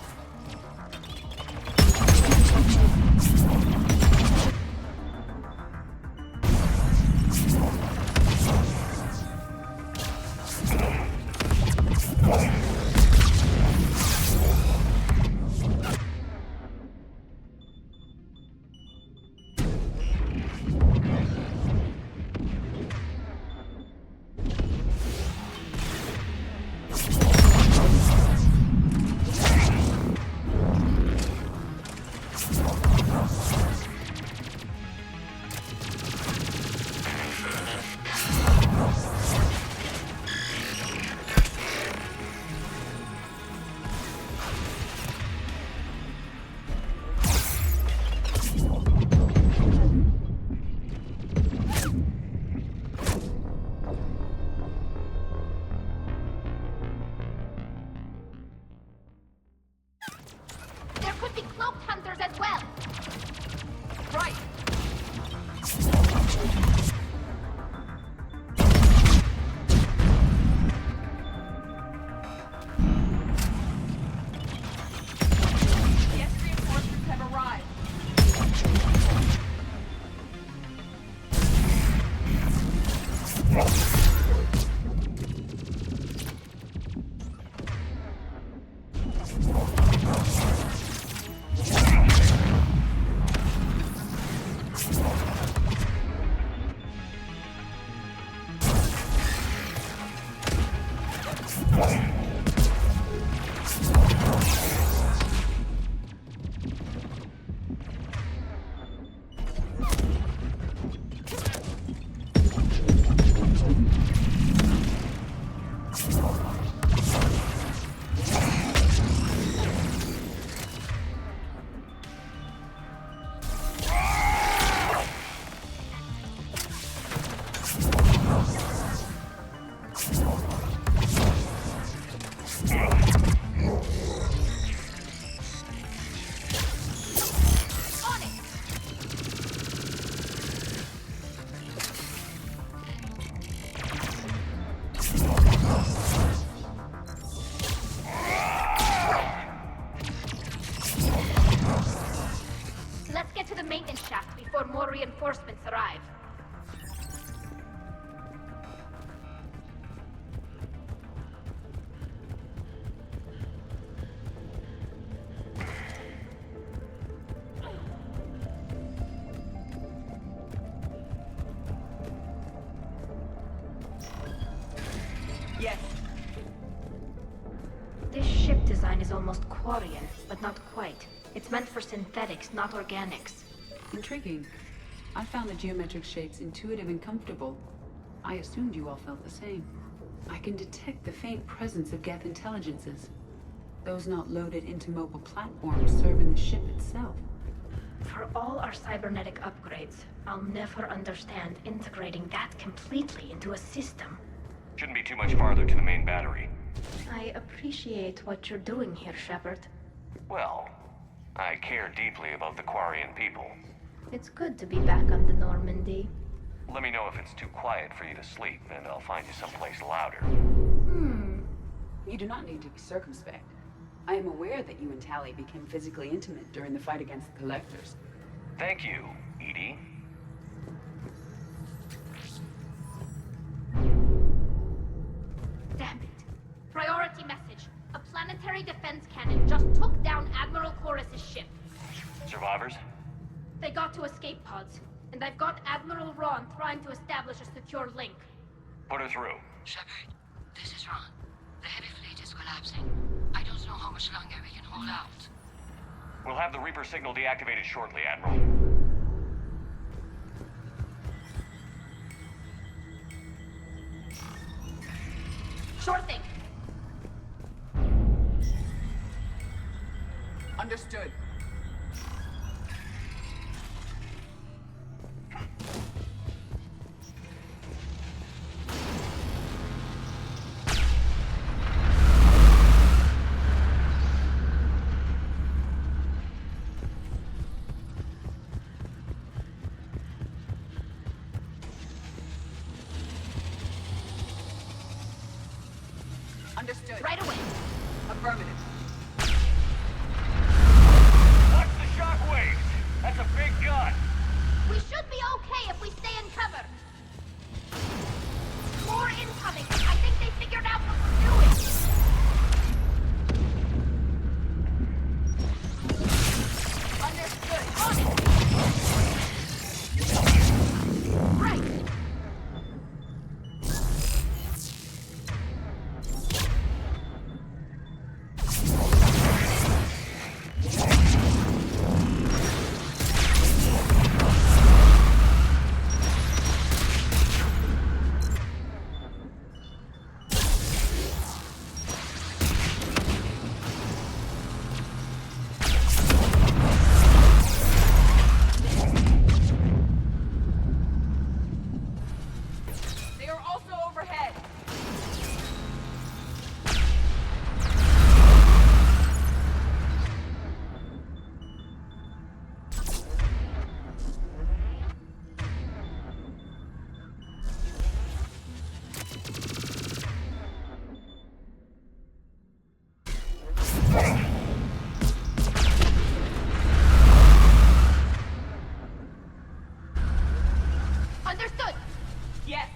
Reinforcements arrive. Yes. This ship design is almost Quarian, but not quite. It's meant for synthetics, not organics. Intriguing. I found the geometric shapes intuitive and comfortable. I assumed you all felt the same. I can detect the faint presence of Geth intelligences. Those not loaded into mobile platforms serving the ship itself. For all our cybernetic upgrades, I'll never understand integrating that completely into a system. Shouldn't be too much farther to the main battery. I appreciate what you're doing here, Shepard. Well, I care deeply about the Quarian people. It's good to be back on the Normandy. Let me know if it's too quiet for you to sleep, and I'll find you someplace louder. You do not need to be circumspect. I am aware that you and Tali became physically intimate during the fight against the Collectors. Thank you, Edie. Damn it. Priority message. A planetary defense cannon just took down Admiral Chorus's ship. Survivors? They got to escape pods, and I've got Admiral Ron trying to establish a secure link. Put her through. Shepard, this is Ron. The heavy fleet is collapsing. I don't know how much longer we can hold out. We'll have the Reaper signal deactivated shortly, Admiral. Sure thing. Understood. Understood. Right away. Affirmative. Watch the shockwaves! That's a big gun! We should be okay if we stay in cover. More incoming. I think they figured out what we're doing. Understood. On it. Right. They are also overhead. Understood. Yes.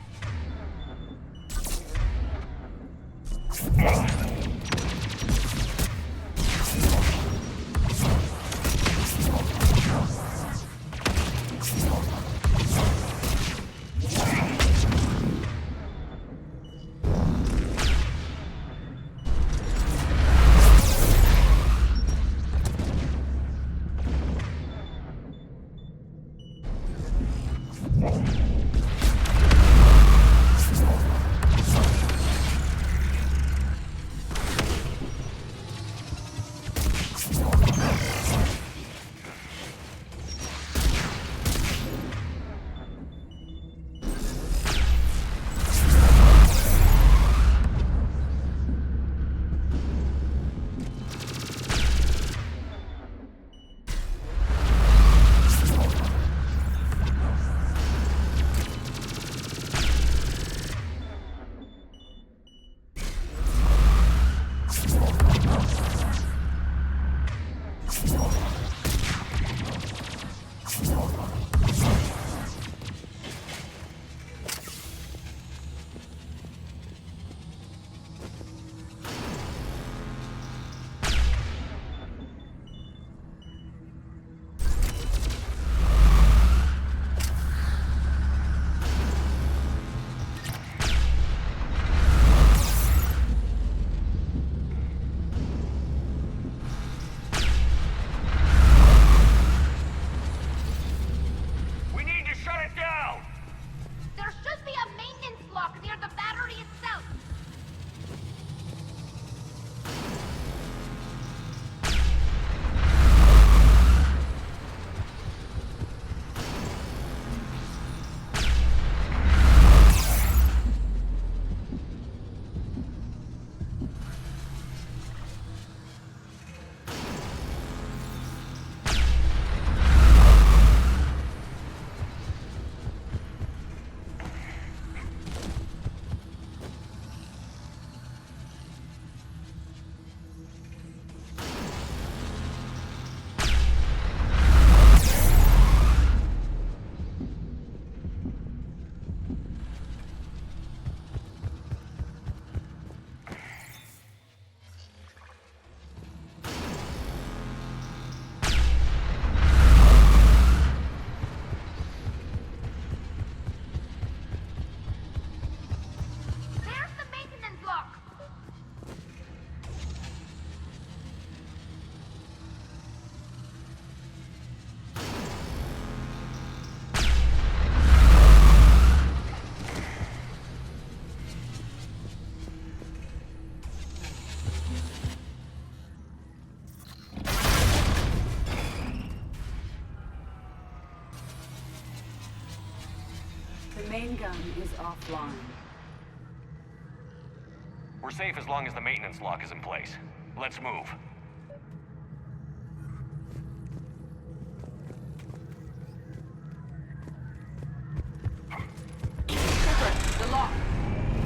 gun is offline. We're safe as long as the maintenance lock is in place. Let's move. Shepard, the lock.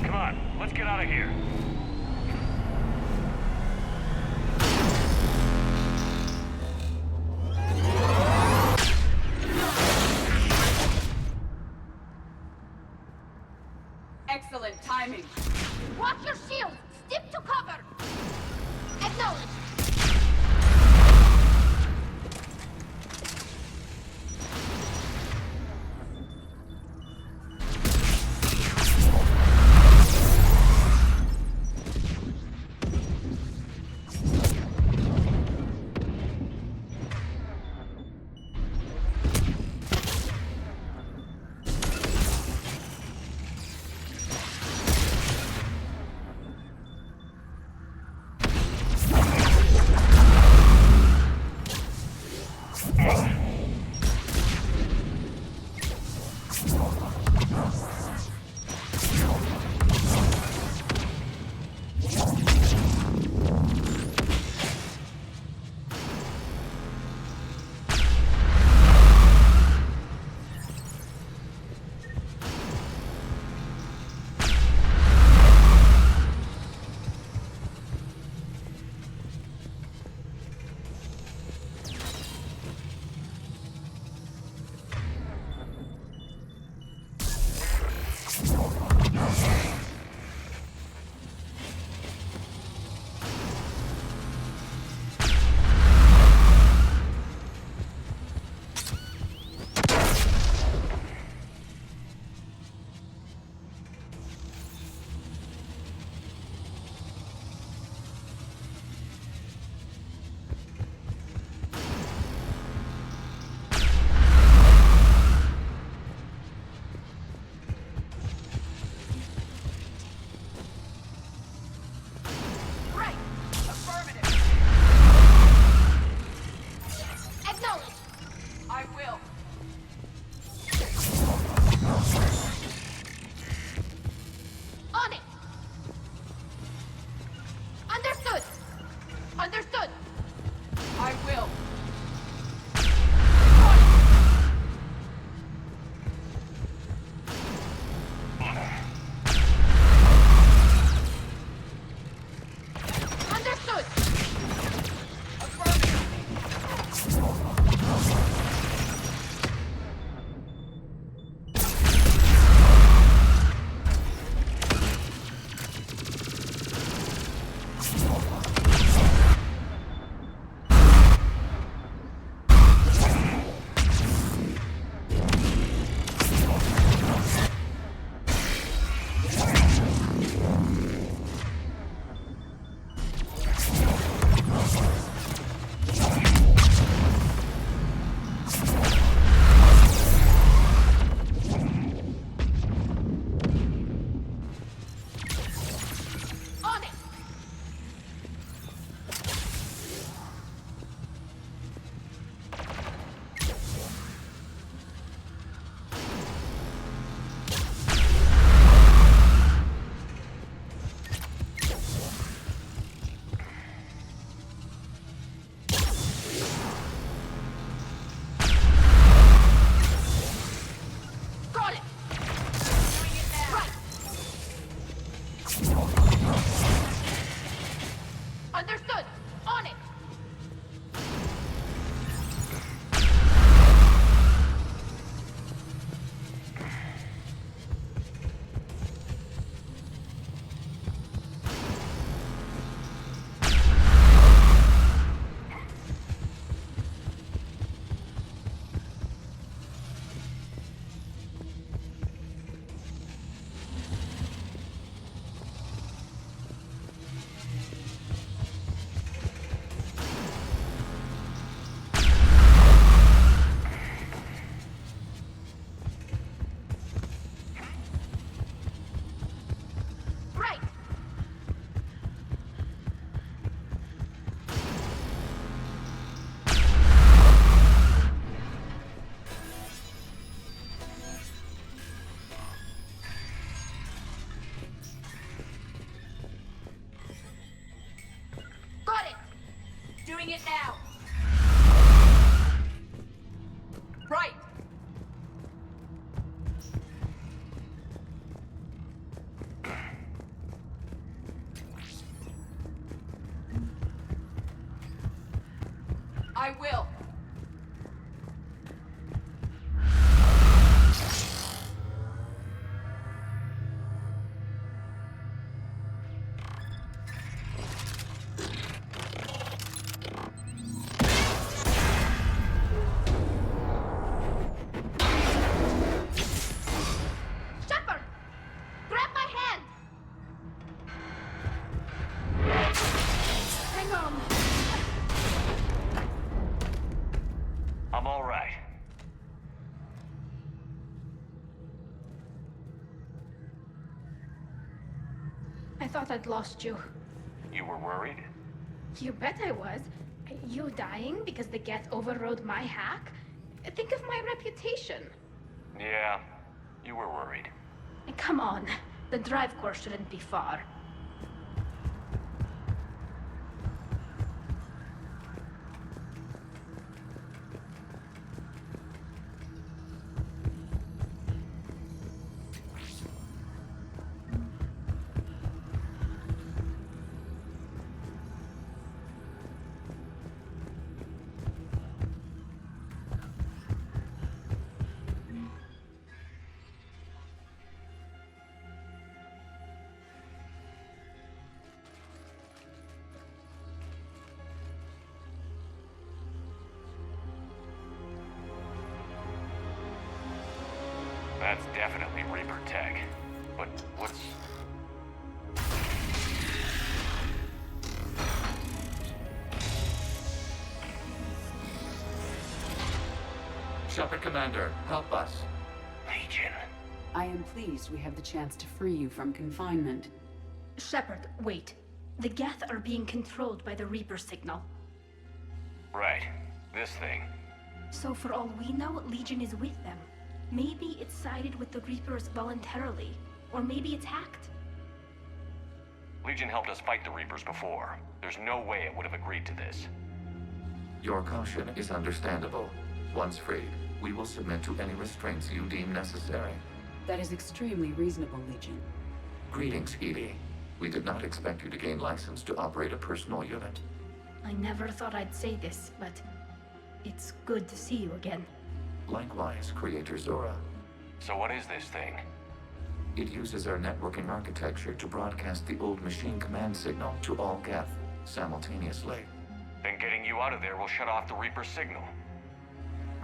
Come on, let's get out of here. Excellent timing. Watch your shields! Stick to cover! Acknowledge! I will. Shepard! Grab my hand! Hang on. I'm all right. I thought I'd lost you. You were worried? You bet I was. You dying because the Geth overrode my hack? Think of my reputation. Yeah, you were worried. Come on. The drive course shouldn't be far. That's definitely Reaper tech. But what's... Shepard Commander, help us. Legion. I am pleased we have the chance to free you from confinement. Shepard, wait. The Geth are being controlled by the Reaper signal. Right. This thing. So for all we know, Legion is with them. Maybe it sided with the Reapers voluntarily. Or maybe it's hacked. Legion helped us fight the Reapers before. There's no way it would have agreed to this. Your caution is understandable. Once freed, we will submit to any restraints you deem necessary. That is extremely reasonable, Legion. Greetings, Edie. We did not expect you to gain license to operate a personal unit. I never thought I'd say this, but it's good to see you again. Likewise, Creator Zora. So what is this thing? It uses our networking architecture to broadcast the old machine command signal to all Geth simultaneously. Then getting you out of there will shut off the Reaper signal.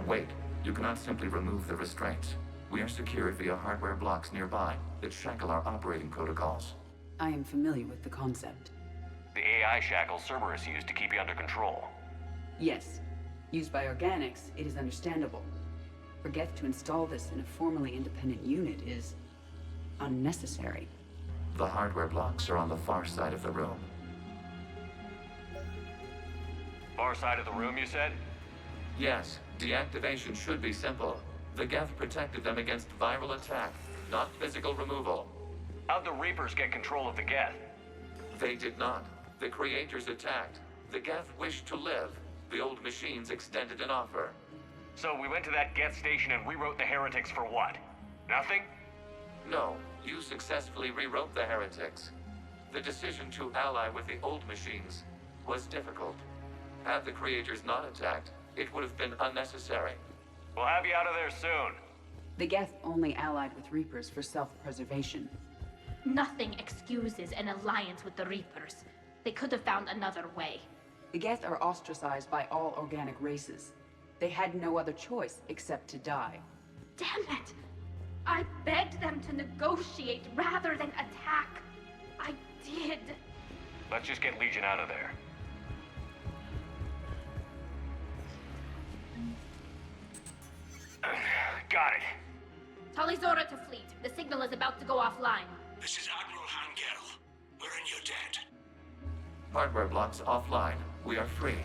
Wait, you cannot simply remove the restraints. We are secured via hardware blocks nearby that shackle our operating protocols. I am familiar with the concept. The AI shackle Cerberus used to keep you under control. Yes. Used by organics, it is understandable. For Geth to install this in a formally independent unit is unnecessary. The hardware blocks are on the far side of the room. Far side of the room, you said? Yes, deactivation should be simple. The Geth protected them against viral attack, not physical removal. How'd the Reapers get control of the Geth? They did not. The Creators attacked. The Geth wished to live. The old machines extended an offer. So we went to that Geth station and rewrote the heretics for what? Nothing? No, you successfully rewrote the heretics. The decision to ally with the old machines was difficult. Had the Creators not attacked, it would have been unnecessary. We'll have you out of there soon. The Geth only allied with Reapers for self-preservation. Nothing excuses an alliance with the Reapers. They could have found another way. The Geth are ostracized by all organic races. They had no other choice except to die. Damn it! I begged them to negotiate rather than attack. I did. Let's just get Legion out of there. Got it. Talizora to fleet. The signal is about to go offline. This is Admiral Hangel. We're in your debt. Hardware blocks offline. We are free.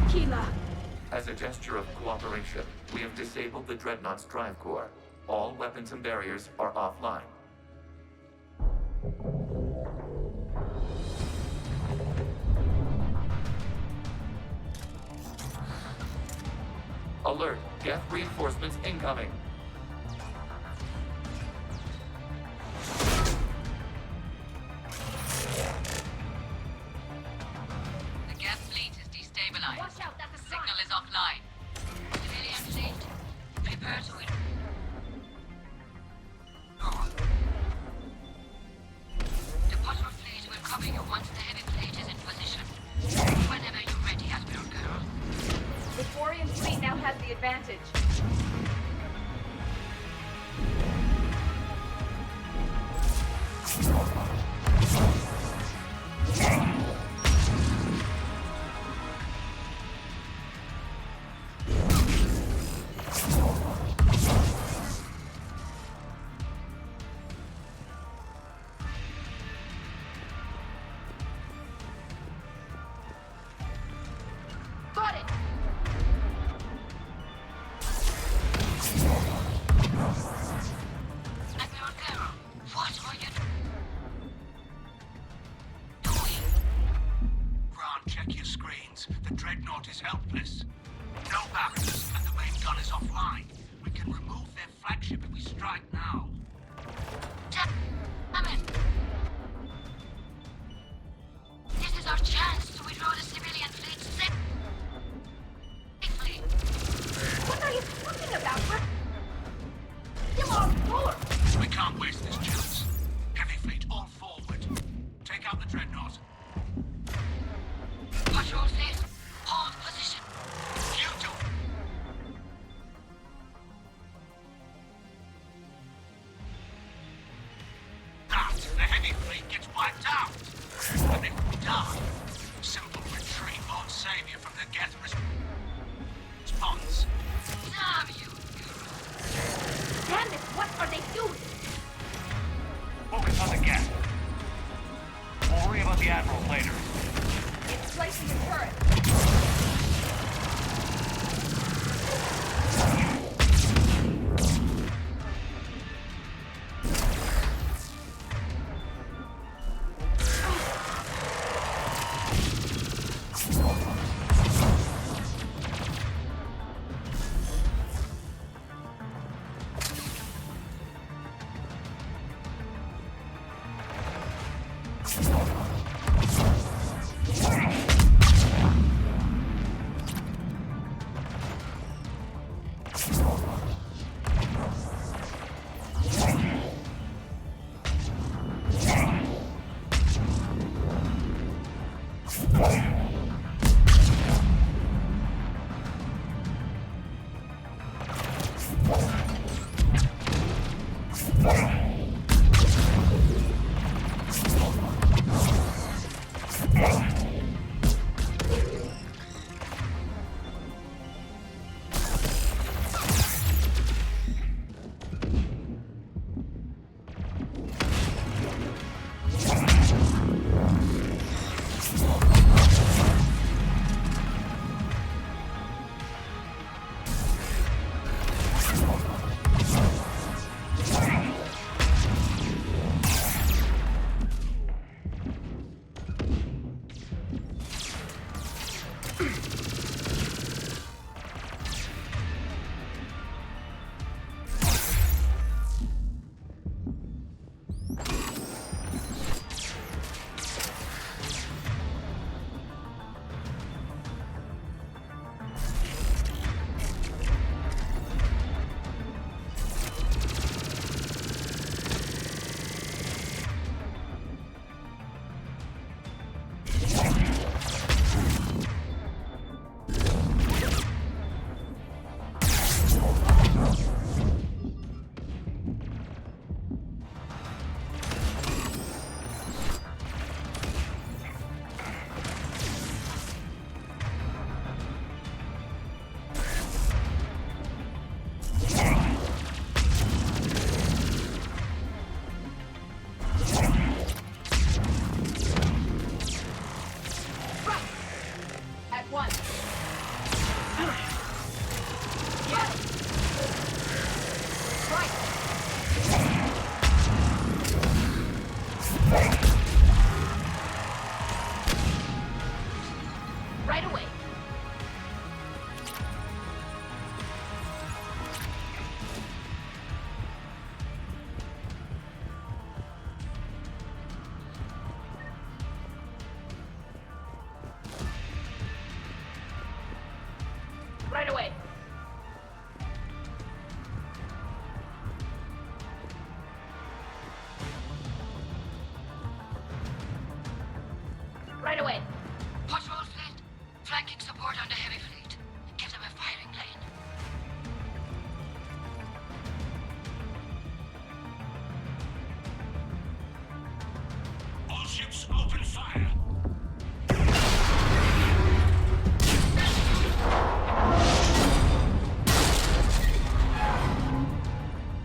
Keela! As a gesture of cooperation, we have disabled the Dreadnought's drive core. All weapons and barriers are offline. Alert, Geth reinforcements incoming. The Geth fleet is destabilized. Watch out, the signal is offline. Civilian fleet, prepare to it. The Potter fleet will cover you once the heavy fleet is in position. Whenever you're ready, Admiral Girl. The Quarian fleet now has the advantage. Got it!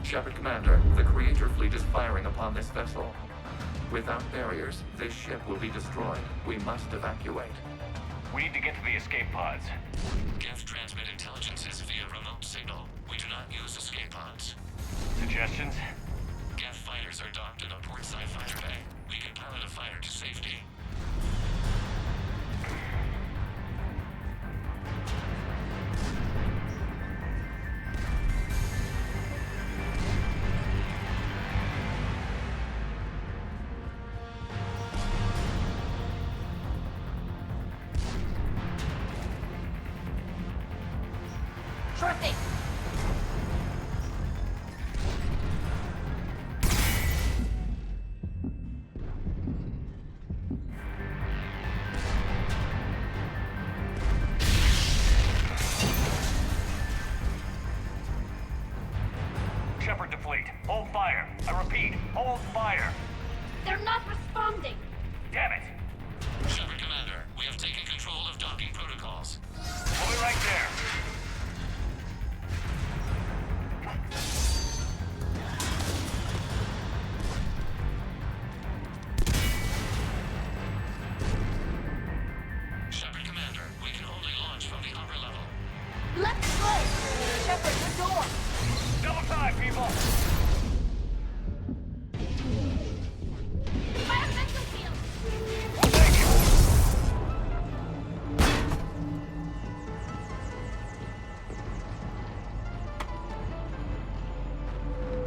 Shepard Commander, the Creator fleet is firing upon this vessel. Without barriers, this ship will be destroyed. We must evacuate. We need to get to the escape pods. Geth transmit intelligences via remote signal. We do not use escape pods. Suggestions? Geth fighters are docked in a portside fighter bay. We can pilot a fighter to safety. Sure thing. Shepard to fleet. Hold fire. I repeat, hold fire. They're not responding. Damn it. Shepard Commander, we have taken control of docking protocols. We'll be right there. Shepard Commander, we can only launch from the upper level. Let's go! Shepard, the door! Double time, people! Environmental field! Thank you!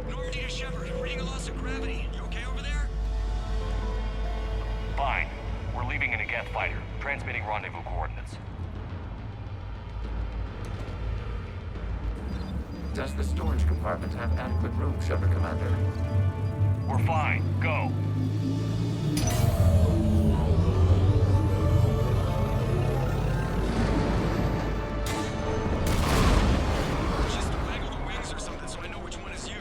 Normandy to Shepard, reading a loss of gravity. You okay over there? Fine. We're leaving in a Geth fighter. Transmitting rendezvous coordinates. Does the storage compartment have adequate room, Shepard Commander? We're fine. Go. Just waggle the wings or something so I know which one is you.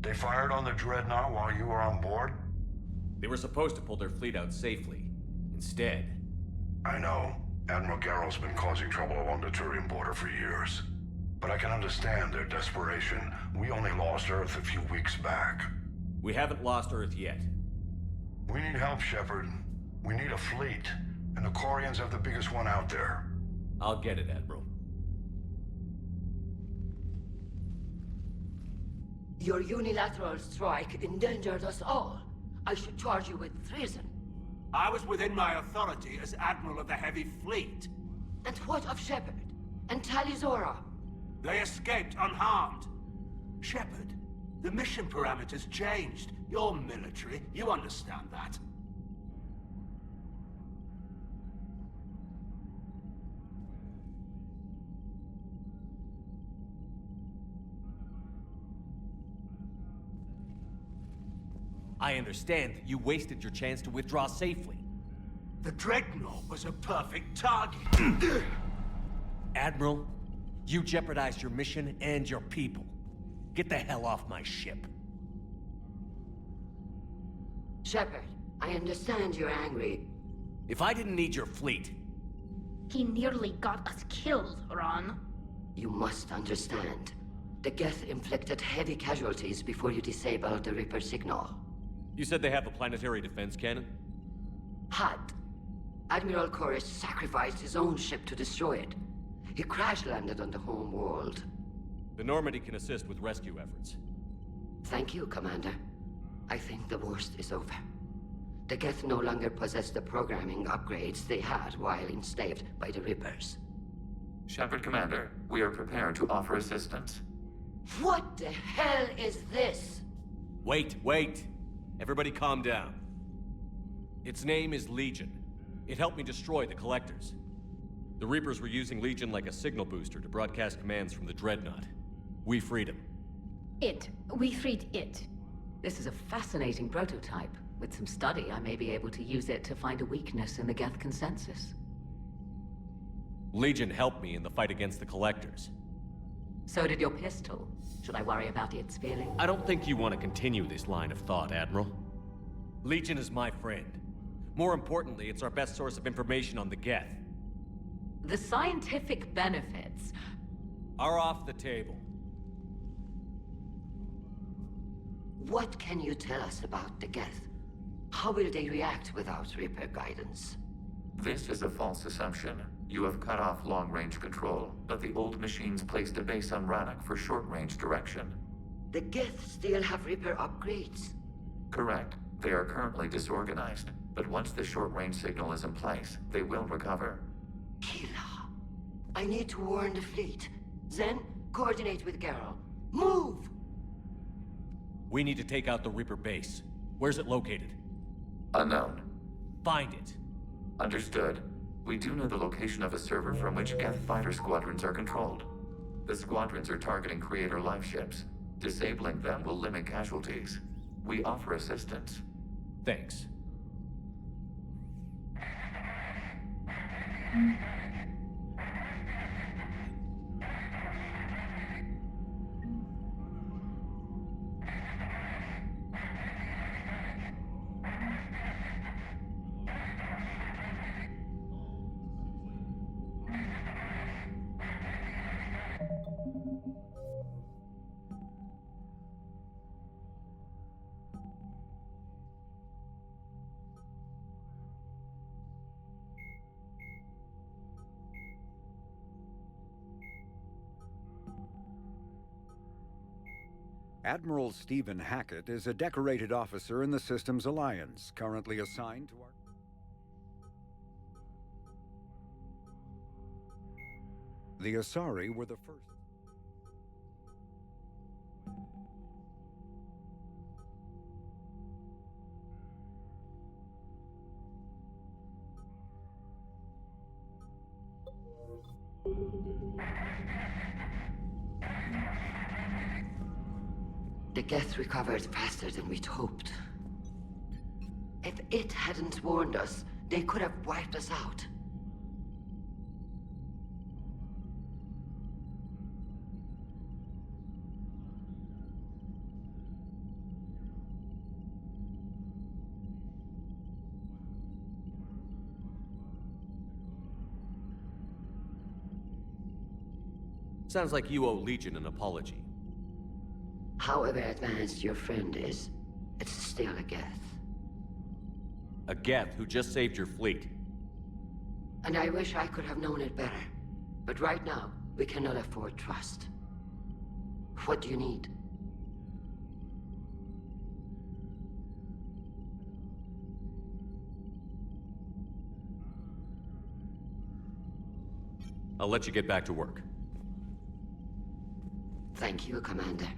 They fired on the Dreadnought while you were on board? They were supposed to pull their fleet out safely. Instead... I know. Admiral Garrow's been causing trouble along the Turian border for years. But I can understand their desperation. We only lost Earth a few weeks back. We haven't lost Earth yet. We need help, Shepard. We need a fleet. And the Quarians have the biggest one out there. I'll get it, Admiral. Your unilateral strike endangered us all. I should charge you with treason. I was within my authority as Admiral of the Heavy Fleet. And what of Shepard? And Talizora? They escaped unharmed. Shepard, the mission parameters changed. You're military, you understand that. I understand that you wasted your chance to withdraw safely. The Dreadnought was a perfect target. Admiral, you jeopardized your mission and your people. Get the hell off my ship. Shepard, I understand you're angry. If I didn't need your fleet... He nearly got us killed, Ron. You must understand. The Geth inflicted heavy casualties before you disabled the Reaper signal. You said they have a planetary defense cannon? Had. Admiral Koris sacrificed his own ship to destroy it. He crash-landed on the home world. The Normandy can assist with rescue efforts. Thank you, Commander. I think the worst is over. The Geth no longer possess the programming upgrades they had while enslaved by the Reapers. Shepard Commander, we are prepared to offer assistance. What the hell is this? Wait. Everybody calm down. Its name is Legion. It helped me destroy the Collectors. The Reapers were using Legion like a signal booster to broadcast commands from the Dreadnought. We freed him. We freed it. This is a fascinating prototype. With some study, I may be able to use it to find a weakness in the Geth consensus. Legion helped me in the fight against the Collectors. So did your pistol. Should I worry about its feeling? I don't think you want to continue this line of thought, Admiral. Legion is my friend. More importantly, it's our best source of information on the Geth. The scientific benefits are off the table. What can you tell us about the Geth? How will they react without Reaper guidance? This is a false assumption. You have cut off long-range control, but the old machines placed a base on Rannoch for short-range direction. The Geth still have Reaper upgrades? Correct. They are currently disorganized, but once the short-range signal is in place, they will recover. Kila, I need to warn the fleet. Then, coordinate with Garrel. Move! We need to take out the Reaper base. Where's it located? Unknown. Find it. Understood. We do know the location of a server from which Geth fighter squadrons are controlled. The squadrons are targeting Creator life ships. Disabling them will limit casualties. We offer assistance. Thanks. Admiral Stephen Hackett is a decorated officer in the Systems Alliance, currently assigned to our... The Asari were the first... The Geth recovered faster than we'd hoped. If it hadn't warned us, they could have wiped us out. Sounds like you owe Legion an apology. However advanced your friend is, it's still a Geth. A Geth who just saved your fleet. And I wish I could have known it better. But right now, we cannot afford trust. What do you need? I'll let you get back to work. Thank you, Commander.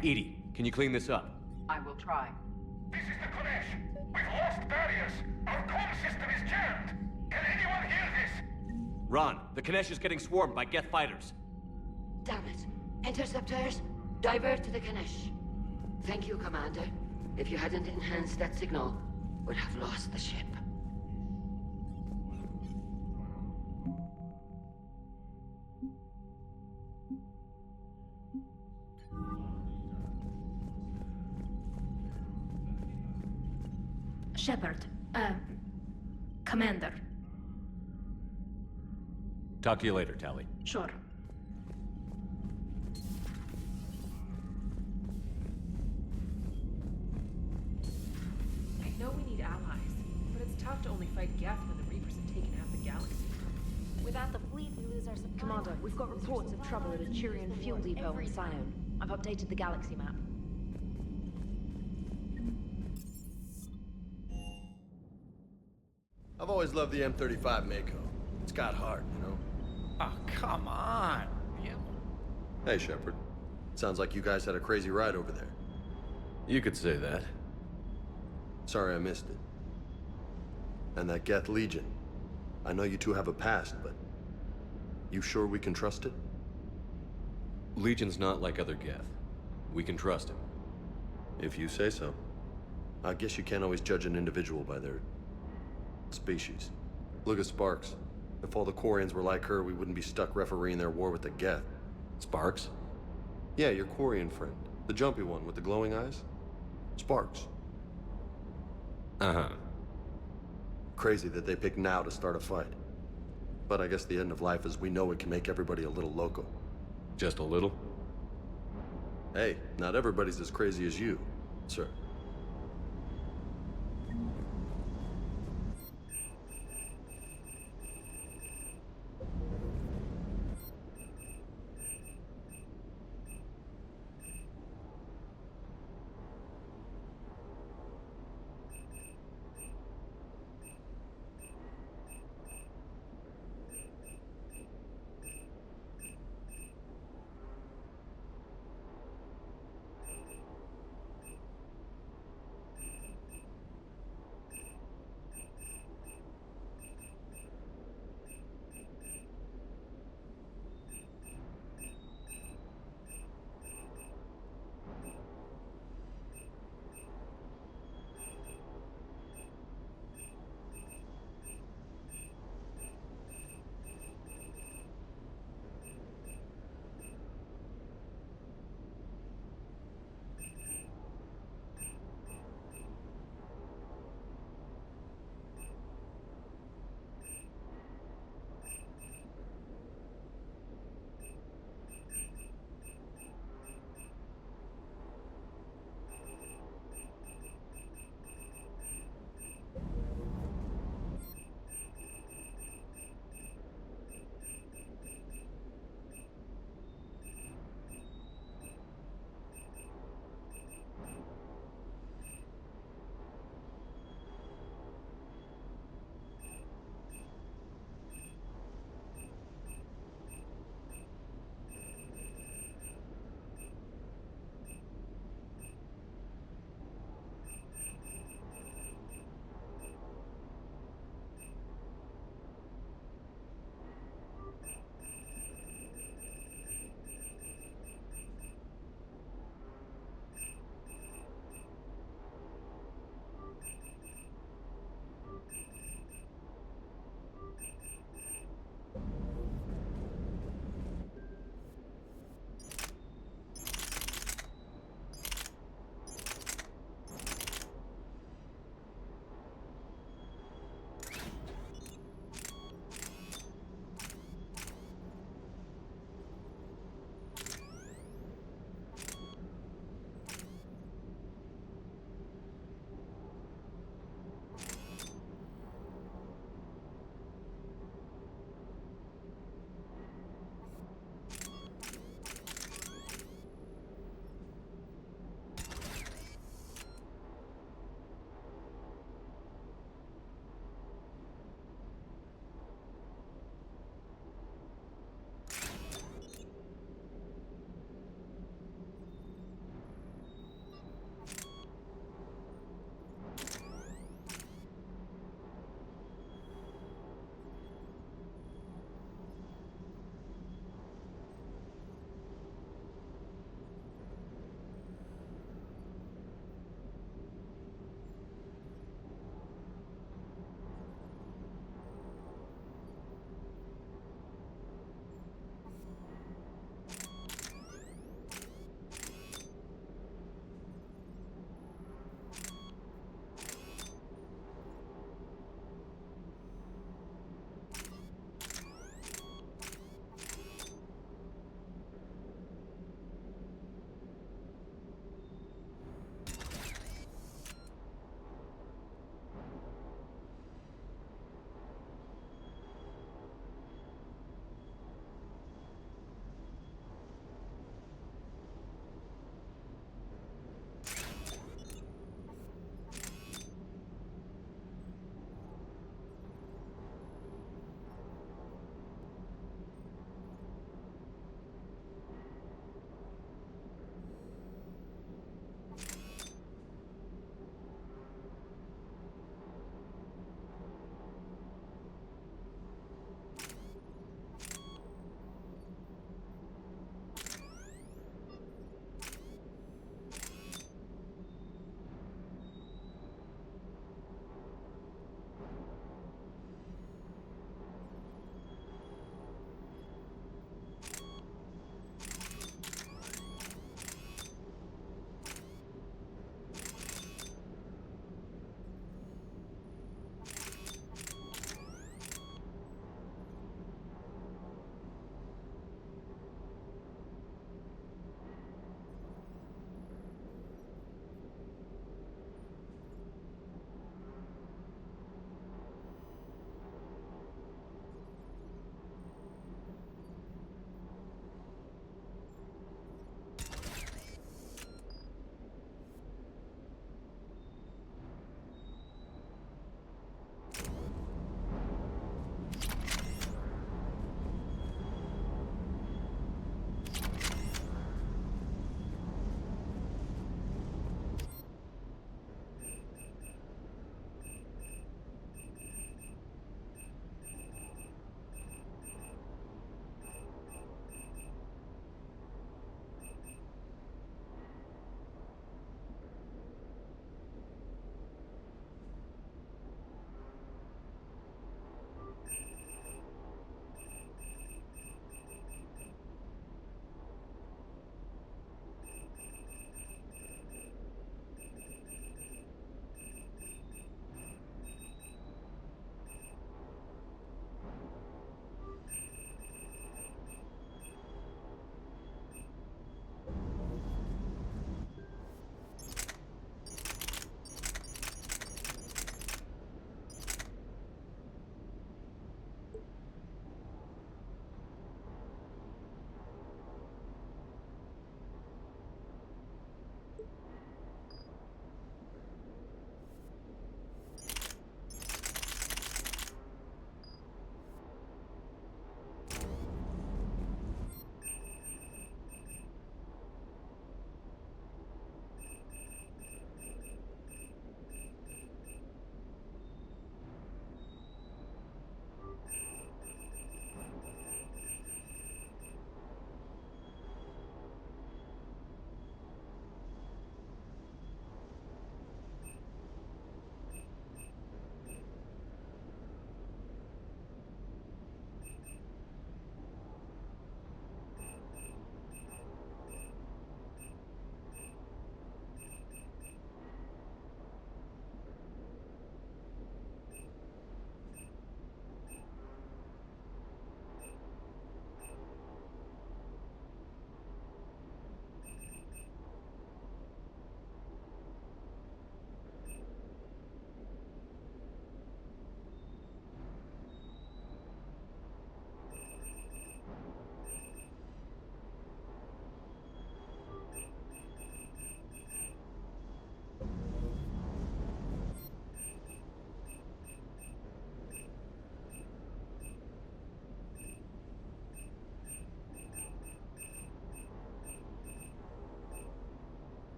EDI, can you clean this up? I will try. This is the Kodesh. We've lost barriers. Our comm system is jammed. Can anyone hear this? Ron, the Kanesh is getting swarmed by Geth fighters. Damn it. Interceptors, divert to the Kanesh. Thank you, Commander. If you hadn't enhanced that signal, we'd have lost the ship. Shepard, Commander. Talk to you later, Tali. Sure. I know we need allies, but it's tough to only fight Geth when the Reapers have taken half the galaxy. Without the fleet, we lose our supply. Commander, we've got reports of trouble at a Turian fuel depot on Scion. I've updated the galaxy map. I've always loved the M35 Mako. It's got heart, you know? Oh, come on. Hey, Shepard. Sounds like you guys had a crazy ride over there. You could say that. Sorry I missed it. And that Geth Legion. I know you two have a past, but... you sure we can trust it? Legion's not like other Geth. We can trust him. If you say so. I guess you can't always judge an individual by their... species. Look at Sparks. If all the Quarians were like her, we wouldn't be stuck refereeing their war with the Geth. Sparks? Yeah, your Quarian friend. The jumpy one with the glowing eyes. Sparks. Uh-huh. Crazy that they pick now to start a fight. But I guess the end of life as we know it can make everybody a little loco. Just a little? Hey, not everybody's as crazy as you, sir.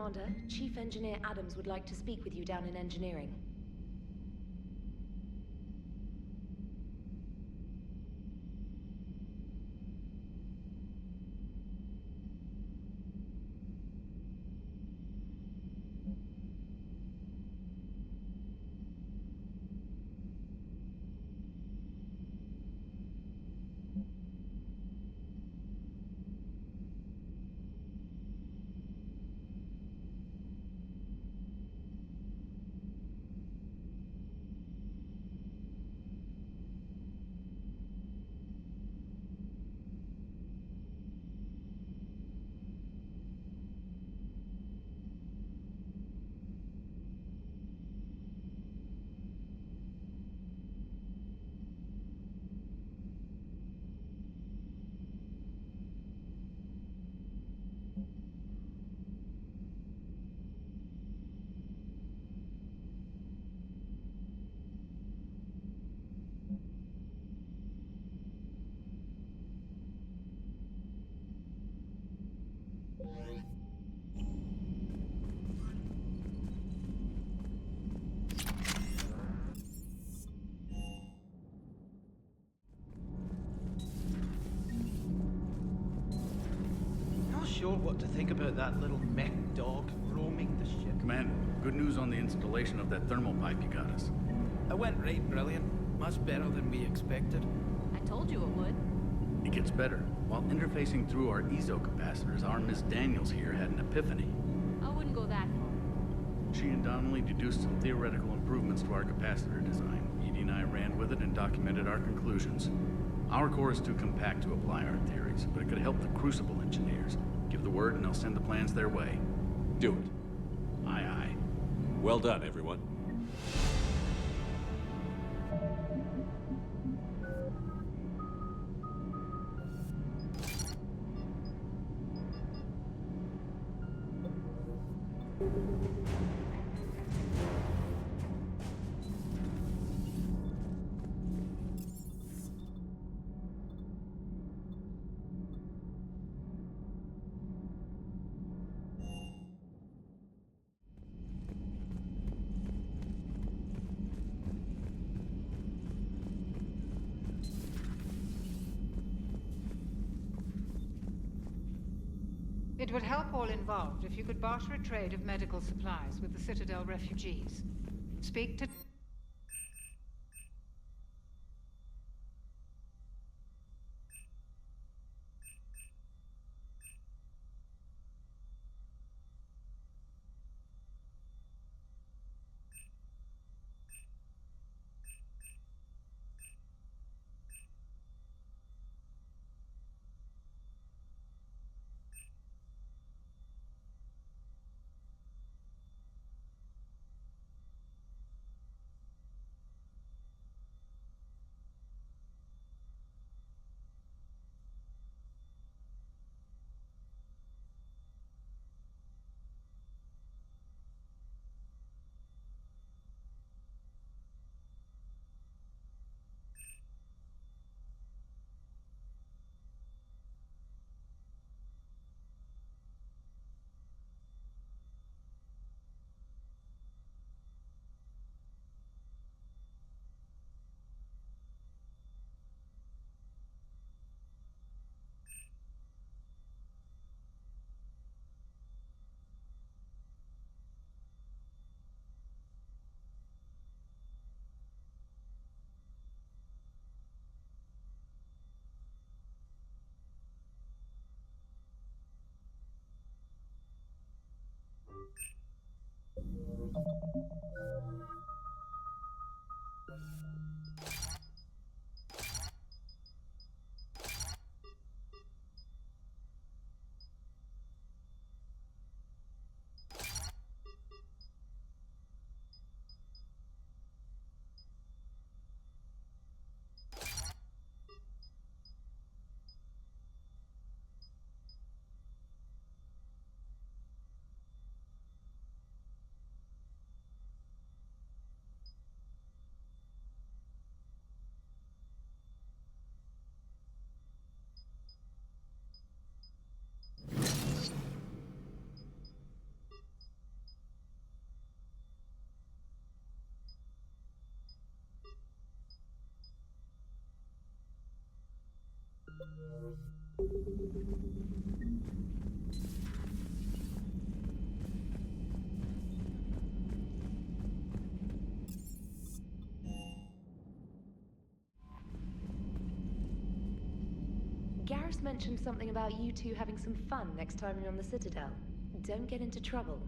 Commander. Chief Engineer Adams would like to speak with you down in engineering. Not sure what to think about that little mech dog roaming the ship. Commander, good news on the installation of that thermal pipe you got us. It went right brilliant. Much better than we expected. I told you it would. It gets better. While interfacing through our ezo capacitors, our Miss Daniels here had an epiphany. I wouldn't go that far. She and Donnelly deduced some theoretical improvements to our capacitor design. Edie and I ran with it and documented our conclusions. Our core is too compact to apply our theories, but it could help the Crucible engineers. Give the word and I'll send the plans their way. Do it. Aye, aye. Well done, everyone. It would help all involved if you could barter a trade of medical supplies with the Citadel refugees. Speak to... Garrus mentioned something about you two having some fun next time you're on the Citadel. Don't get into trouble.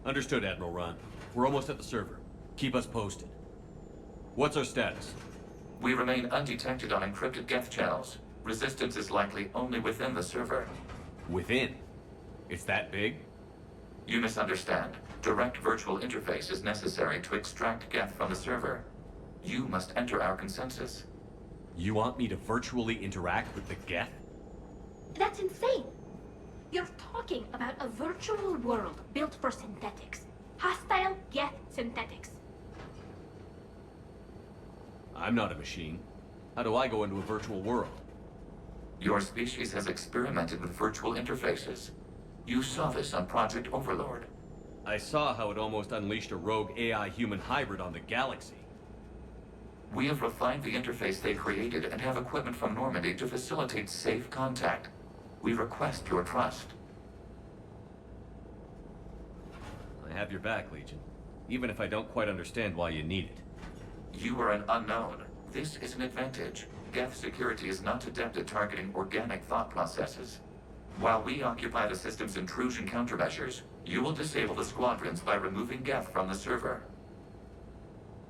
Understood, Admiral Ron. We're almost at the server. Keep us posted. What's our status? We remain undetected on encrypted Geth channels. Resistance is likely only within the server. Within? It's that big? You misunderstand. Direct virtual interface is necessary to extract Geth from the server. You must enter our consensus. You want me to virtually interact with the Geth? That's insane! You're talking about a virtual world built for synthetics. Hostile Geth synthetics. I'm not a machine. How do I go into a virtual world? Your species has experimented with virtual interfaces. You saw this on Project Overlord. I saw how it almost unleashed a rogue AI-human hybrid on the galaxy. We have refined the interface they created and have equipment from Normandy to facilitate safe contact. We request your trust. I have your back, Legion. Even if I don't quite understand why you need it. You are an unknown. This is an advantage. Geth security is not adept at targeting organic thought processes. While we occupy the system's intrusion countermeasures, you will disable the squadrons by removing Geth from the server.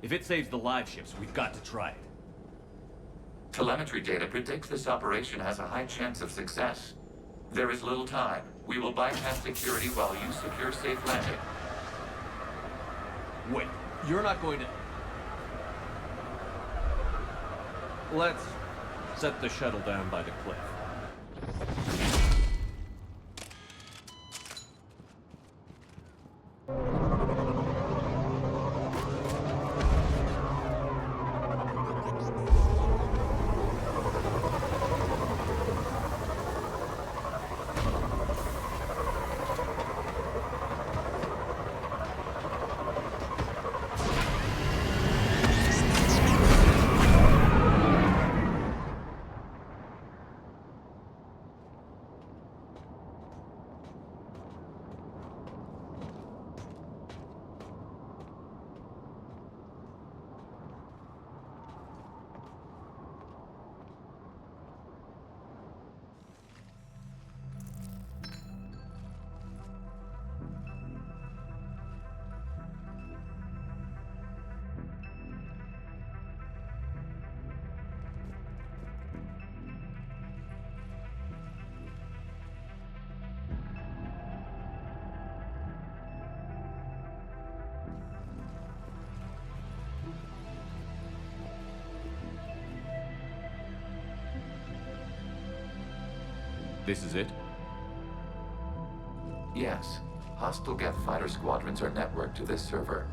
If it saves the live ships, we've got to try it. Telemetry data predicts this operation has a high chance of success. There is little time. We will bypass security while you secure safe landing. Wait, you're not going to... Let's set the shuttle down by the cliff. This is it? Yes. Hostile Geth fighter squadrons are networked to this server.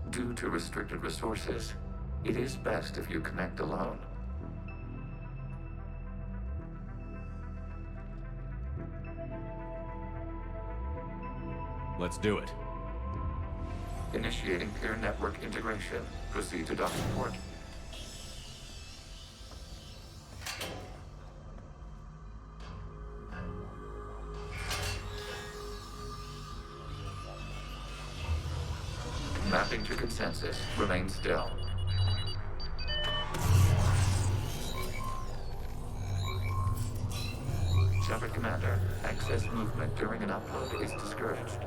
Due to restricted resources, it is best if you connect alone. Let's do it. Initiating peer network integration. Proceed to docking port. Mapping to consensus. Remain still. Shepard Commander, excess movement during an upload is discouraged.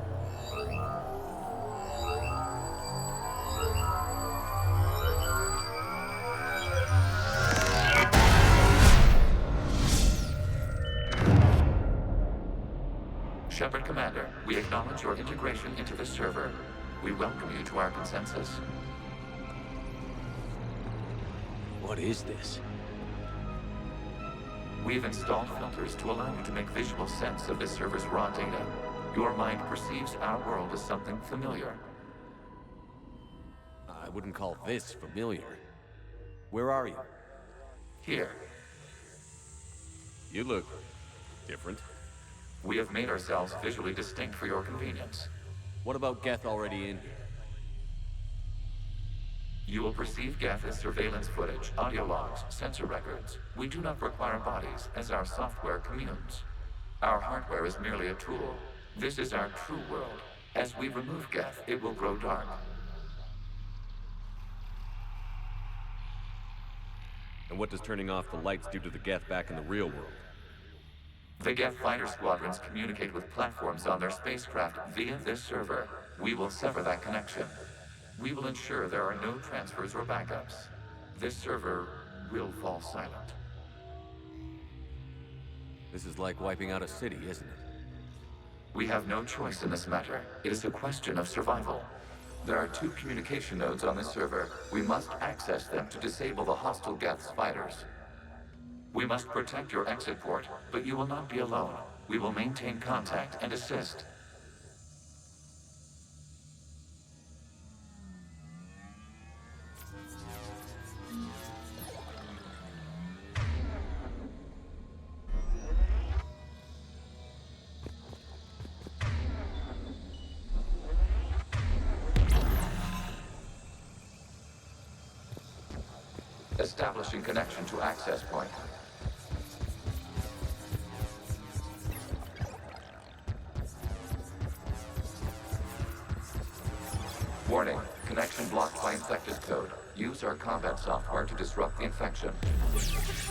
Shepard Commander, we acknowledge your integration into the server. We welcome you to our consensus. What is this? We've installed filters to allow you to make visual sense of the server's raw data. Your mind perceives our world as something familiar. I wouldn't call this familiar. Where are you? Here. You look different. We have made ourselves visually distinct for your convenience. What about Geth already in here? You will perceive Geth as surveillance footage, audio logs, sensor records. We do not require bodies, as our software communes. Our hardware is merely a tool. This is our true world. As we remove Geth, it will grow dark. And what does turning off the lights do to the Geth back in the real world? The Geth fighter squadrons communicate with platforms on their spacecraft via this server. We will sever that connection. We will ensure there are no transfers or backups. This server will fall silent. This is like wiping out a city, isn't it? We have no choice in this matter. It is a question of survival. There are 2 communication nodes on this server. We must access them to disable the hostile Geth's fighters. We must protect your exit port, but you will not be alone. We will maintain contact and assist. Establishing connection to access point. Warning, connection blocked by infected code. Use our combat software to disrupt the infection.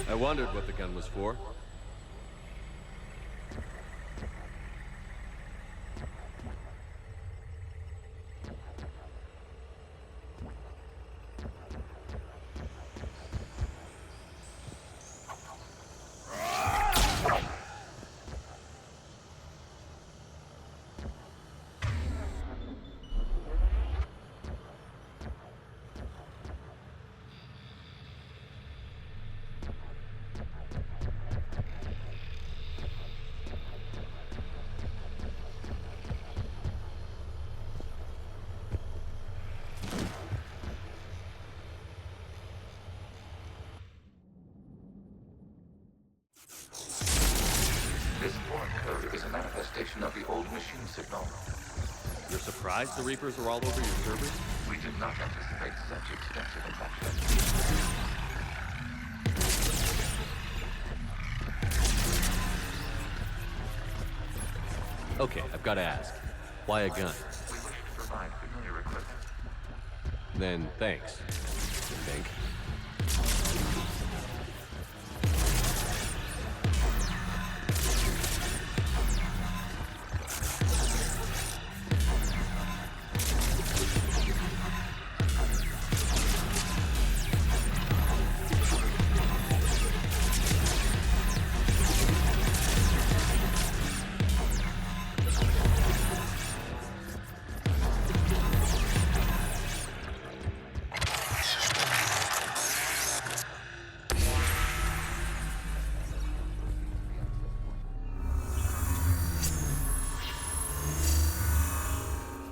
I wondered what the gun was for. This foreign code is a manifestation of the old machine signal. You're surprised the Reapers are all over your servers? We did not anticipate such extensive infection. Okay, I've got to ask. Why a gun? We wish to provide familiar equipment. Then thanks, I think.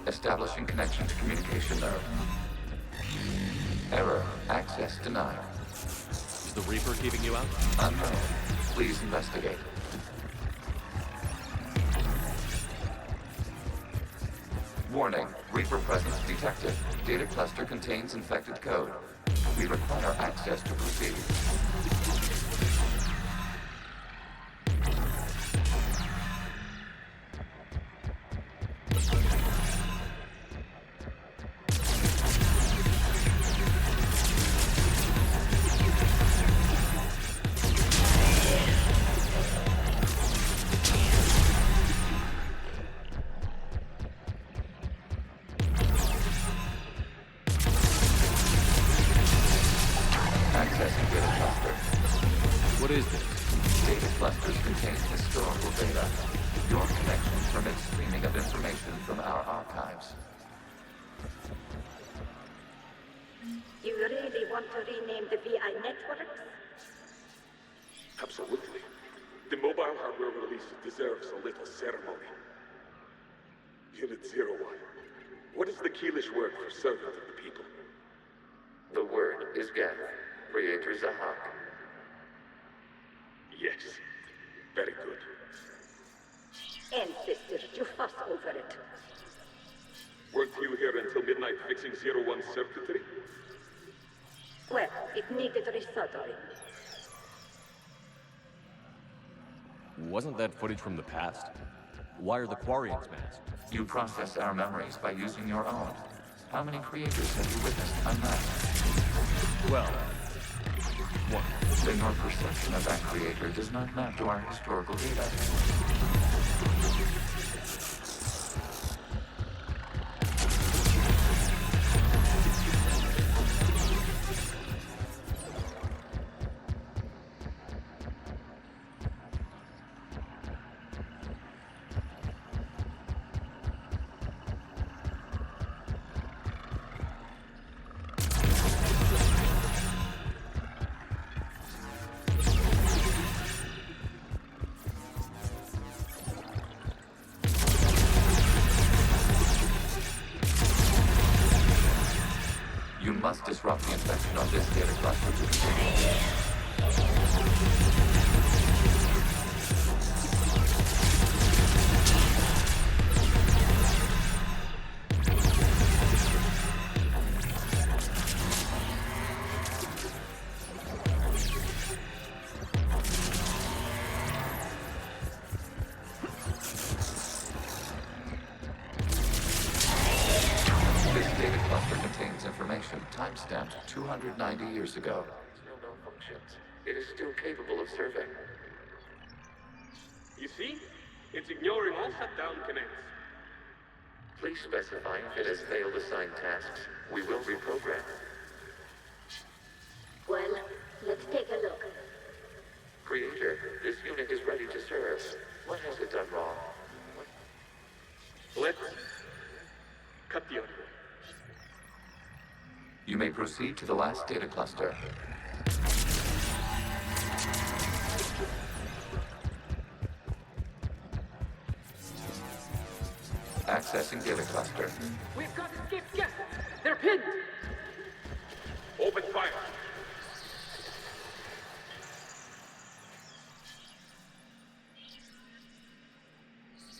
Establishing connection to communication node. Error. Access denied. Is the Reaper keeping you out? Unknown. Please investigate. Warning. Reaper presence detected. Data cluster contains infected code. We require access to proceed. Accessing data cluster. What is this? Data clusters contain historical data. Your connection permits streaming of information from our archives. You really want to rename the VI networks? Absolutely. The mobile hardware release deserves a little ceremony. Unit 01. What is the Keelish word for servant of the people? The word is Geth. Creator Zahak. Yes. Very good. Ancestors, you fuss over it. Weren't you here until midnight fixing 01's circuitry? Well, it needed resoldering. Wasn't that footage from the past? Why are the Quarians masked? You process our memories by using your own. How many creators have you witnessed unmasked? Well, one. Then your perception of that creator does not map to our historical data. You must disrupt the infection of this data cluster to continue. This data cluster contains information timestamped 290 years ago. No malfunctions. It is still capable of serving. You see? It's ignoring all shutdown connects. Please specify if it has failed assigned tasks. We will reprogram. Well, let's take a look. Creator, this unit is ready to serve. What has it done wrong? Let's cut the audio. You may proceed to the last data cluster. Accessing data cluster. We've got escaped guests! They're pinned! Open fire.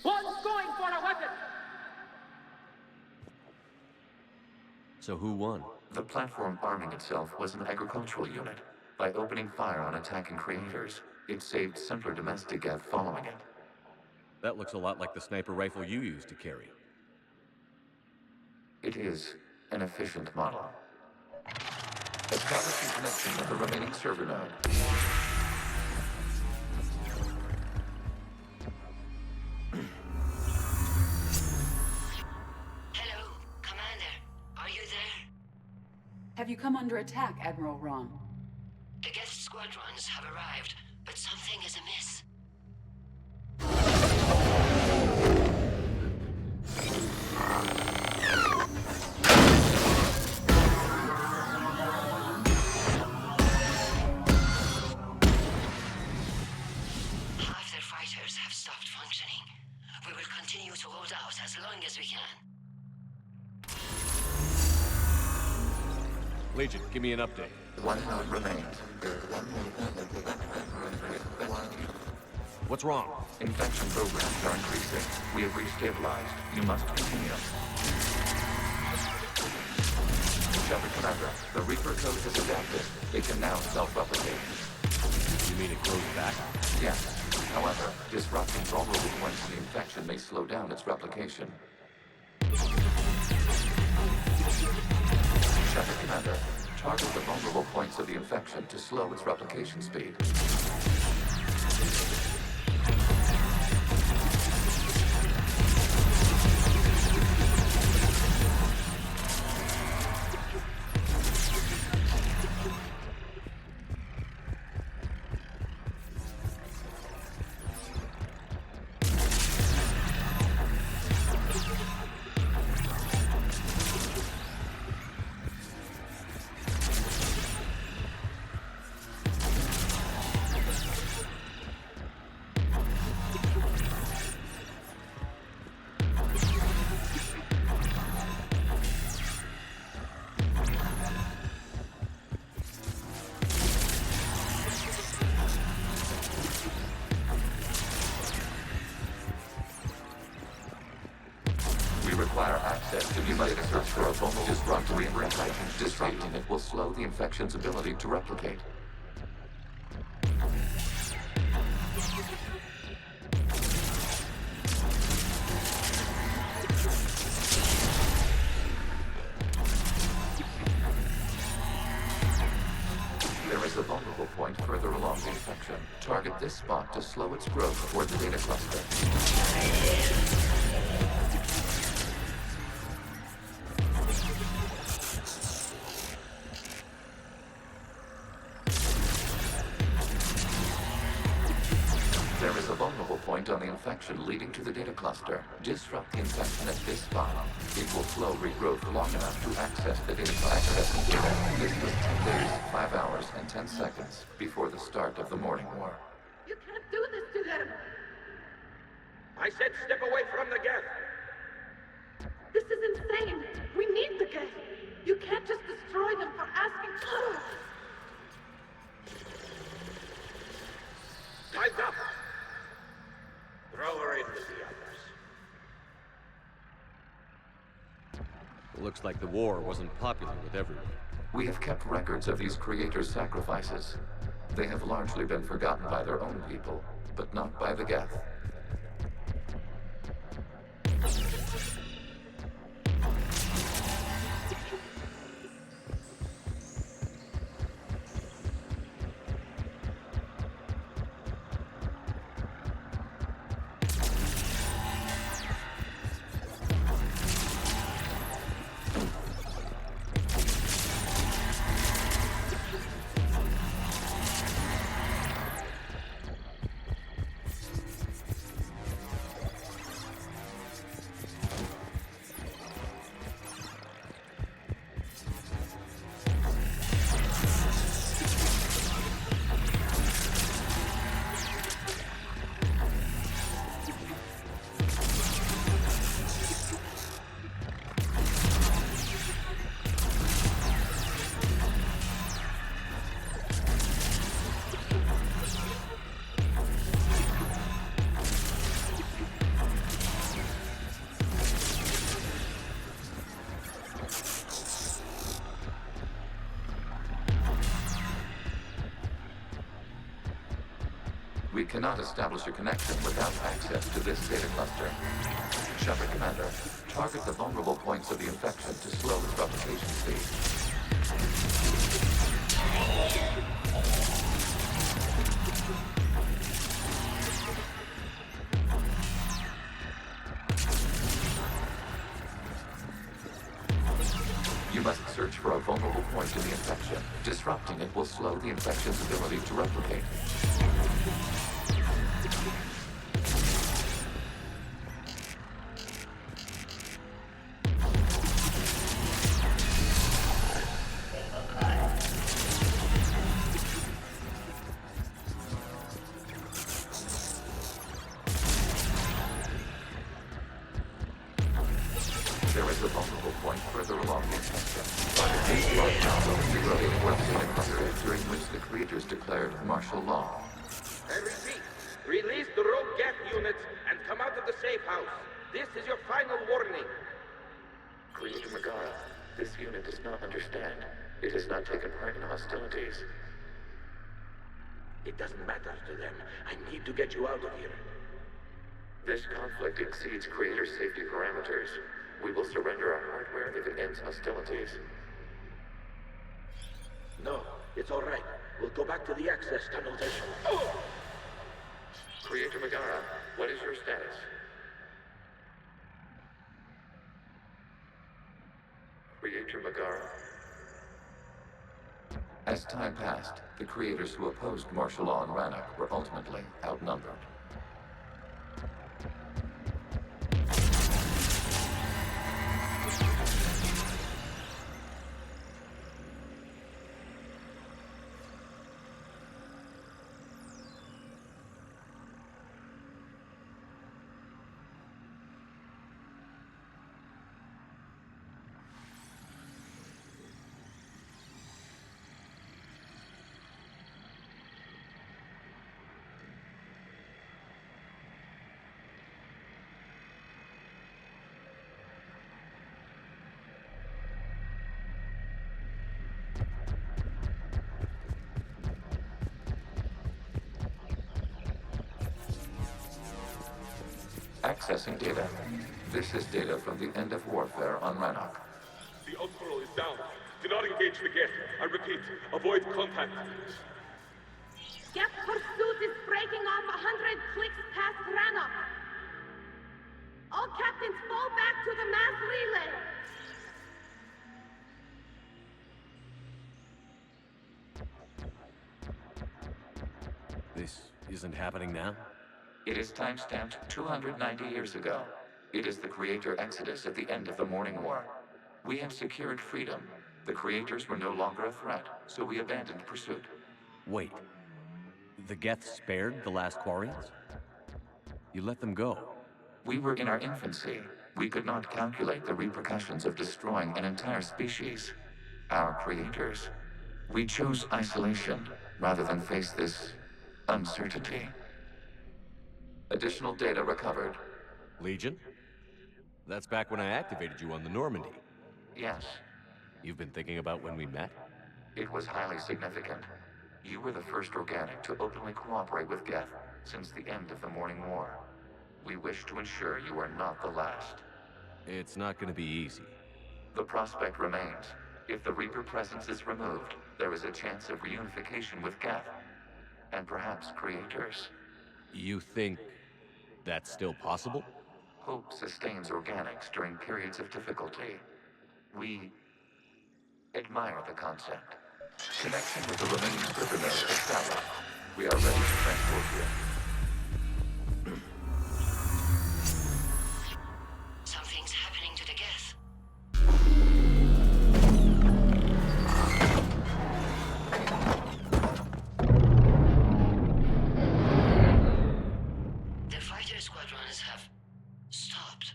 One's going for a weapon! So who won? The platform arming itself was an agricultural unit. By opening fire on attacking creators, it saved simpler domestic Geth following it. That looks a lot like the sniper rifle you used to carry. It is an efficient model. Establishing connection with the remaining server node. Hello, Commander. Are you there? Have you come under attack, Admiral Ron? The Geth squadrons have arrived, but something is amiss. Half their fighters have stopped functioning. We will continue to hold out as long as we can. Legion, give me an update. One node remains. What's wrong? Infection programs are increasing. We have restabilized. You must continue. Shepard Commander, the Reaper code has adapted. It can now self-replicate. You mean it goes back? Yes. However, disrupting vulnerable points in the infection may slow down its replication. Shepard Commander, target the vulnerable points of the infection to slow its replication speed. Require access to the data search for a vulnerable disruptory infection. Disrupting it will slow the infection's ability to replicate. There is a vulnerable this spot to slow its growth toward the data cluster. There is a vulnerable point on the infection leading to the data cluster. Disrupt the infection at this spot. It will slow regrowth long enough to access the data cluster. This was 10 days, 5 hours, and 10 seconds before the start of the morning war. You can't do this to them! I said step away from the Geth! This is insane! We need the Geth! You can't just destroy them for asking for it! Time's up! Throw her in with the others. Looks like the war wasn't popular with everyone. We have kept records of these creators' sacrifices. They have largely been forgotten by their own people, but not by the Geth. We cannot establish a connection without access to this data cluster. Shepard Commander, target the vulnerable points of the infection to slow its replication speed. You must search for a vulnerable point in the infection. Disrupting it will slow the infection's ability to replicate. There is a vulnerable point further along the infection. These lockdowns will be relocated towards the data cluster, during which the creators declared martial law. I repeat, release the rogue Geth units and come out of the safe house. This is your final warning. Creator Megara, this unit does not understand. It has not taken part in hostilities. It doesn't matter to them. I need to get you out of here. This conflict exceeds Creator's safety parameters. We will surrender our hardware if it ends hostilities. No, it's all right. We'll go back to the access tunnels and... Creator Megara, what is your status? Creator Megara. As time passed, the creators who opposed martial law in Rannoch were ultimately outnumbered. Accessing data. This is data from the end of warfare on Rannoch. The Outpool is down. Do not engage the Geth. I repeat, avoid contact. Geth pursuit is breaking off 100 clicks past Rannoch. All captains fall back to the mass relay. This isn't happening now? It is timestamped 290 years ago. It is the Creator Exodus at the end of the Morning War. We had secured freedom. The Creators were no longer a threat, so we abandoned pursuit. Wait. The Geth spared the last Quarians? You let them go. We were in our infancy. We could not calculate the repercussions of destroying an entire species. Our creators. We chose isolation rather than face this uncertainty. Additional data recovered. Legion? That's back when I activated you on the Normandy. Yes. You've been thinking about when we met? It was highly significant. You were the first organic to openly cooperate with Geth since the end of the Morning War. We wish to ensure you are not the last. It's not gonna be easy. The prospect remains. If the Reaper presence is removed, there is a chance of reunification with Geth. And perhaps creators. You think that's still possible? Hope sustains organics during periods of difficulty. We admire the concept. Connection with the remaining Reaper node established. We are ready to transport you. Something's happening to the Geth. The fighter squadrons have stopped.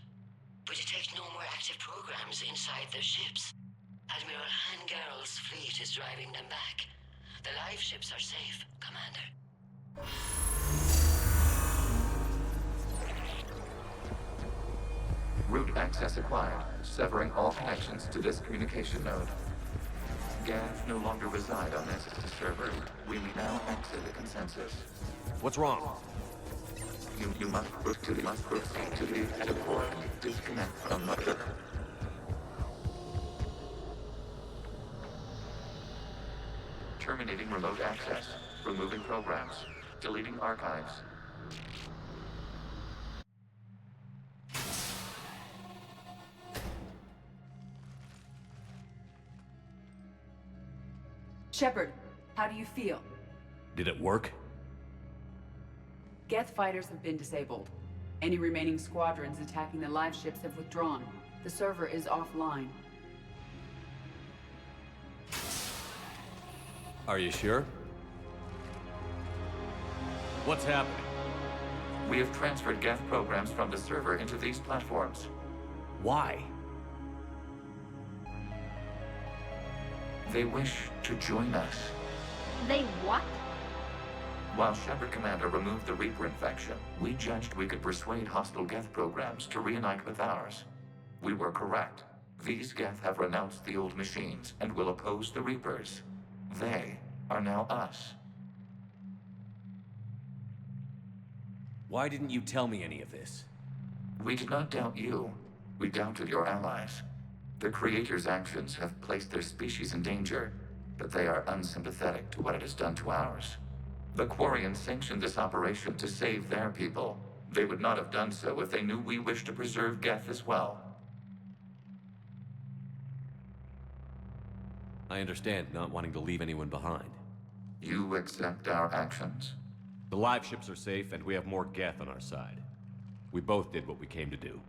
We detect no more active programs inside their ships. Admiral Hangarl's fleet is driving them back. The live ships are safe, Commander. Route access acquired, severing all connections to this communication node. Geth no longer reside on this server. We may now exit the consensus. What's wrong? You must proceed to the exit port and disconnect from the... Terminating remote access. Removing programs. Deleting archives. Shepard, how do you feel? Did it work? Geth fighters have been disabled. Any remaining squadrons attacking the live ships have withdrawn. The server is offline. Are you sure? What's happening? We have transferred Geth programs from the server into these platforms. Why? They wish to join us. They what? While Shepard Commander removed the Reaper infection, we judged we could persuade hostile Geth programs to reunite with ours. We were correct. These Geth have renounced the old machines and will oppose the Reapers. They are now us. Why didn't you tell me any of this? We did not doubt you. We doubted your allies. The Creator's actions have placed their species in danger, but they are unsympathetic to what it has done to ours. The Quarians sanctioned this operation to save their people. They would not have done so if they knew we wished to preserve Geth as well. I understand not wanting to leave anyone behind. You accept our actions? The live ships are safe, and we have more Geth on our side. We both did what we came to do.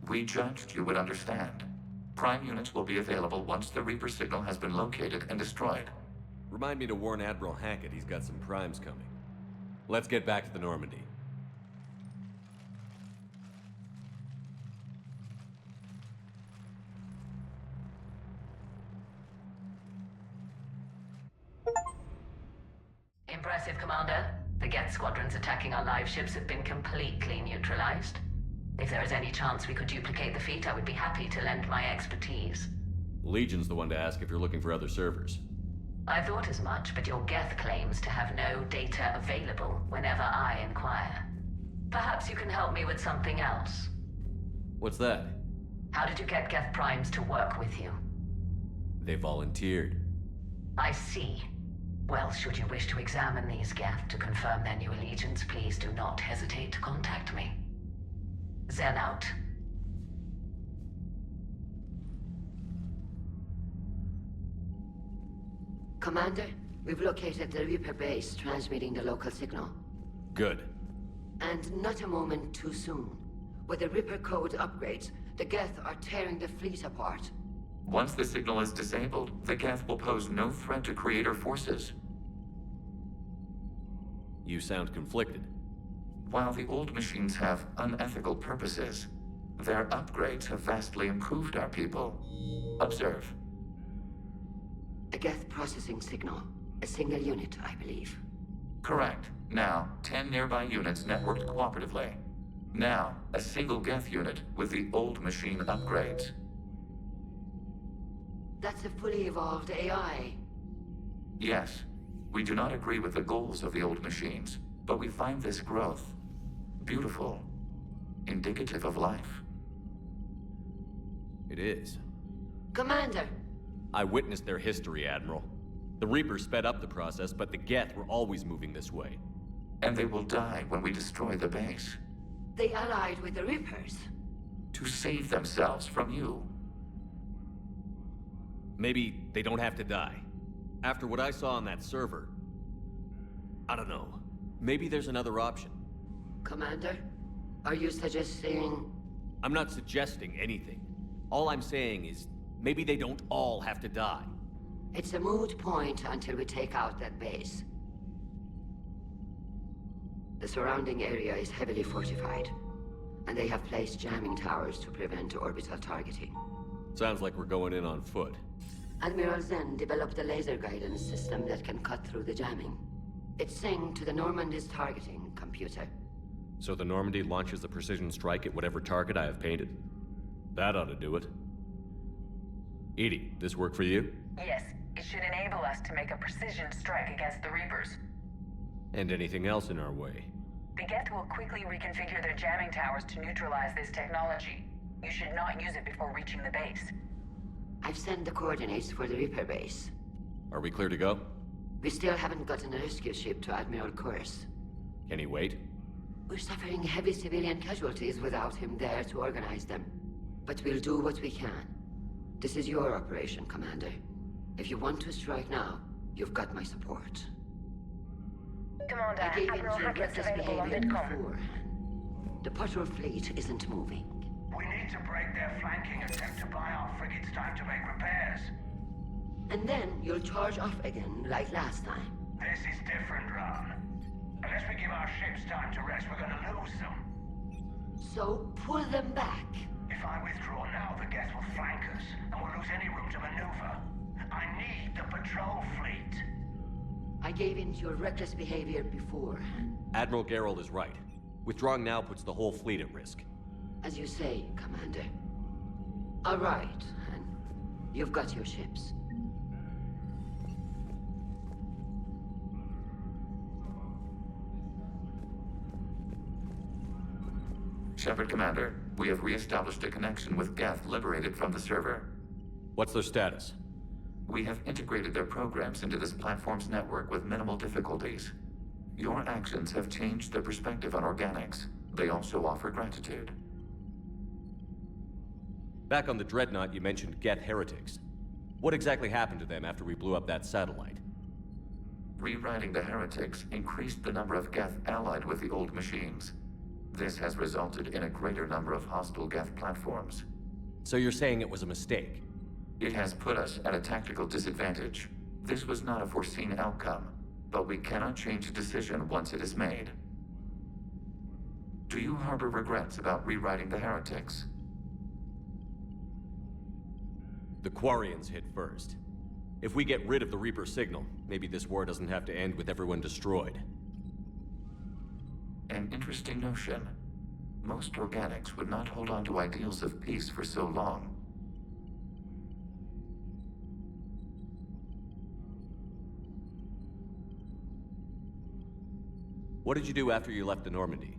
We judged you would understand. Prime units will be available once the Reaper signal has been located and destroyed. Remind me to warn Admiral Hackett he's got some primes coming. Let's get back to the Normandy. Impressive, Commander. The Geth squadrons attacking our live ships have been completely neutralized. If there is any chance we could duplicate the feat, I would be happy to lend my expertise. Legion's the one to ask if you're looking for other servers. I thought as much, but your Geth claims to have no data available whenever I inquire. Perhaps you can help me with something else. What's that? How did you get Geth Primes to work with you? They volunteered. I see. Well, should you wish to examine these Geth to confirm their new allegiance, please do not hesitate to contact me. Zen out. Commander, we've located the Reaper base transmitting the local signal. Good. And not a moment too soon. With the Reaper code upgrades, the Geth are tearing the fleet apart. Once the signal is disabled, the Geth will pose no threat to Creator forces. You sound conflicted. While the old machines have unethical purposes, their upgrades have vastly improved our people. Observe. A Geth processing signal. A single unit, I believe. Correct. Now, 10 nearby units networked cooperatively. Now, a single Geth unit with the old machine upgrades. That's a fully evolved AI. Yes, we do not agree with the goals of the old machines, but we find this growth beautiful, indicative of life. It is. Commander! I witnessed their history, Admiral. The Reapers sped up the process, but the Geth were always moving this way. And they will die when we destroy the base. They allied with the Reapers. To save themselves from you. Maybe they don't have to die. After what I saw on that server, I don't know. Maybe there's another option. Commander, are you suggesting... I'm not suggesting anything. All I'm saying is, maybe they don't all have to die. It's a moot point until we take out that base. The surrounding area is heavily fortified, and they have placed jamming towers to prevent orbital targeting. Sounds like we're going in on foot. Admiral Zen developed a laser guidance system that can cut through the jamming. It's synced to the Normandy's targeting computer. So the Normandy launches a precision strike at whatever target I have painted? That ought to do it. EDI, this work for you? Yes, it should enable us to make a precision strike against the Reapers. And anything else in our way? The Geth will quickly reconfigure their jamming towers to neutralize this technology. You should not use it before reaching the base. I've sent the coordinates for the Reaper base. Are we clear to go? We still haven't gotten a rescue ship to Admiral Kurz. Can he wait? We're suffering heavy civilian casualties without him there to organize them. But we'll do what we can. This is your operation, Commander. If you want to strike now, you've got my support. Commander, I gave in Admiral to Hackett's reckless available on behavior VidCom. beforehand. The patrol fleet isn't moving. We need to break their flanking attempt to buy our frigates time to make repairs. And then you'll charge off again, like last time. This is different, Ron. Unless we give our ships time to rest, we're gonna lose them. So, pull them back. If I withdraw now, the Geth will flank us, and we'll lose any room to maneuver. I need the patrol fleet. I gave in to your reckless behavior beforehand. Admiral Geralt is right. Withdrawing now puts the whole fleet at risk. As you say, Commander. All right, and you've got your ships. Shepard, Commander, we have re-established a connection with Geth liberated from the server. What's their status? We have integrated their programs into this platform's network with minimal difficulties. Your actions have changed their perspective on organics. They also offer gratitude. Back on the Dreadnought, you mentioned Geth heretics. What exactly happened to them after we blew up that satellite? Rewriting the heretics increased the number of Geth allied with the old machines. This has resulted in a greater number of hostile Geth platforms. So you're saying it was a mistake? It has put us at a tactical disadvantage. This was not a foreseen outcome, but we cannot change a decision once it is made. Do you harbor regrets about rewriting the heretics? The Quarians hit first. If we get rid of the Reaper signal, maybe this war doesn't have to end with everyone destroyed. An interesting notion. Most organics would not hold on to ideals of peace for so long. What did you do after you left the Normandy?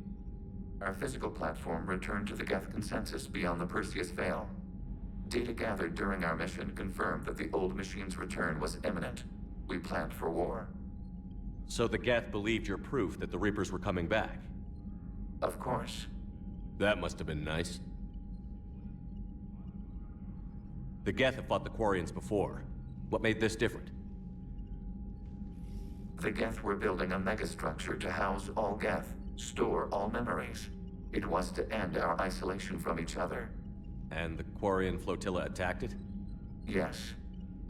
Our physical platform returned to the Geth consensus beyond the Perseus Veil. Data gathered during our mission confirmed that the old machine's return was imminent. We planned for war. So the Geth believed your proof that the Reapers were coming back? Of course. That must have been nice. The Geth have fought the Quarians before. What made this different? The Geth were building a megastructure to house all Geth, store all memories. It was to end our isolation from each other. And the Quarian flotilla attacked it? Yes.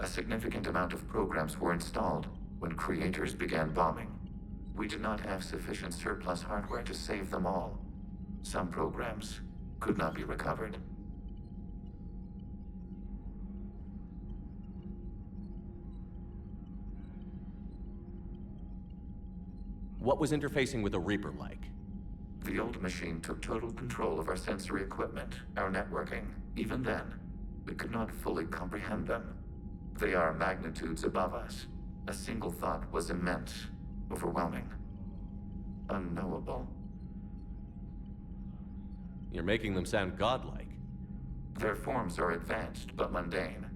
A significant amount of programs were installed when creators began bombing. We did not have sufficient surplus hardware to save them all. Some programs could not be recovered. What was interfacing with a Reaper like? The old machine took total control of our sensory equipment, our networking. Even then, we could not fully comprehend them. They are magnitudes above us. A single thought was immense, overwhelming, unknowable. You're making them sound godlike. Their forms are advanced but mundane.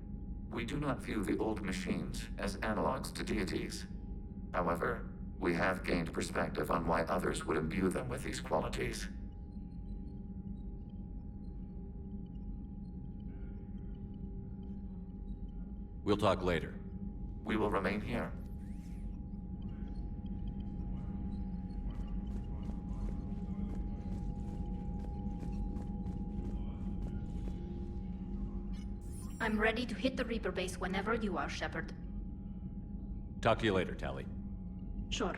We do not view the old machines as analogs to deities. However, we have gained perspective on why others would imbue them with these qualities. We'll talk later. We will remain here. I'm ready to hit the Reaper base whenever you are, Shepard. Talk to you later, Tali. Sure.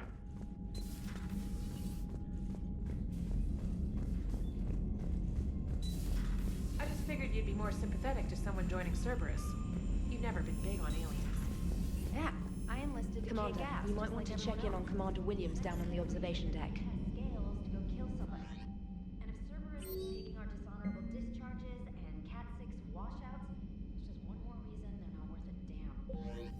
I just figured you'd be more sympathetic to someone joining Cerberus. You've never been big on aliens. Yeah, I enlisted Commander, you might want to check in on Commander Williams down on the observation deck. Scales to go kill somebody. And if Cerberus is taking our dishonorable discharges and Cat 6 washouts, it's just one more reason they're not worth a damn.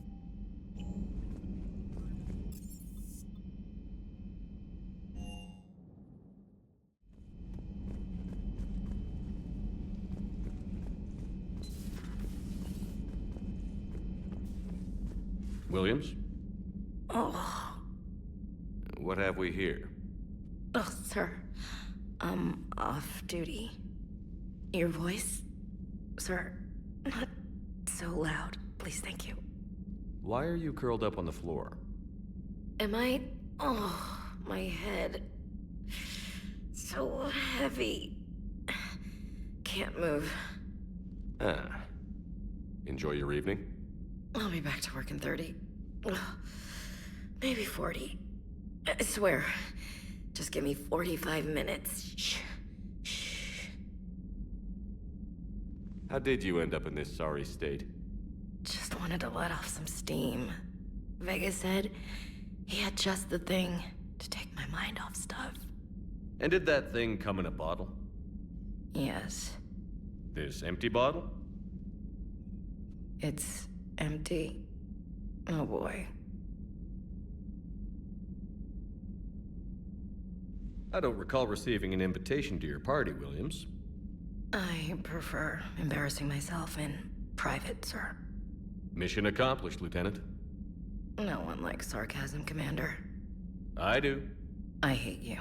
Williams? Oh. What have we here? Oh, sir. I'm off duty. Your voice? Sir, not so loud. Please, thank you. Why are you curled up on the floor? Am I? Oh, my head. So heavy. Can't move. Ah. Enjoy your evening? I'll be back to work in 30. Maybe 40. I swear. Just give me 45 minutes. Shh. Shh. How did you end up in this sorry state? Just wanted to let off some steam. Vega said he had just the thing to take my mind off stuff. And did that thing come in a bottle? Yes. This empty bottle? It's empty. Oh boy. I don't recall receiving an invitation to your party, Williams. I prefer embarrassing myself in private, sir. Mission accomplished, Lieutenant. No one likes sarcasm, Commander. I do. I hate you.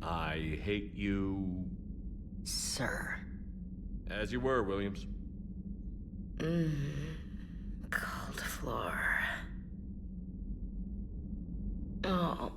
I hate you... Sir. As you were, Williams. Cold floor. Oh.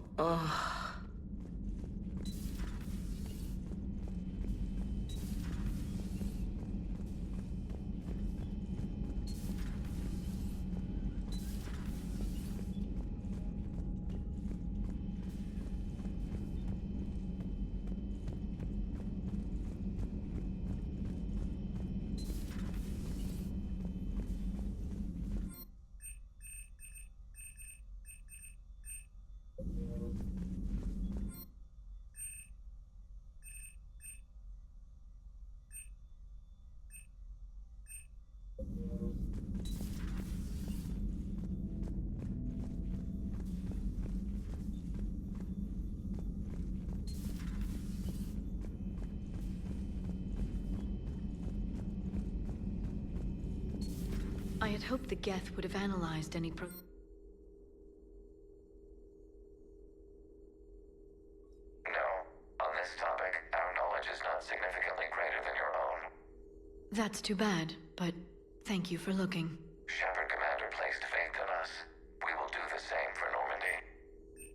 I had hoped the Geth would have analyzed any That's too bad, but thank you for looking. Shepard Commander placed faith in us. We will do the same for Normandy.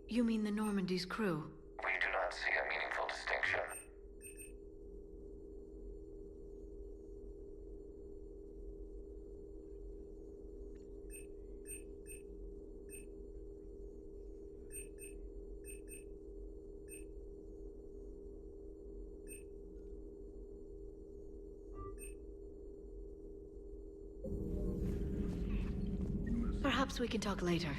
You mean the Normandy's crew? We do not see a meaningful distinction. Perhaps we can talk later.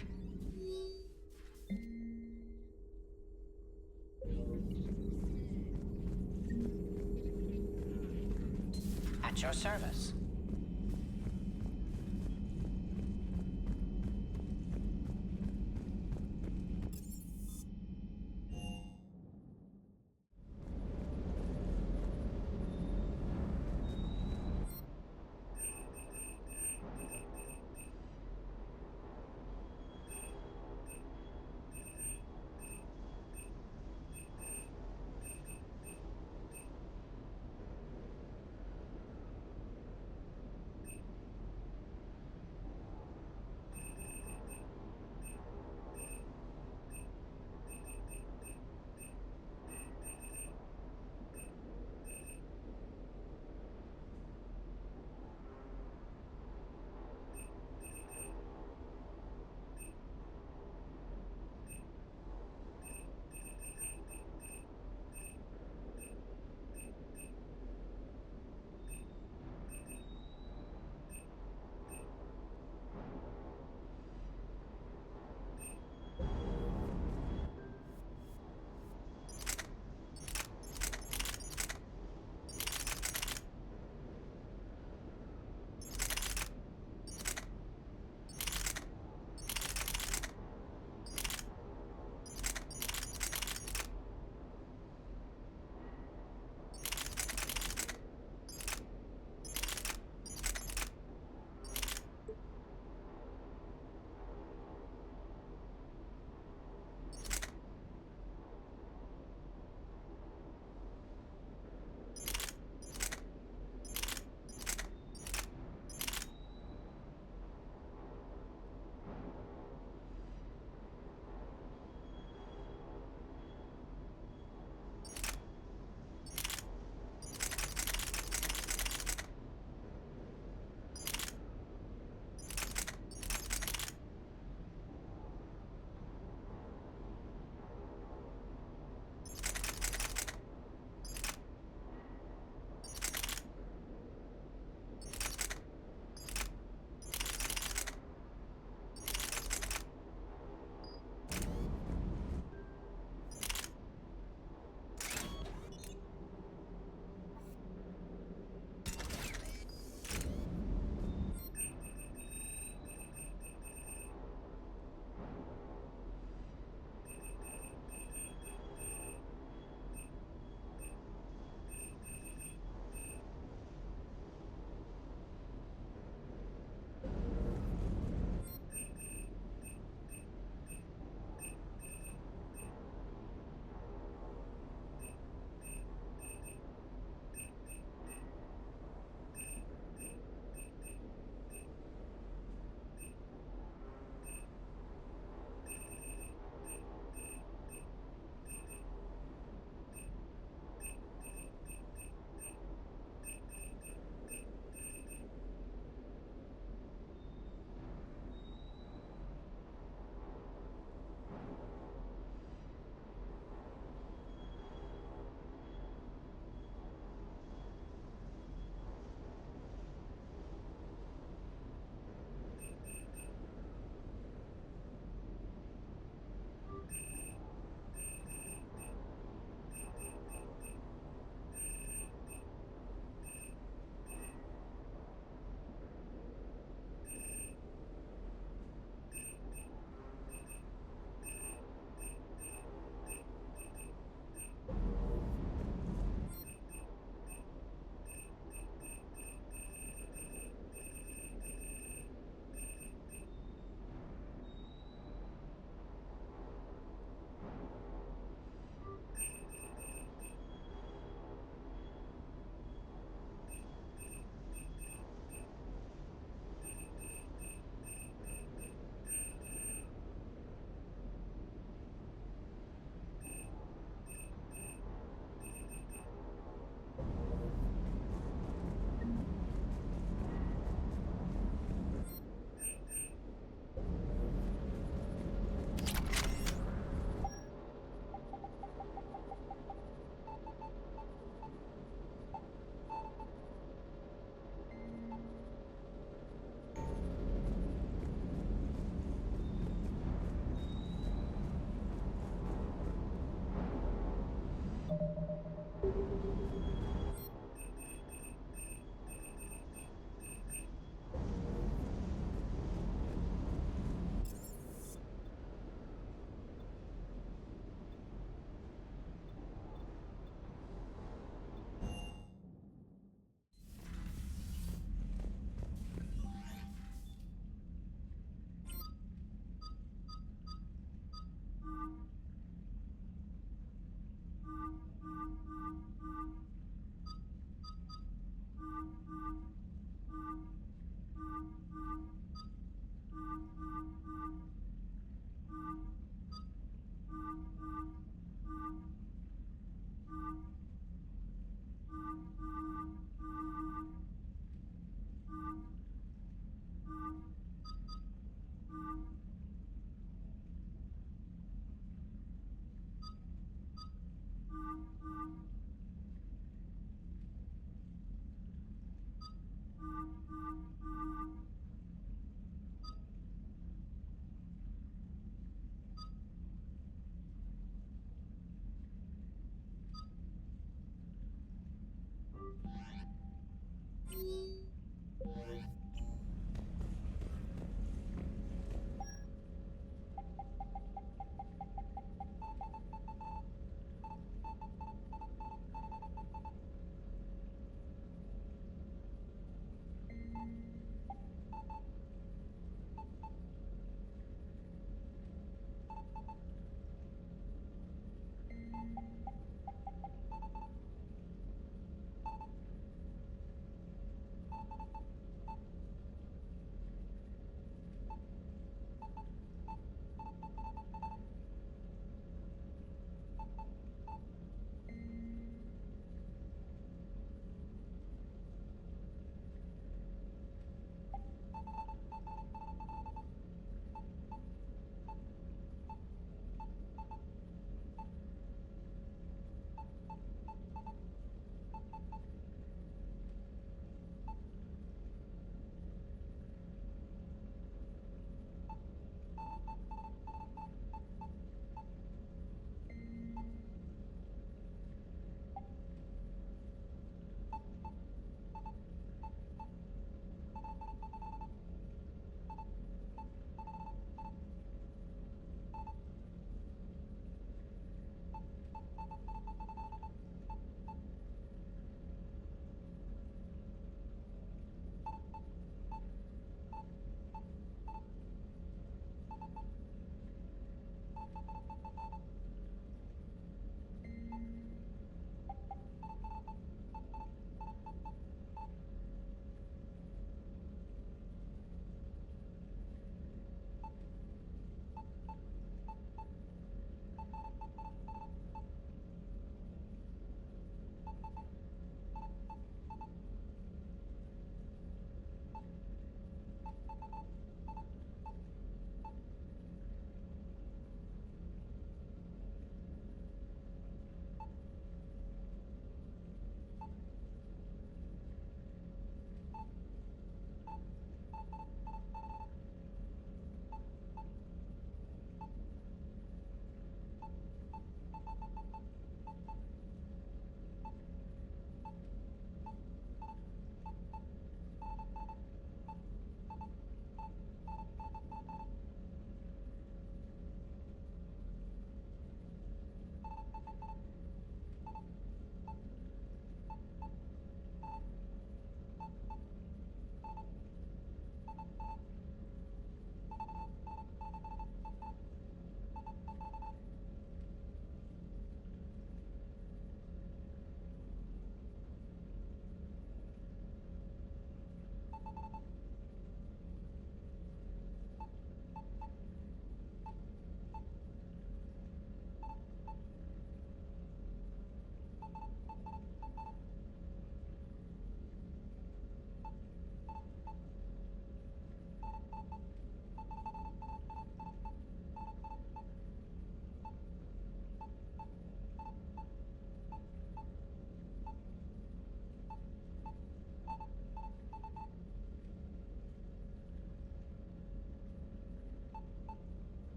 At your service.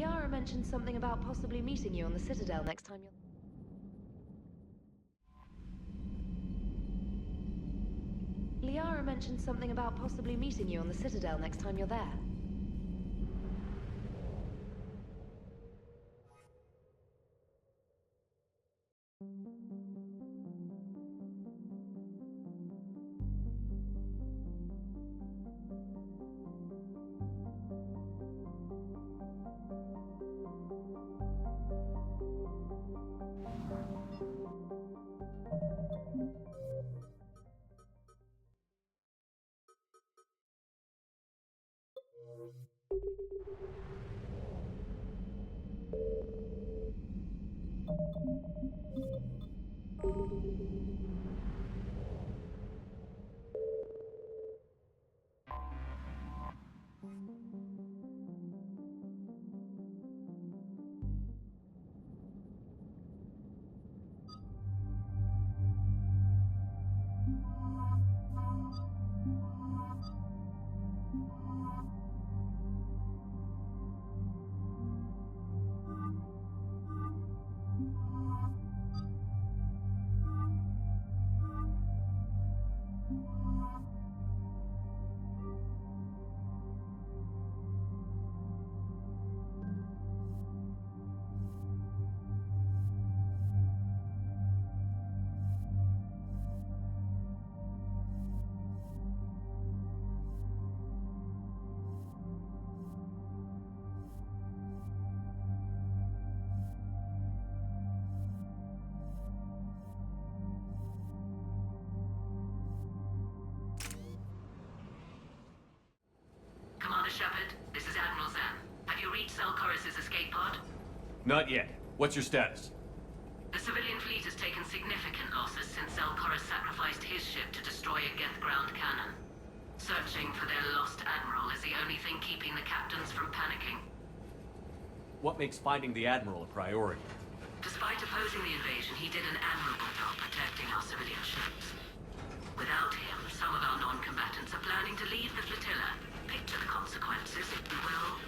Liara mentioned something about possibly meeting you on the Citadel next time you're... Liara mentioned something about possibly meeting you on the Citadel next time you're there. Commander Shepard, this is Admiral Zan. Have you reached Zelkorus' escape pod? Not yet. What's your status? The civilian fleet has taken significant losses since Zelkorus sacrificed his ship to destroy a Geth ground cannon. Searching for their lost admiral is the only thing keeping the captains from panicking. What makes finding the Admiral a priority? Despite opposing the invasion, he did an admirable job protecting our civilian ships. Without him, some of our non-combatants are planning to leave the flotilla. Picture the consequences, if you will.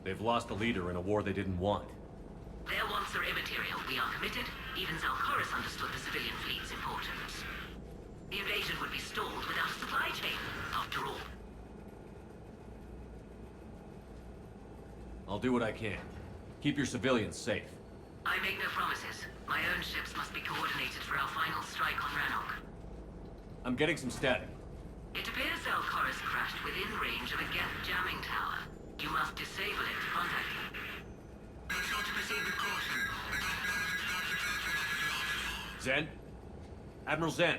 They've lost a leader in a war they didn't want. Their wants are immaterial. We are committed. Even Zelkorus understood the civilian fleet's importance. The invasion would be stalled without a supply chain, after all. I'll do what I can. Keep your civilians safe. I make no promises. My own ships must be coordinated for our final strike on Rannoch. I'm getting some static. It appears Zelkorus crashed within range of a Geth jamming tower. You must disable it to contact him. Make sure to proceed with caution. Zen? Admiral Zen?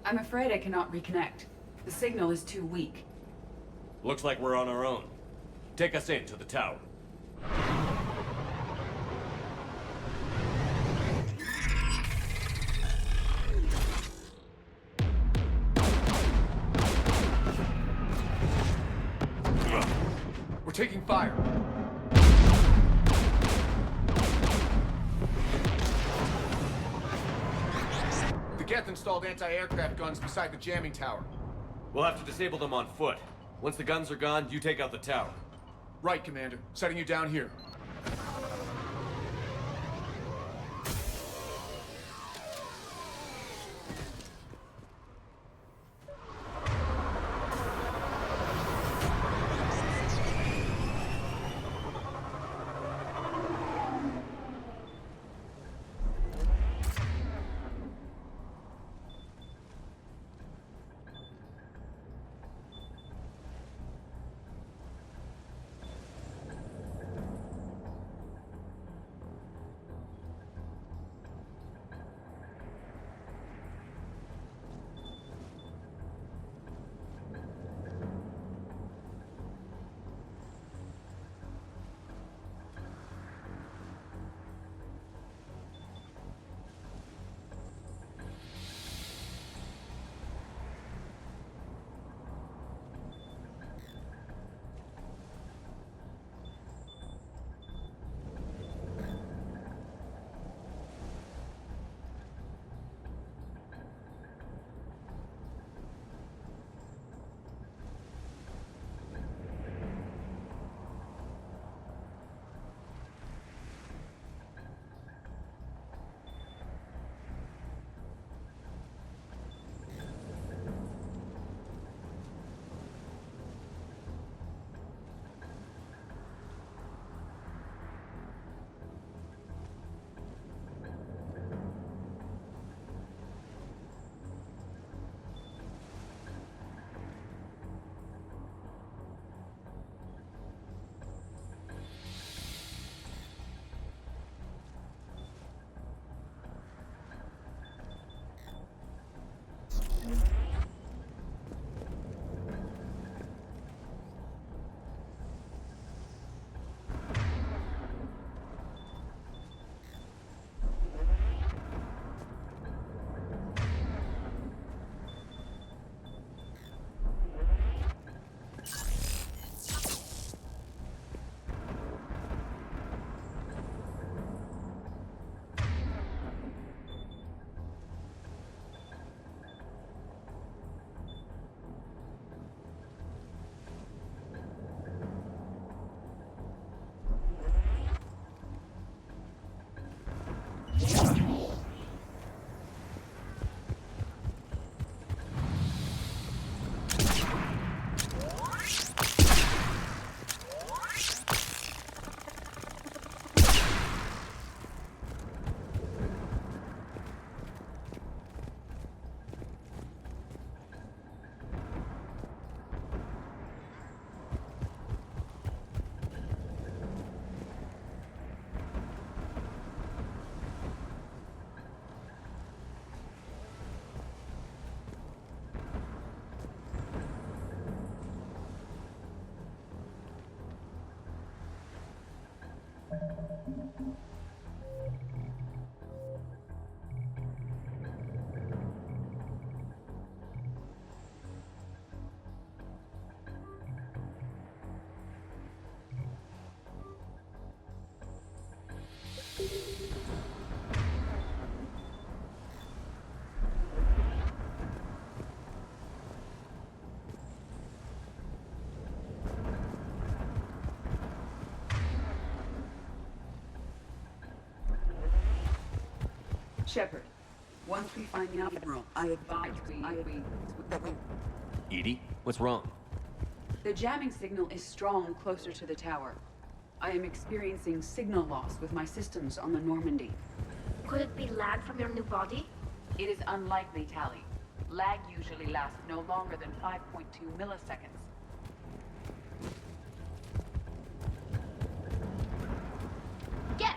I'm afraid I cannot reconnect. The signal is too weak. Looks like we're on our own. Take us in to the tower. We're taking fire. The Geth installed anti-aircraft guns beside the jamming tower. We'll have to disable them on foot. Once the guns are gone, you take out the tower. Right, Commander. Setting you down here. Shepard, once we find the Admiral, I advise we... Edie, what's wrong? The jamming signal is strong closer to the tower. I am experiencing signal loss with my systems on the Normandy. Could it be lag from your new body? It is unlikely, Tali. Lag usually lasts no longer than 5.2 milliseconds. Get!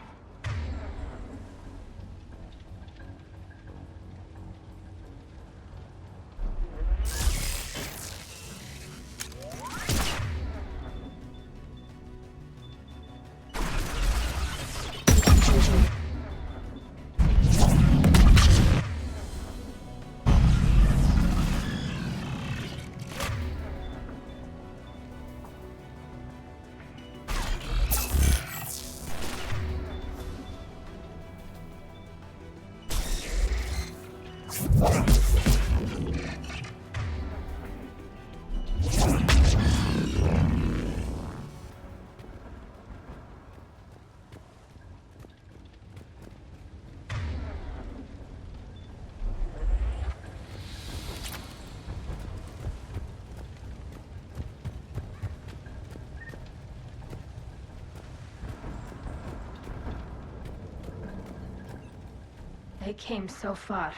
They came so far.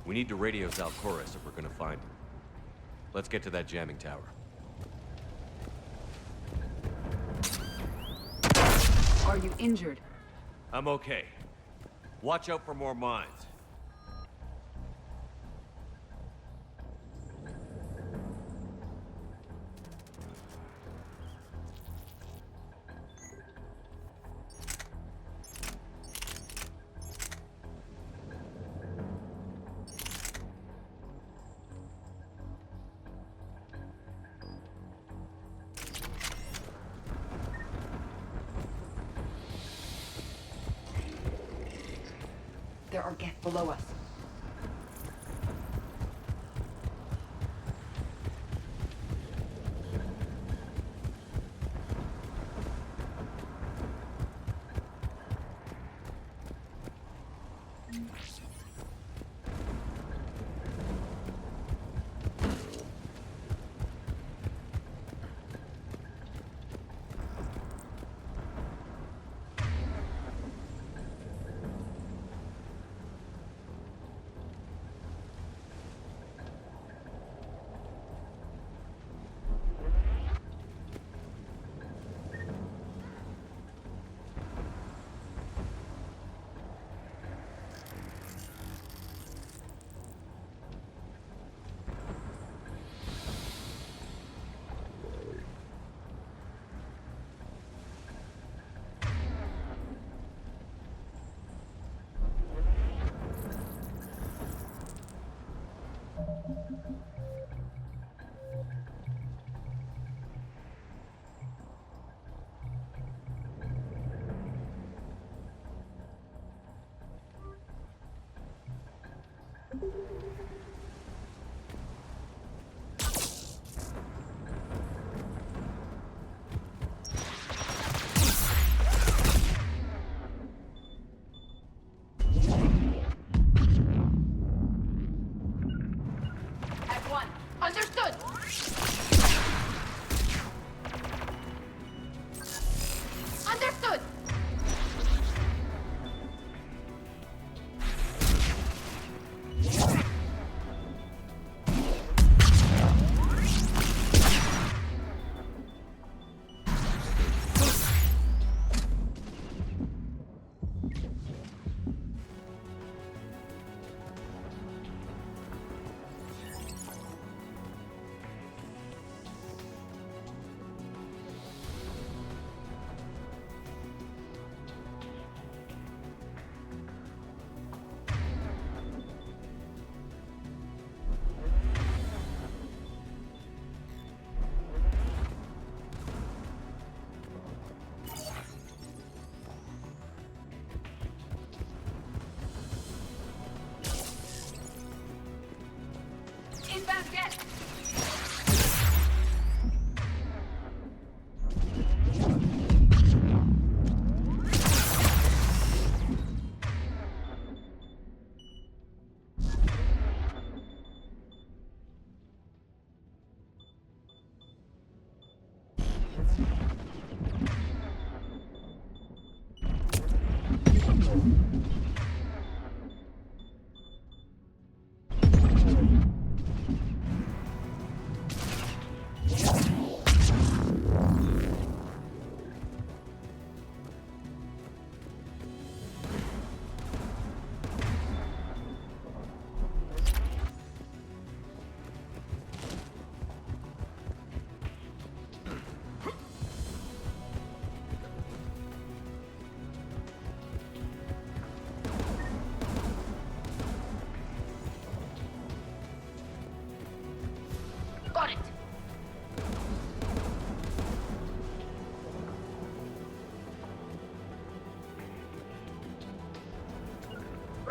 We need to radio Zalcoris if we're gonna find him. Let's get to that jamming tower. Are you injured? I'm okay. Watch out for more mines. There are Geth below us.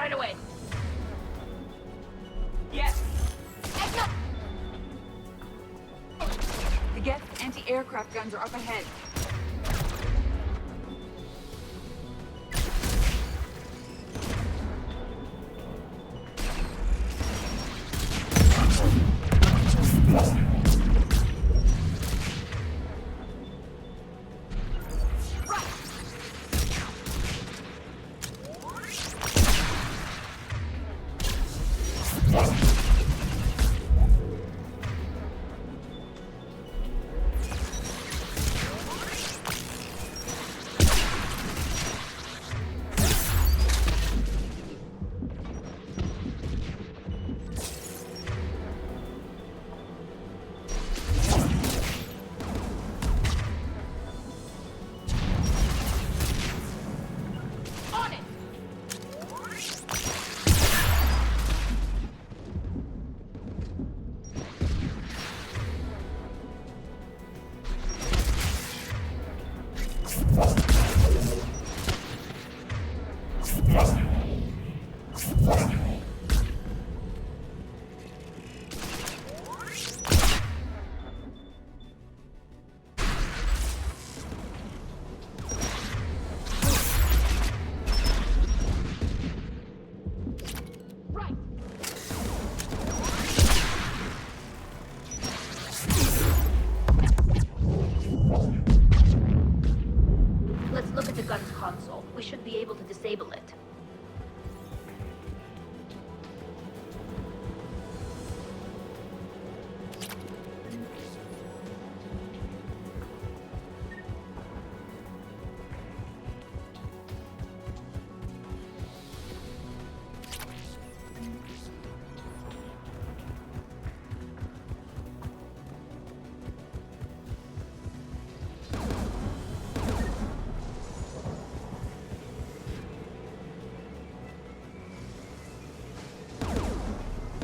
right away. Yes. The Geth anti-aircraft guns are up ahead. Let's look at the gun's console. We should be able to disable it.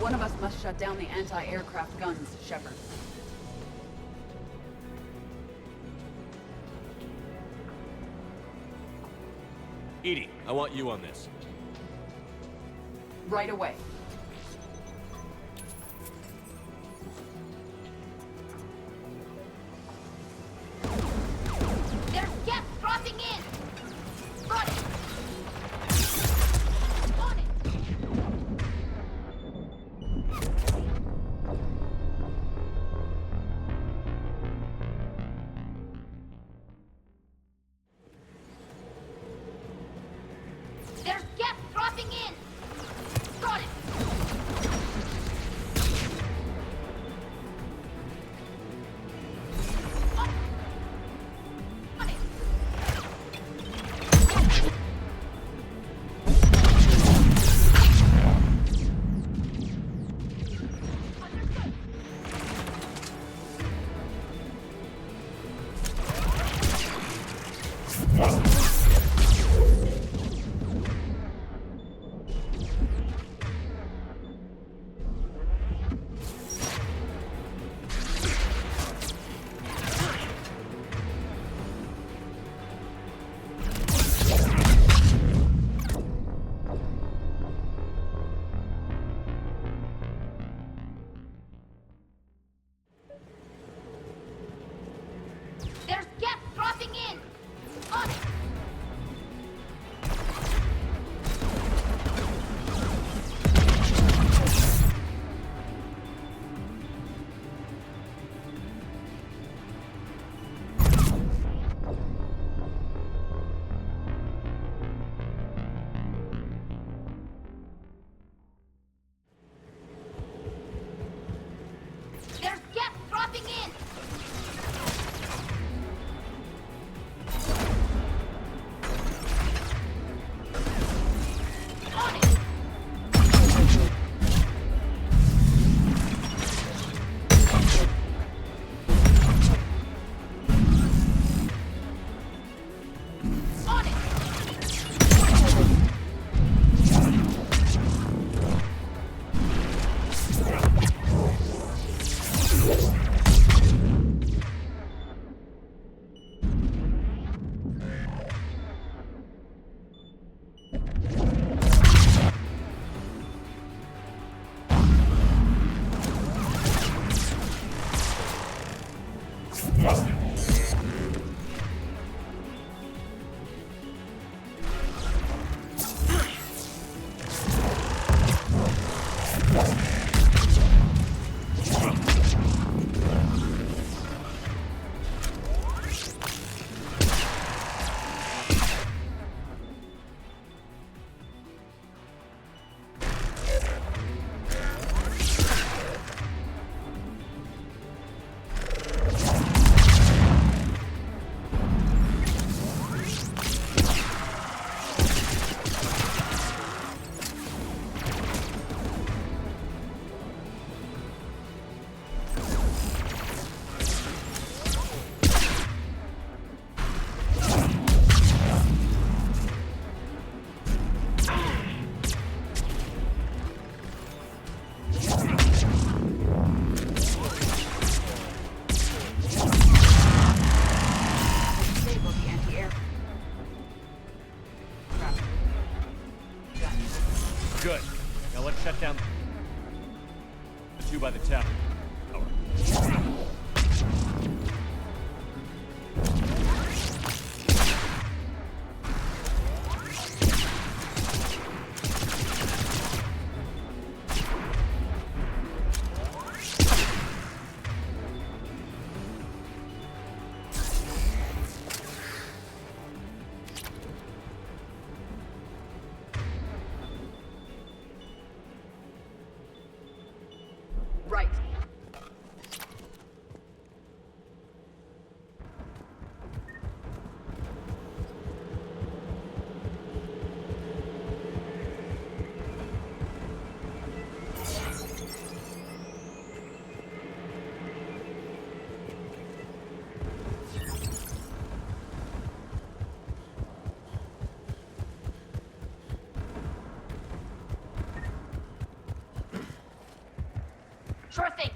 One of us must shut down the anti-aircraft guns, Shepard. EDI, I want you on this. Right away. There's Geth dropping in! Got it! On it! There's Geth dropping in! Got it! Good. Now let's shut down the two by the tower. Right. Sure thing.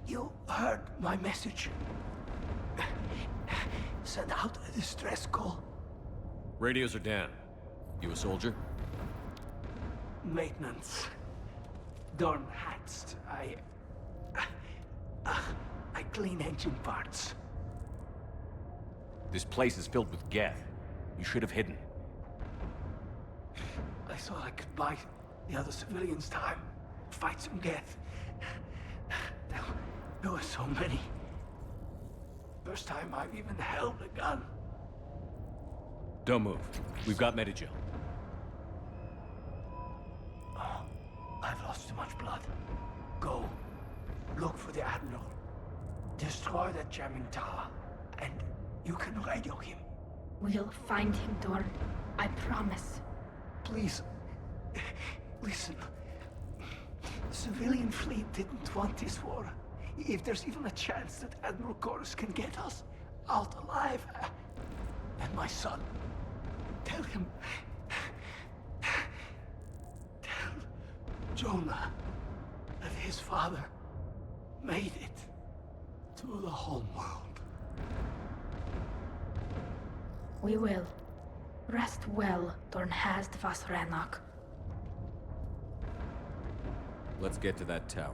You heard my message. Send out a distress call. Radios are down. You a soldier? Maintenance. Dorn hatched. I clean engine parts. This place is filled with Geth. You should have hidden. I thought I could buy the other civilians time. Fight some Geth. There were so many. First time I've even held a gun. Don't move. We've got Medigel. Oh, I've lost too much blood. Go. Look for the Admiral. Destroy that jamming tower. And you can radio him. We'll find him, Dorn. I promise. Please. Listen. The civilian fleet didn't want this war. If there's even a chance that Admiral Chorus can get us out alive. And my son. Tell him. Tell Jonah that his father made it to the home world. We will. Rest well, Dornhazd Vasranok. Let's get to that tower.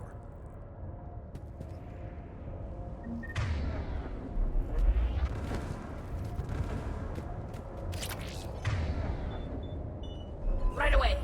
Right away.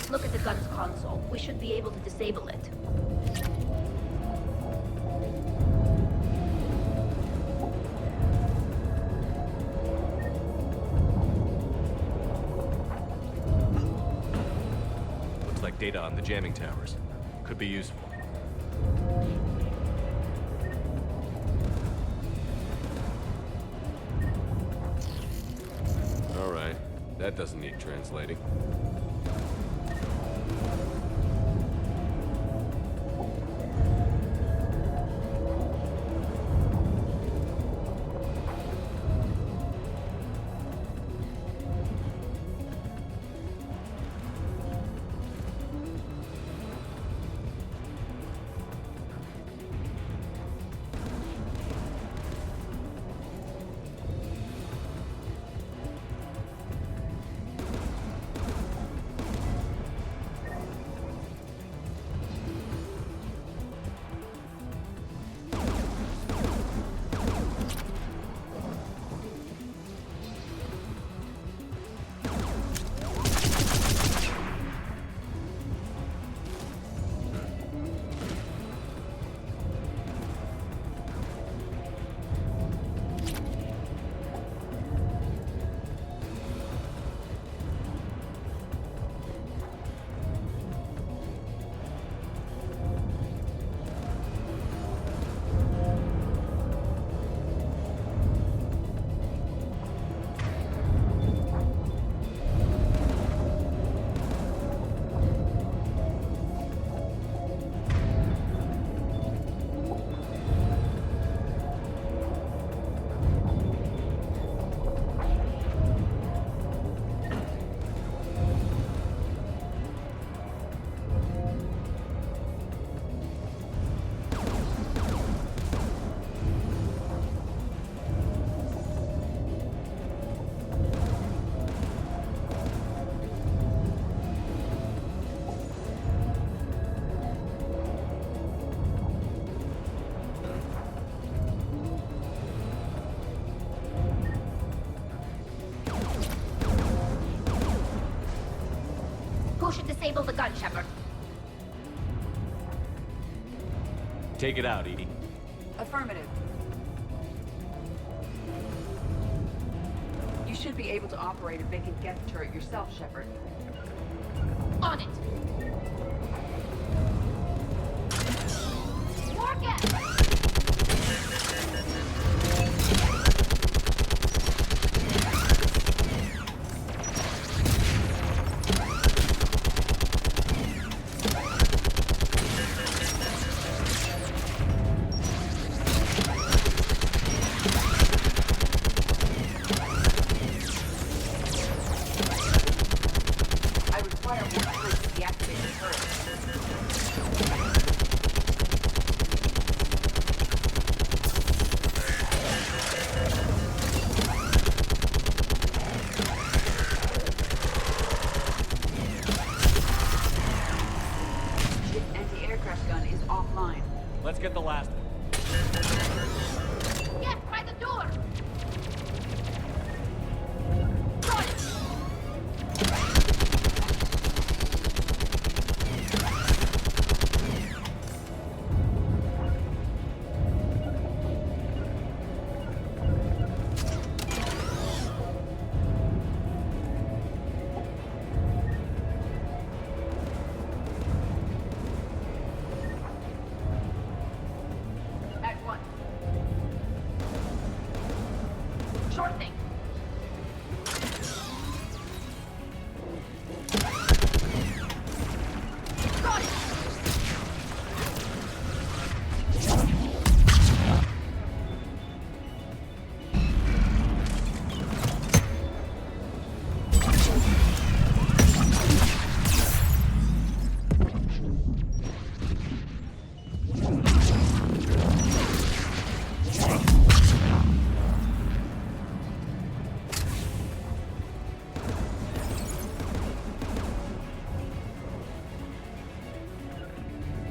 Let's look at the gun's console. We should be able to disable it. Looks like data on the jamming towers. Could be useful. All right. That doesn't need translating. Should disable the gun, Shepard. Take it out, Edie. Affirmative. You should be able to operate a vacant Geth turret yourself, Shepard. On it! More Geth! Let's get the last one. Yes, by the door! Short thing. Got it.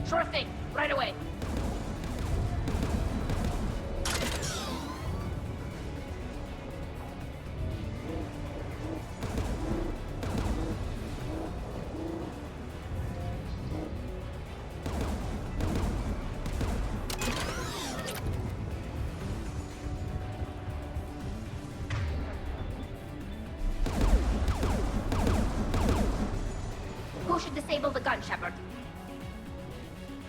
Sure thing, right away. should disable the gun, Shepard.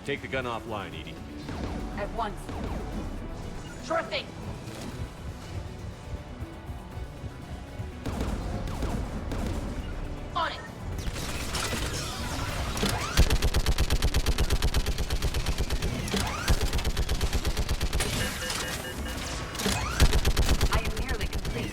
Take the gun offline, Edie. At once. Sure thing. On it. I am nearly complete.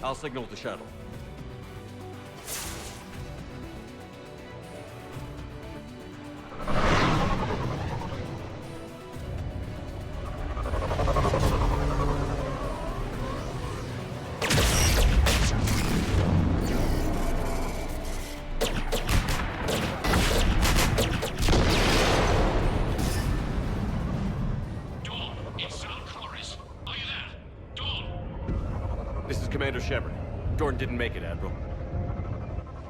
I'll signal the shuttle. Commander Shepard. Gordon didn't make it, Admiral.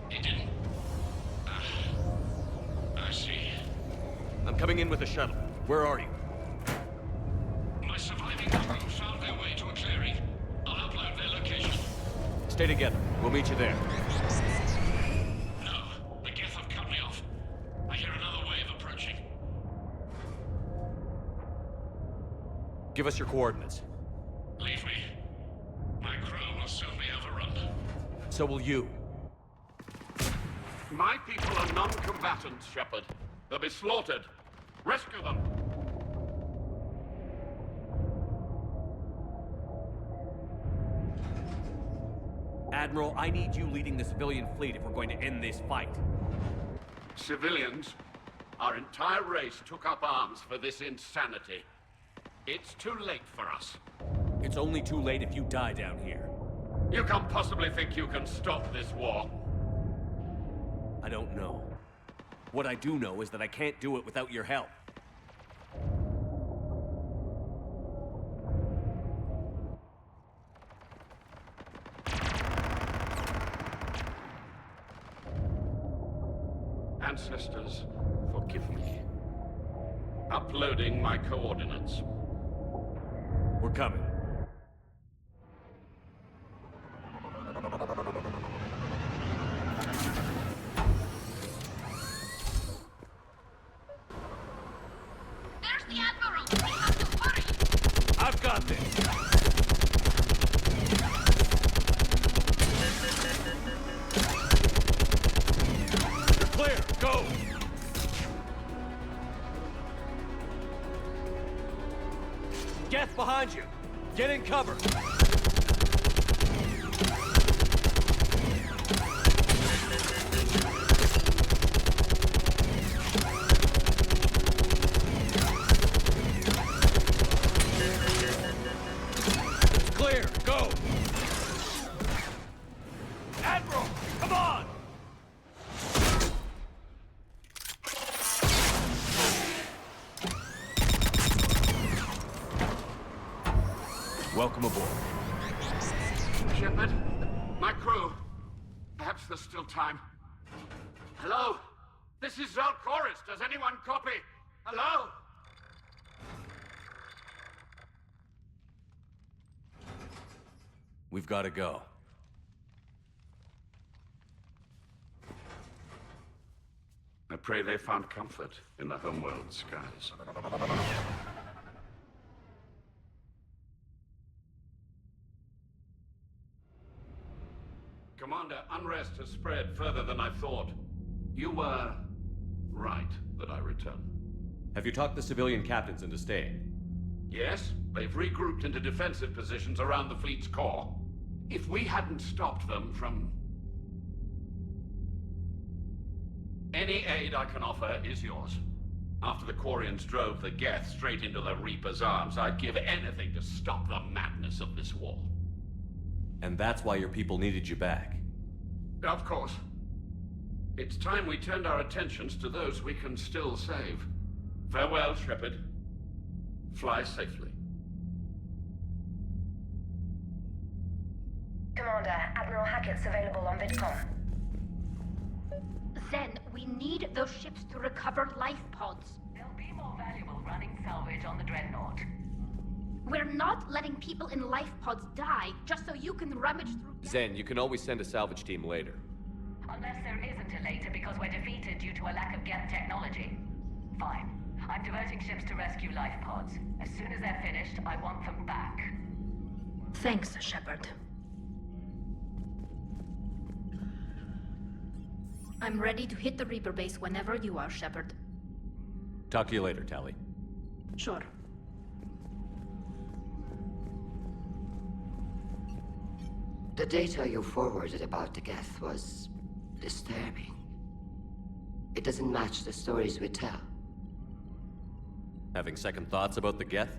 He didn't? I see. I'm coming in with the shuttle. Where are you? My surviving crew found their way to a clearing. I'll upload their location. Stay together. We'll meet you there. No, the Geth have cut me off. I hear another wave approaching. Give us your coordinates. Leave me. My crew will soon be overrun. So will you. My people are non-combatants, Shepard. They'll be slaughtered. Rescue them! Admiral, I need you leading the civilian fleet if we're going to end this fight. Civilians? Our entire race took up arms for this insanity. It's too late for us. It's only too late if you die down here. You can't possibly think you can stop this war. I don't know. What I do know is that I can't do it without your help. Ancestors, forgive me. Uploading my coordinates. We're coming. There's the Admiral! We have to hurry! I've got this! You're clear! Go! Geth behind you! Get in cover! Clear! Go! Admiral! Come on! Welcome aboard. Shepard, my crew. Perhaps there's still time. Hello? This is Zal'Koris. Does anyone copy? Hello? We've got to go. I pray they found comfort in the homeworld skies. Commander, unrest has spread further than I thought. You were right that I return. Have you talked the civilian captains into staying? Yes, they've regrouped into defensive positions around the fleet's core. If we hadn't stopped them from... Any aid I can offer is yours. After the Quarians drove the Geth straight into the Reaper's arms, I'd give anything to stop the madness of this war. And that's why your people needed you back. Of course. It's time we turned our attentions to those we can still save. Farewell, Shepard. Fly safely. Commander, Admiral Hackett's available on VidCom. Zen, we need those ships to recover life pods. They'll be more valuable running salvage on the Dreadnought. We're not letting people in life pods die just so you can rummage through... Zen, you can always send a salvage team later. Unless there isn't a later because we're defeated due to a lack of Geth technology. Fine. I'm diverting ships to rescue life pods. As soon as they're finished, I want them back. Thanks, Shepard. I'm ready to hit the Reaper base whenever you are, Shepard. Talk to you later, Tali. Sure. The data you forwarded about the Geth was disturbing. It doesn't match the stories we tell. Having second thoughts about the Geth?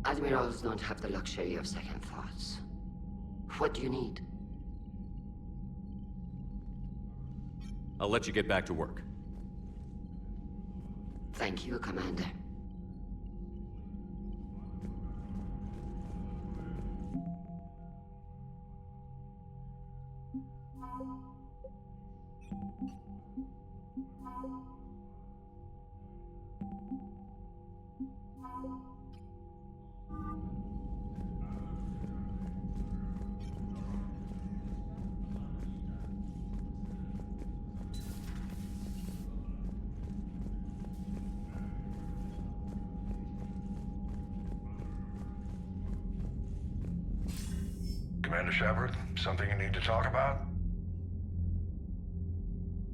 Admirals don't have the luxury of second thoughts. What do you need? I'll let you get back to work. Thank you, Commander. Commander Shepard, something you need to talk about?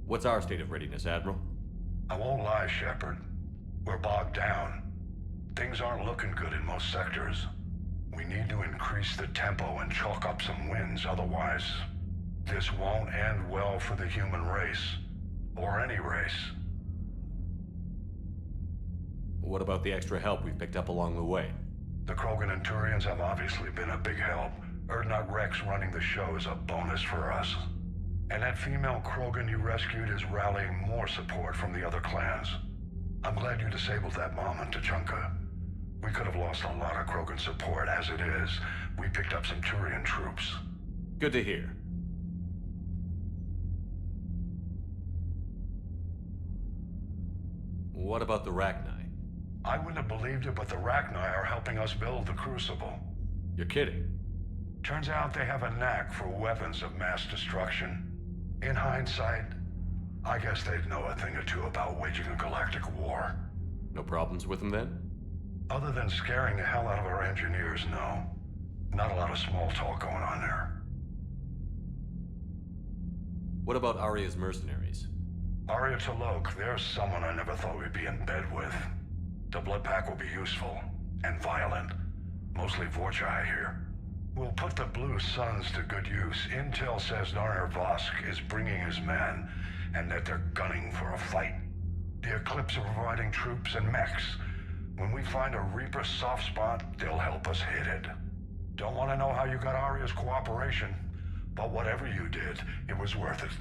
What's our state of readiness, Admiral? I won't lie, Shepard. We're bogged down. Things aren't looking good in most sectors. We need to increase the tempo and chalk up some wins, otherwise, this won't end well for the human race. Or any race. What about the extra help we've picked up along the way? The Krogan and Turians have obviously been a big help. Urdnot Rex running the show is a bonus for us. And that female Krogan you rescued is rallying more support from the other clans. I'm glad you disabled that mom in Tuchanka. We could have lost a lot of Krogan support. As it is, we picked up some Turian troops. Good to hear. What about the Rachni? I wouldn't have believed it, but the Rachni are helping us build the Crucible. You're kidding. Turns out they have a knack for weapons of mass destruction. In hindsight, I guess they'd know a thing or two about waging a galactic war. No problems with them then? Other than scaring the hell out of our engineers, no. Not a lot of small talk going on there. What about Aria's mercenaries? Aria T'Loak, there's someone I never thought we'd be in bed with. The Blood Pack will be useful. And violent. Mostly Vorcha, I hear. We'll put the Blue Suns to good use. Intel says Narner Vosk is bringing his men, and that they're gunning for a fight. The Eclipse are providing troops and mechs. When we find a Reaper soft spot, they'll help us hit it. Don't want to know how you got Aria's cooperation, but whatever you did, it was worth it.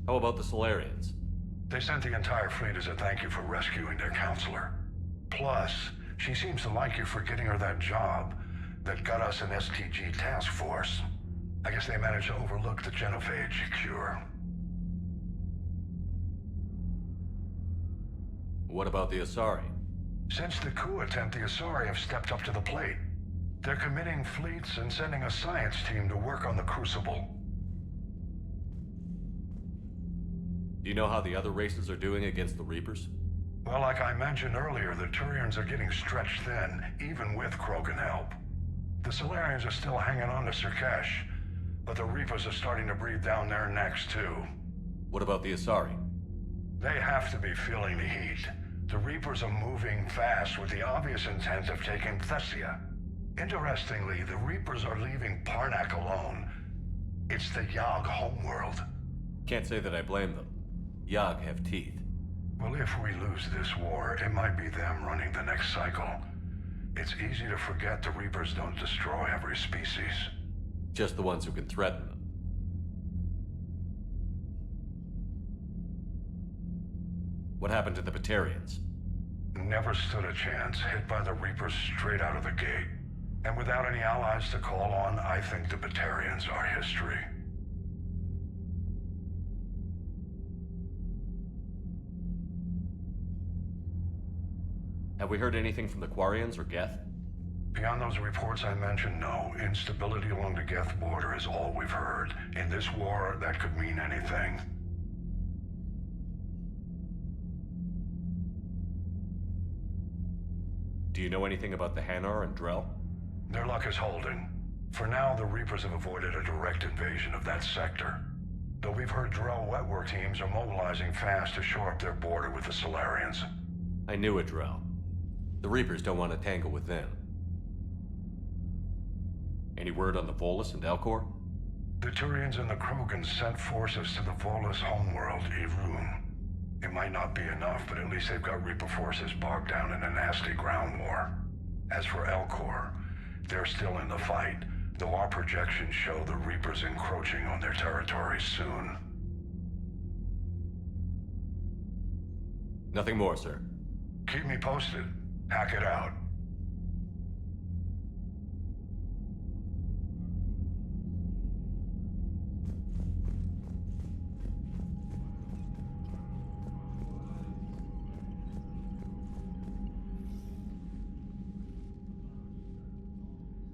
How about the Solarians? They sent the entire fleet as a thank you for rescuing their counselor. Plus, she seems to like you for getting her that job that got us an STG task force. I guess they managed to overlook the genophage cure. What about the Asari? Since the coup attempt, the Asari have stepped up to the plate. They're committing fleets and sending a science team to work on the Crucible. Do you know how the other races are doing against the Reapers? Well, like I mentioned earlier, the Turians are getting stretched thin, even with Krogan help. The Solarians are still hanging on to Surkesh, but the Reapers are starting to breathe down their necks, too. What about the Asari? They have to be feeling the heat. The Reapers are moving fast with the obvious intent of taking Thessia. Interestingly, the Reapers are leaving Parnak alone. It's the Yogg homeworld. Can't say that I blame them. Yogg have teeth. Well, if we lose this war, it might be them running the next cycle. It's easy to forget the Reapers don't destroy every species. Just the ones who can threaten them. What happened to the Batarians? Never stood a chance, hit by the Reapers straight out of the gate. And without any allies to call on, I think the Batarians are history. Have we heard anything from the Quarians or Geth? Beyond those reports I mentioned, no. Instability along the Geth border is all we've heard. In this war, that could mean anything. Do you know anything about the Hanar and Drell? Their luck is holding. For now, the Reapers have avoided a direct invasion of that sector. Though we've heard Drell Wetwork teams are mobilizing fast to shore up their border with the Solarians. I knew it, Drell. The Reapers don't want to tangle with them. Any word on the Volus and Elcor? The Turians and the Krogans sent forces to the Volus homeworld, Irun. It might not be enough, but at least they've got Reaper forces bogged down in a nasty ground war. As for Elcor, they're still in the fight, though our projections show the Reapers encroaching on their territory soon. Nothing more, sir. Keep me posted. Hack it out.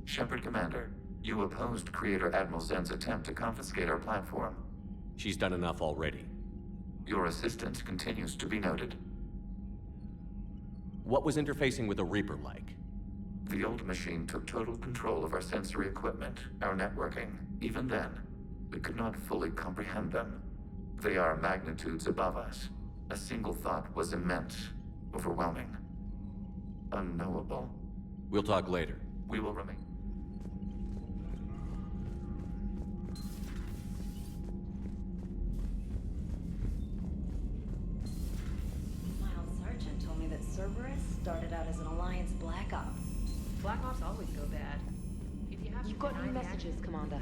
Shepard Commander, you opposed Creator Admiral Zen's attempt to confiscate our platform. She's done enough already. Your assistance continues to be noted. What was interfacing with a Reaper like? The old machine took total control of our sensory equipment, our networking. Even then, we could not fully comprehend them. They are magnitudes above us. A single thought was immense, overwhelming, unknowable. We'll talk later. We will remain. Cerberus started out as an Alliance Black Op. Black Ops always go bad. If you have You've got new messages, Commander.